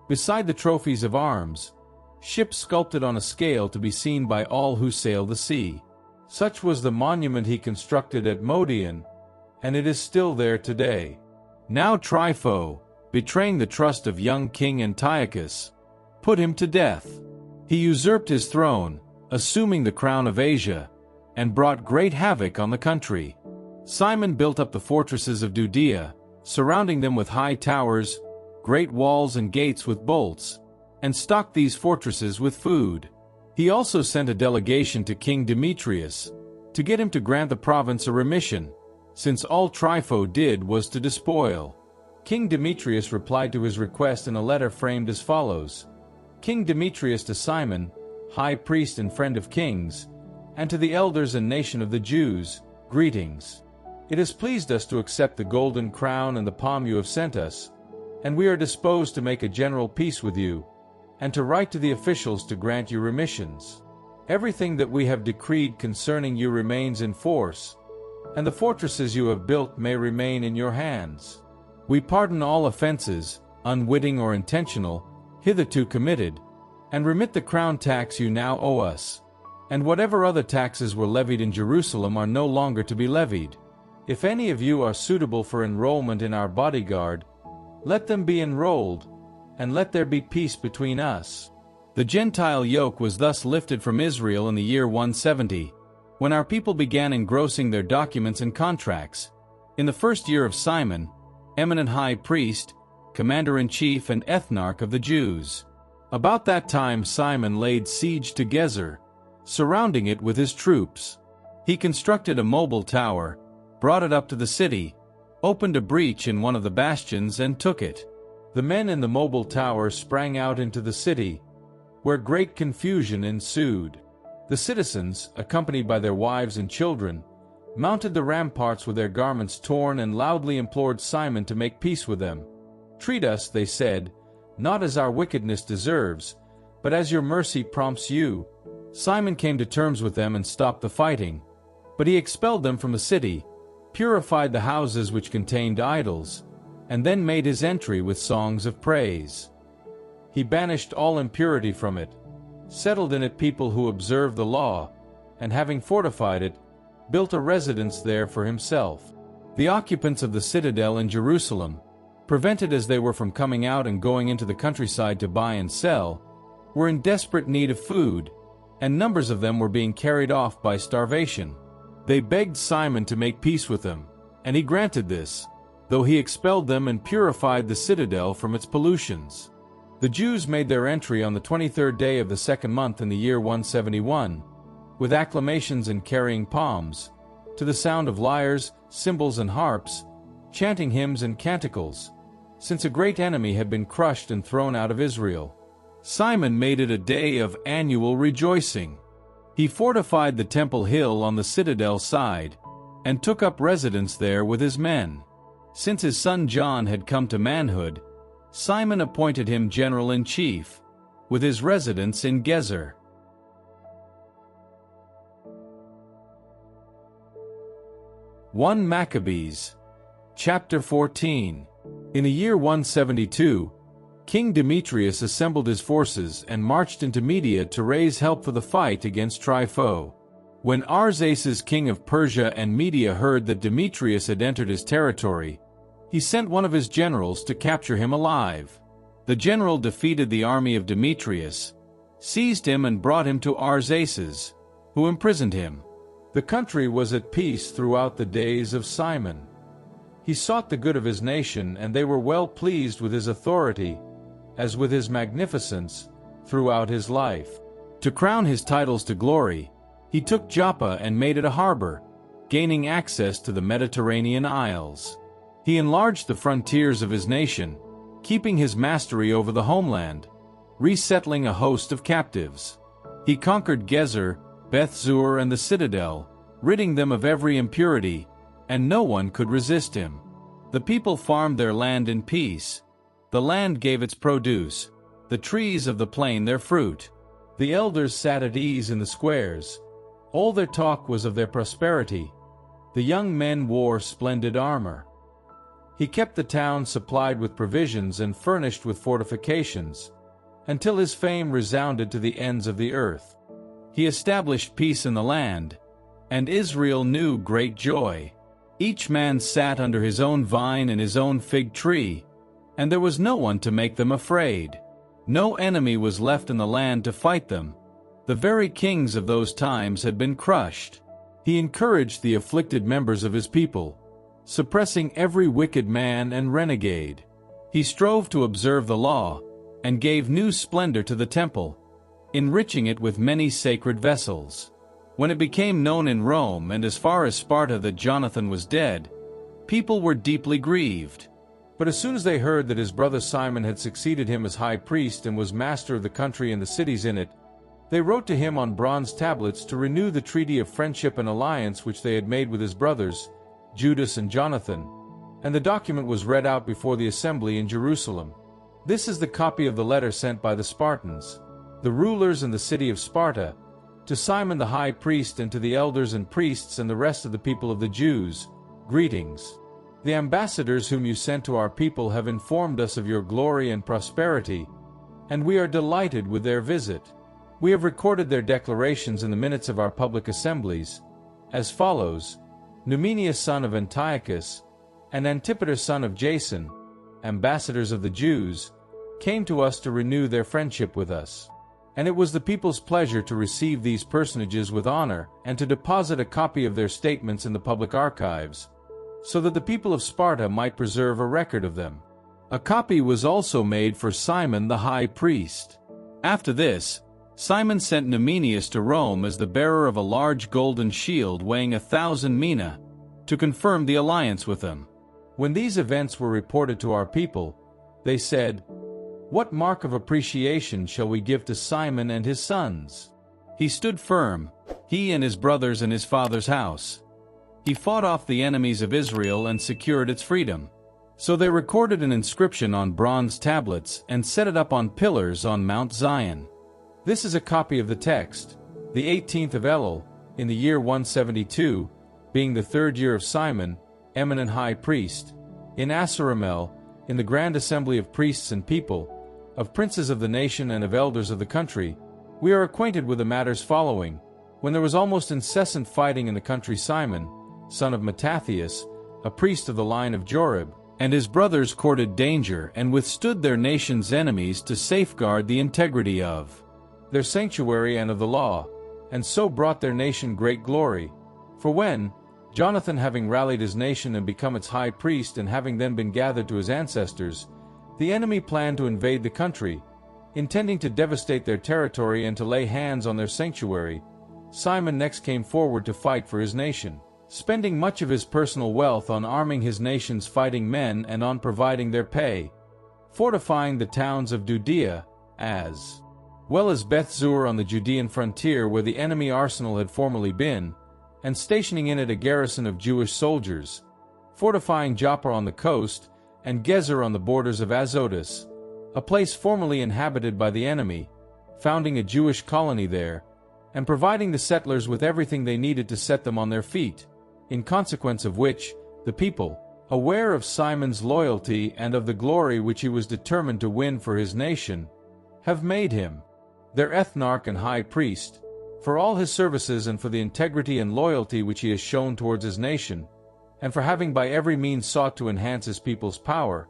beside the trophies of arms, ships sculpted on a scale to be seen by all who sail the sea. Such was the monument he constructed at Modian, and it is still there today. Now Trypho, betraying the trust of young King Antiochus, put him to death. He usurped his throne, assuming the crown of Asia, and brought great havoc on the country. Simon built up the fortresses of Judea, surrounding them with high towers, great walls and gates with bolts, and stocked these fortresses with food. He also sent a delegation to King Demetrius, to get him to grant the province a remission, since all Trypho did was to despoil. King Demetrius replied to his request in a letter framed as follows: King Demetrius to Simon, high priest and friend of kings, and to the elders and nation of the Jews, greetings. It has pleased us to accept the golden crown and the palm you have sent us, and we are disposed to make a general peace with you, and to write to the officials to grant you remissions. Everything that we have decreed concerning you remains in force, and the fortresses you have built may remain in your hands. We pardon all offenses, unwitting or intentional, hitherto committed, and remit the crown tax you now owe us, and whatever other taxes were levied in Jerusalem are no longer to be levied. If any of you are suitable for enrollment in our bodyguard, let them be enrolled, and let there be peace between us. The Gentile yoke was thus lifted from Israel in the year 170, when our people began engrossing their documents and contracts. In the first year of Simon, eminent high priest, commander-in-chief and ethnarch of the Jews. About that time Simon laid siege to Gezer, surrounding it with his troops. He constructed a mobile tower, brought it up to the city, opened a breach in one of the bastions and took it. The men in the mobile tower sprang out into the city, where great confusion ensued. The citizens, accompanied by their wives and children, mounted the ramparts with their garments torn and loudly implored Simon to make peace with them. Treat us, they said, not as our wickedness deserves, but as your mercy prompts you. Simon came to terms with them and stopped the fighting, but he expelled them from the city, purified the houses which contained idols, and then made his entry with songs of praise. He banished all impurity from it, settled in it people who observed the law, and having fortified it, built a residence there for himself. The occupants of the citadel in Jerusalem, prevented as they were from coming out and going into the countryside to buy and sell, were in desperate need of food, and numbers of them were being carried off by starvation. They begged Simon to make peace with them, and he granted this, though he expelled them and purified the citadel from its pollutions. The Jews made their entry on the 23rd day of the second month in the year 171, with acclamations and carrying palms, to the sound of lyres, cymbals and harps, chanting hymns and canticles, since a great enemy had been crushed and thrown out of Israel. Simon made it a day of annual rejoicing. He fortified the temple hill on the citadel side, and took up residence there with his men. Since his son John had come to manhood, Simon appointed him general-in-chief, with his residence in Gezer. 1 Maccabees, chapter 14. In the year 172, King Demetrius assembled his forces and marched into Media to raise help for the fight against Trypho. When Artaxerxes, king of Persia and Media, heard that Demetrius had entered his territory, he sent one of his generals to capture him alive. The general defeated the army of Demetrius, seized him and brought him to Artaxerxes, who imprisoned him. The country was at peace throughout the days of Simon. He sought the good of his nation, and they were well pleased with his authority, as with his magnificence, throughout his life. To crown his titles to glory, he took Joppa and made it a harbor, gaining access to the Mediterranean Isles. He enlarged the frontiers of his nation, keeping his mastery over the homeland, resettling a host of captives. He conquered Gezer, Beth-zur and the citadel, ridding them of every impurity, and no one could resist him. The people farmed their land in peace. The land gave its produce, the trees of the plain their fruit. The elders sat at ease in the squares. All their talk was of their prosperity. The young men wore splendid armor. He kept the town supplied with provisions and furnished with fortifications, until his fame resounded to the ends of the earth. He established peace in the land, and Israel knew great joy. Each man sat under his own vine and his own fig tree, and there was no one to make them afraid. No enemy was left in the land to fight them. The very kings of those times had been crushed. He encouraged the afflicted members of his people, suppressing every wicked man and renegade. He strove to observe the law, and gave new splendor to the temple, enriching it with many sacred vessels. When it became known in Rome and as far as Sparta that Jonathan was dead, people were deeply grieved. But as soon as they heard that his brother Simon had succeeded him as high priest and was master of the country and the cities in it, they wrote to him on bronze tablets to renew the treaty of friendship and alliance which they had made with his brothers, Judas and Jonathan, and the document was read out before the assembly in Jerusalem. This is the copy of the letter sent by the Spartans, the rulers in the city of Sparta, to Simon the high priest and to the elders and priests and the rest of the people of the Jews, greetings. The ambassadors whom you sent to our people have informed us of your glory and prosperity, and we are delighted with their visit. We have recorded their declarations in the minutes of our public assemblies, as follows: Numenius son of Antiochus, and Antipater son of Jason, ambassadors of the Jews, came to us to renew their friendship with us. And it was the people's pleasure to receive these personages with honor and to deposit a copy of their statements in the public archives, so that the people of Sparta might preserve a record of them. A copy was also made for Simon the high priest. After this, Simon sent Numenius to Rome as the bearer of a large golden shield weighing 1,000 mina, to confirm the alliance with them. When these events were reported to our people, they said, "What mark of appreciation shall we give to Simon and his sons? He stood firm, he and his brothers in his father's house. He fought off the enemies of Israel and secured its freedom." So they recorded an inscription on bronze tablets and set it up on pillars on Mount Zion. This is a copy of the text. The 18th of Elul, in the year 172, being the 3rd year of Simon, eminent high priest, in Asaramel, in the grand assembly of priests and people, of princes of the nation and of elders of the country, we are acquainted with the matters following. When there was almost incessant fighting in the country, Simon, son of Mattathias, a priest of the line of Jorib, and his brothers courted danger and withstood their nation's enemies to safeguard the integrity of their sanctuary and of the law, and so brought their nation great glory. For when, Jonathan having rallied his nation and become its high priest and having then been gathered to his ancestors, the enemy planned to invade the country, intending to devastate their territory and to lay hands on their sanctuary, Simon next came forward to fight for his nation, spending much of his personal wealth on arming his nation's fighting men and on providing their pay, fortifying the towns of Judea, as well as Beth-zur on the Judean frontier where the enemy arsenal had formerly been, and stationing in it a garrison of Jewish soldiers, fortifying Joppa on the coast, and Gezer on the borders of Azotus, a place formerly inhabited by the enemy, founding a Jewish colony there, and providing the settlers with everything they needed to set them on their feet, in consequence of which, the people, aware of Simon's loyalty and of the glory which he was determined to win for his nation, have made him their ethnarch and high priest, for all his services and for the integrity and loyalty which he has shown towards his nation, and for having by every means sought to enhance his people's power.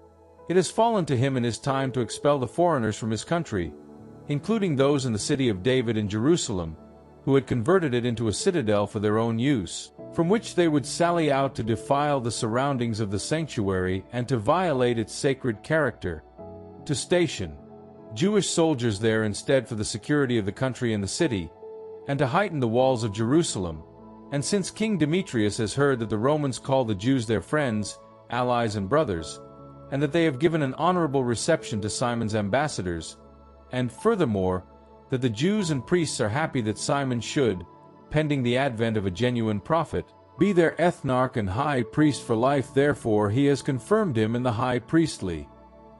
It has fallen to him in his time to expel the foreigners from his country, including those in the city of David in Jerusalem, who had converted it into a citadel for their own use, from which they would sally out to defile the surroundings of the sanctuary and to violate its sacred character, to station Jewish soldiers there instead for the security of the country and the city, and to heighten the walls of Jerusalem. And since King Demetrius has heard that the Romans call the Jews their friends, allies and brothers, and that they have given an honorable reception to Simon's ambassadors, and furthermore, that the Jews and priests are happy that Simon should, pending the advent of a genuine prophet, be their ethnarch and high priest for life, therefore he has confirmed him in the high priestly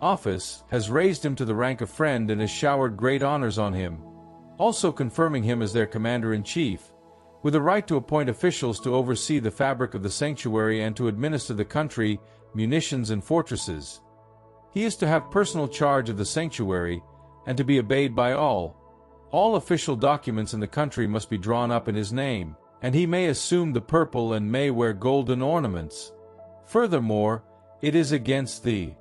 office, has raised him to the rank of friend, and has showered great honors on him, also confirming him as their commander-in-chief, with a right to appoint officials to oversee the fabric of the sanctuary and to administer the country, munitions and fortresses. He is to have personal charge of the sanctuary, and to be obeyed by all. All official documents in the country must be drawn up in his name, and he may assume the purple and may wear golden ornaments. Furthermore, it is against the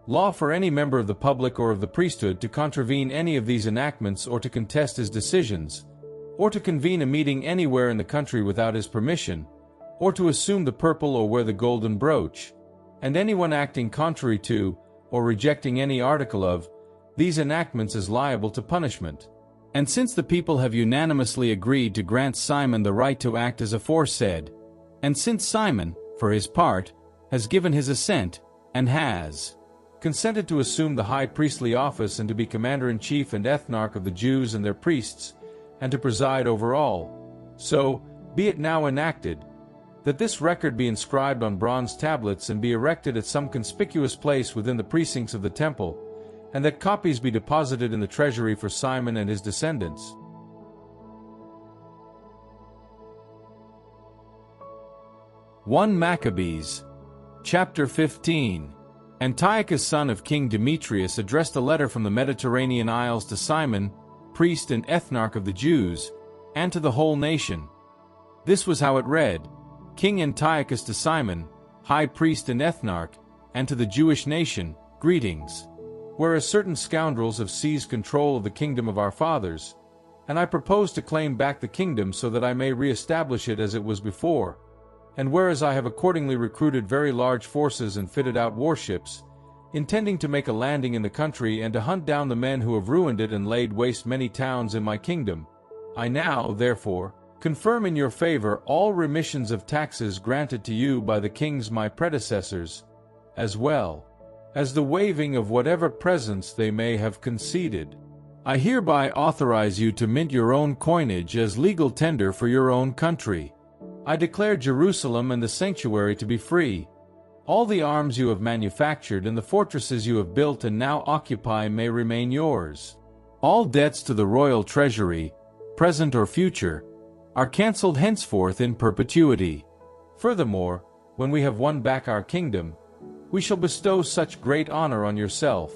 law for any member of the public or of the priesthood to contravene any of these enactments or to contest his decisions, or to convene a meeting anywhere in the country without his permission, or to assume the purple or wear the golden brooch, and anyone acting contrary to, or rejecting any article of, these enactments is liable to punishment. And since the people have unanimously agreed to grant Simon the right to act as aforesaid, and since Simon, for his part, has given his assent, and has consented to assume the high priestly office and to be commander-in-chief and ethnarch of the Jews and their priests, and to preside over all, so, be it now enacted, that this record be inscribed on bronze tablets and be erected at some conspicuous place within the precincts of the temple, and that copies be deposited in the treasury for Simon and his descendants. Maccabees, chapter 15. Antiochus son of King Demetrius addressed a letter from the Mediterranean Isles to Simon, priest and ethnarch of the Jews, and to the whole nation. This was how it read: King Antiochus to Simon, high priest and ethnarch, and to the Jewish nation, greetings. Whereas certain scoundrels have seized control of the kingdom of our fathers, and I propose to claim back the kingdom so that I may re-establish it as it was before, and whereas I have accordingly recruited very large forces and fitted out warships, intending to make a landing in the country and to hunt down the men who have ruined it and laid waste many towns in my kingdom, I now, therefore, confirm in your favor all remissions of taxes granted to you by the kings my predecessors, as well as the waiving of whatever presents they may have conceded. I hereby authorize you to mint your own coinage as legal tender for your own country. I declare Jerusalem and the sanctuary to be free. All the arms you have manufactured and the fortresses you have built and now occupy may remain yours. All debts to the royal treasury, present or future, are cancelled henceforth in perpetuity. Furthermore, when we have won back our kingdom, we shall bestow such great honor on yourself,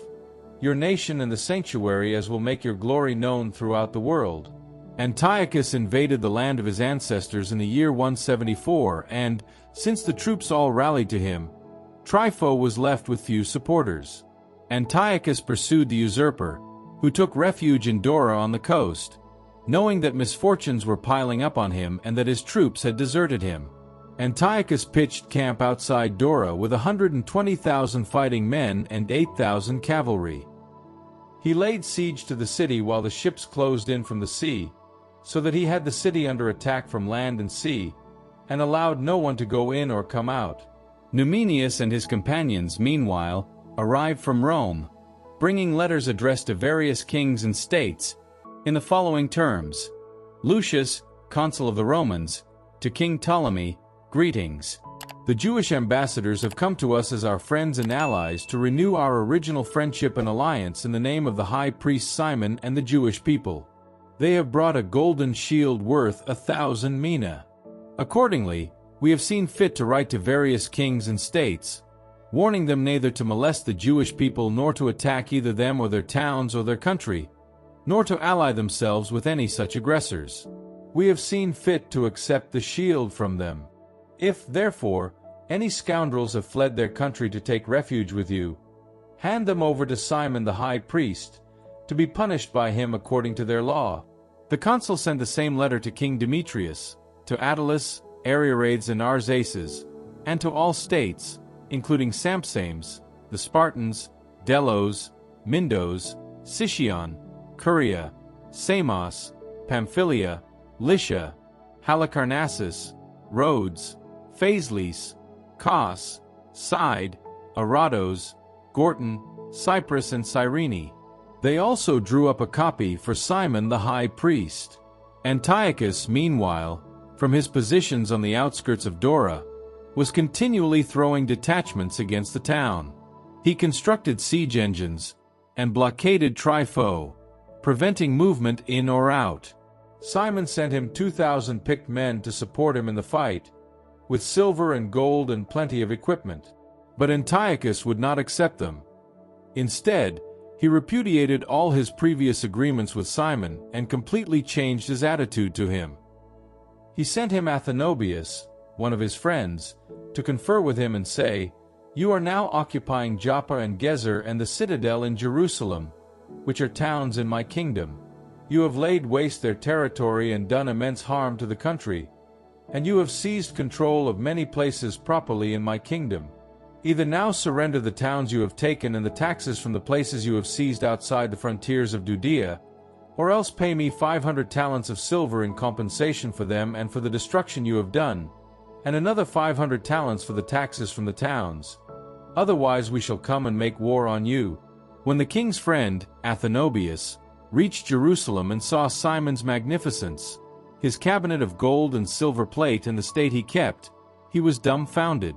your nation and the sanctuary as will make your glory known throughout the world. Antiochus invaded the land of his ancestors in the year 174, and, since the troops all rallied to him, Trypho was left with few supporters. Antiochus pursued the usurper, who took refuge in Dora on the coast, knowing that misfortunes were piling up on him and that his troops had deserted him. Antiochus pitched camp outside Dora with 120,000 fighting men and 8,000 cavalry. He laid siege to the city while the ships closed in from the sea, so that he had the city under attack from land and sea, and allowed no one to go in or come out. Numenius and his companions, meanwhile, arrived from Rome, bringing letters addressed to various kings and states, in the following terms: Lucius, consul of the Romans, to King Ptolemy, greetings. The Jewish ambassadors have come to us as our friends and allies to renew our original friendship and alliance in the name of the high priest Simon and the Jewish people. They have brought a golden shield worth 1,000 mina. Accordingly, we have seen fit to write to various kings and states, warning them neither to molest the Jewish people nor to attack either them or their towns or their country, nor to ally themselves with any such aggressors. We have seen fit to accept the shield from them. If, therefore, any scoundrels have fled their country to take refuge with you, hand them over to Simon the high priest, to be punished by him according to their law. The consul sent the same letter to King Demetrius, to Attalus, Ariarathes and Arsaces, and to all states, including Sampsames, the Spartans, Delos, Mindos, Sicyon, Curia, Samos, Pamphylia, Lycia, Halicarnassus, Rhodes, Phaselis, Kos, Side, Arados, Gortyn, Cyprus and Cyrene. They also drew up a copy for Simon the high priest. Antiochus, meanwhile, from his positions on the outskirts of Dora, was continually throwing detachments against the town. He constructed siege engines and blockaded Trypho, preventing movement in or out. Simon sent him 2,000 picked men to support him in the fight, with silver and gold and plenty of equipment. But Antiochus would not accept them. Instead, he repudiated all his previous agreements with Simon and completely changed his attitude to him. He sent him Athenobius, one of his friends, to confer with him and say, "You are now occupying Joppa and Gezer and the citadel in Jerusalem, which are towns in my kingdom. You have laid waste their territory and done immense harm to the country, and you have seized control of many places properly in my kingdom. Either now surrender the towns you have taken and the taxes from the places you have seized outside the frontiers of Judea, or else pay me 500 talents of silver in compensation for them and for the destruction you have done, and another 500 talents for the taxes from the towns. Otherwise we shall come and make war on you." When the king's friend, Athenobius, reached Jerusalem and saw Simon's magnificence, his cabinet of gold and silver plate and the state he kept, he was dumbfounded.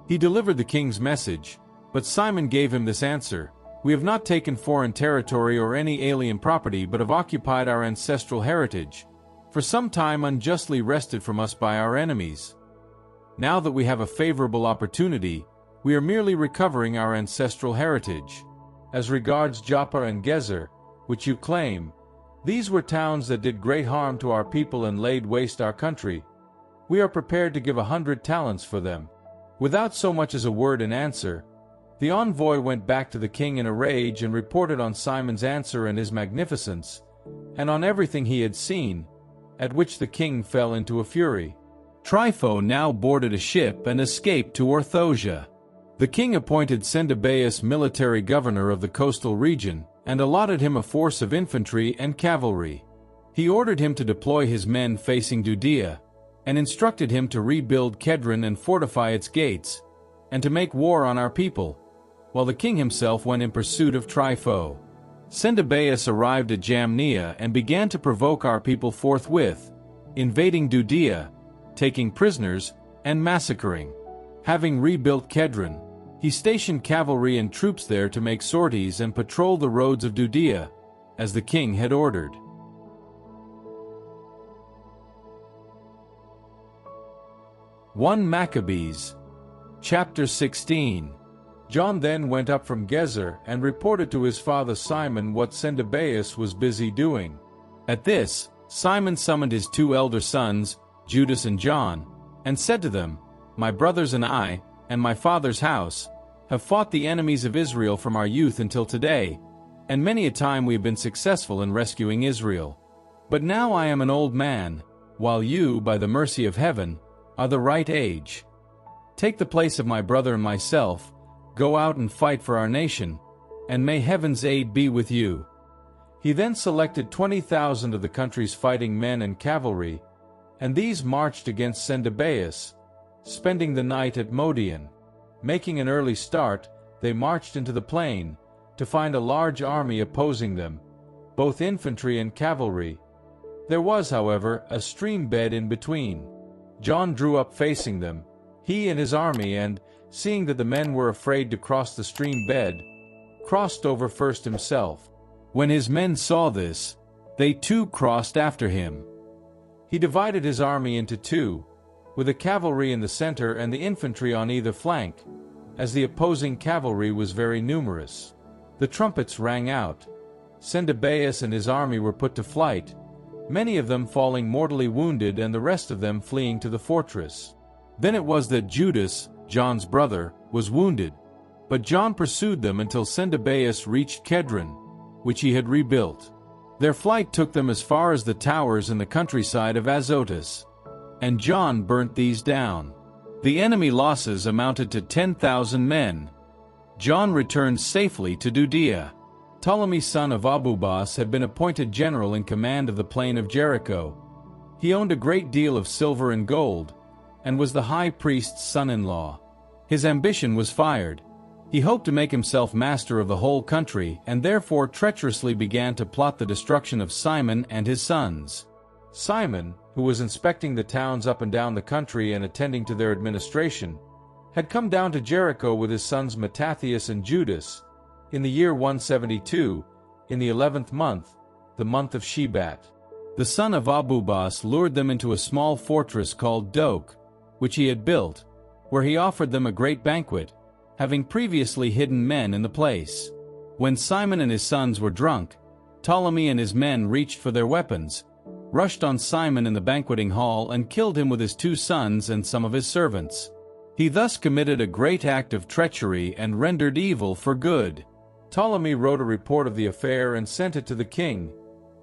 He delivered the king's message, but Simon gave him this answer: "We have not taken foreign territory or any alien property, but have occupied our ancestral heritage, for some time unjustly wrested from us by our enemies. Now that we have a favorable opportunity, we are merely recovering our ancestral heritage. As regards Joppa and Gezer, which you claim, these were towns that did great harm to our people and laid waste our country. We are prepared to give 100 talents for them." Without so much as a word in answer, the envoy went back to the king in a rage and reported on Simon's answer and his magnificence, and on everything he had seen, at which the king fell into a fury. Trypho now boarded a ship and escaped to Orthosia. The king appointed Sendebaeus military governor of the coastal region, and allotted him a force of infantry and cavalry. He ordered him to deploy his men facing Judea, and instructed him to rebuild Kedron and fortify its gates, and to make war on our people, while the king himself went in pursuit of Trypho. Sendebaeus arrived at Jamnia and began to provoke our people forthwith, invading Judea, taking prisoners, and massacring. Having rebuilt Kedron, he stationed cavalry and troops there to make sorties and patrol the roads of Judea, as the king had ordered. 1 Maccabees, chapter 16. John then went up from Gezer and reported to his father Simon what Sendebaeus was busy doing. At this, Simon summoned his 2 elder sons, Judas and John, and said to them, "My brothers and I, and my father's house, have fought the enemies of Israel from our youth until today, and many a time we have been successful in rescuing Israel. But now I am an old man, while you, by the mercy of heaven, are the right age. Take the place of my brother and myself, go out and fight for our nation, and may heaven's aid be with you." He then selected 20,000 of the country's fighting men and cavalry, and these marched against Sendebaeus, spending the night at Modian. Making an early start, they marched into the plain, to find a large army opposing them, both infantry and cavalry. There was, however, a stream bed in between. John drew up facing them, he and his army, and, seeing that the men were afraid to cross the stream bed, crossed over first himself. When his men saw this, they too crossed after him. He divided his army into 2, with the cavalry in the center and the infantry on either flank, as the opposing cavalry was very numerous. The trumpets rang out. Sendebaeus and his army were put to flight, many of them falling mortally wounded and the rest of them fleeing to the fortress. Then it was that Judas, John's brother, was wounded, but John pursued them until Sendebaeus reached Kedron, which he had rebuilt. Their flight took them as far as the towers in the countryside of Azotus, and John burnt these down. The enemy losses amounted to 10,000 men. John returned safely to Judea. Ptolemy son of Abubas had been appointed general in command of the plain of Jericho. He owned a great deal of silver and gold, and was the high priest's son-in-law. His ambition was fired. He hoped to make himself master of the whole country, and therefore treacherously began to plot the destruction of Simon and his sons. Simon, who was inspecting the towns up and down the country and attending to their administration, had come down to Jericho with his sons Mattathias and Judas, in the year 172, in the 11th month, the month of Shebat. The son of Abubas lured them into a small fortress called Doke, which he had built, where he offered them a great banquet, having previously hidden men in the place. When Simon and his sons were drunk, Ptolemy and his men reached for their weapons, rushed on Simon in the banqueting hall and killed him with his 2 sons and some of his servants. He thus committed a great act of treachery and rendered evil for good. Ptolemy wrote a report of the affair and sent it to the king,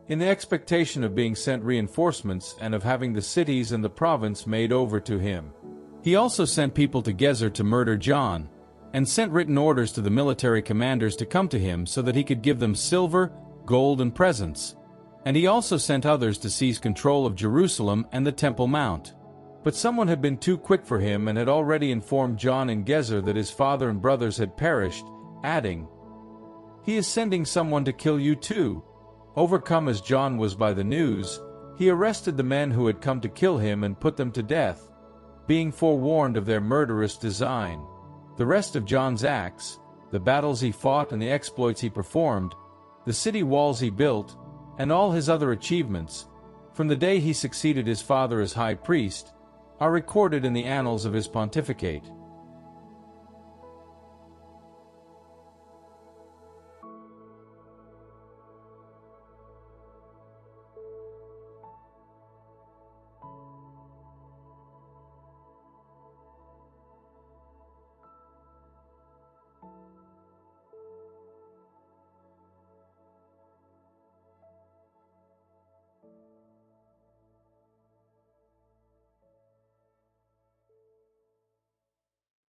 in the expectation of being sent reinforcements and of having the cities and the province made over to him. He also sent people to Gezer to murder John, and sent written orders to the military commanders to come to him so that he could give them silver, gold, and presents. And he also sent others to seize control of Jerusalem and the Temple Mount. But someone had been too quick for him and had already informed John in Gezer that his father and brothers had perished, adding, "He is sending someone to kill you too." Overcome as John was by the news, he arrested the men who had come to kill him and put them to death, being forewarned of their murderous design. The rest of John's acts, the battles he fought and the exploits he performed, the city walls he built, and all his other achievements, from the day he succeeded his father as high priest, are recorded in the annals of his pontificate.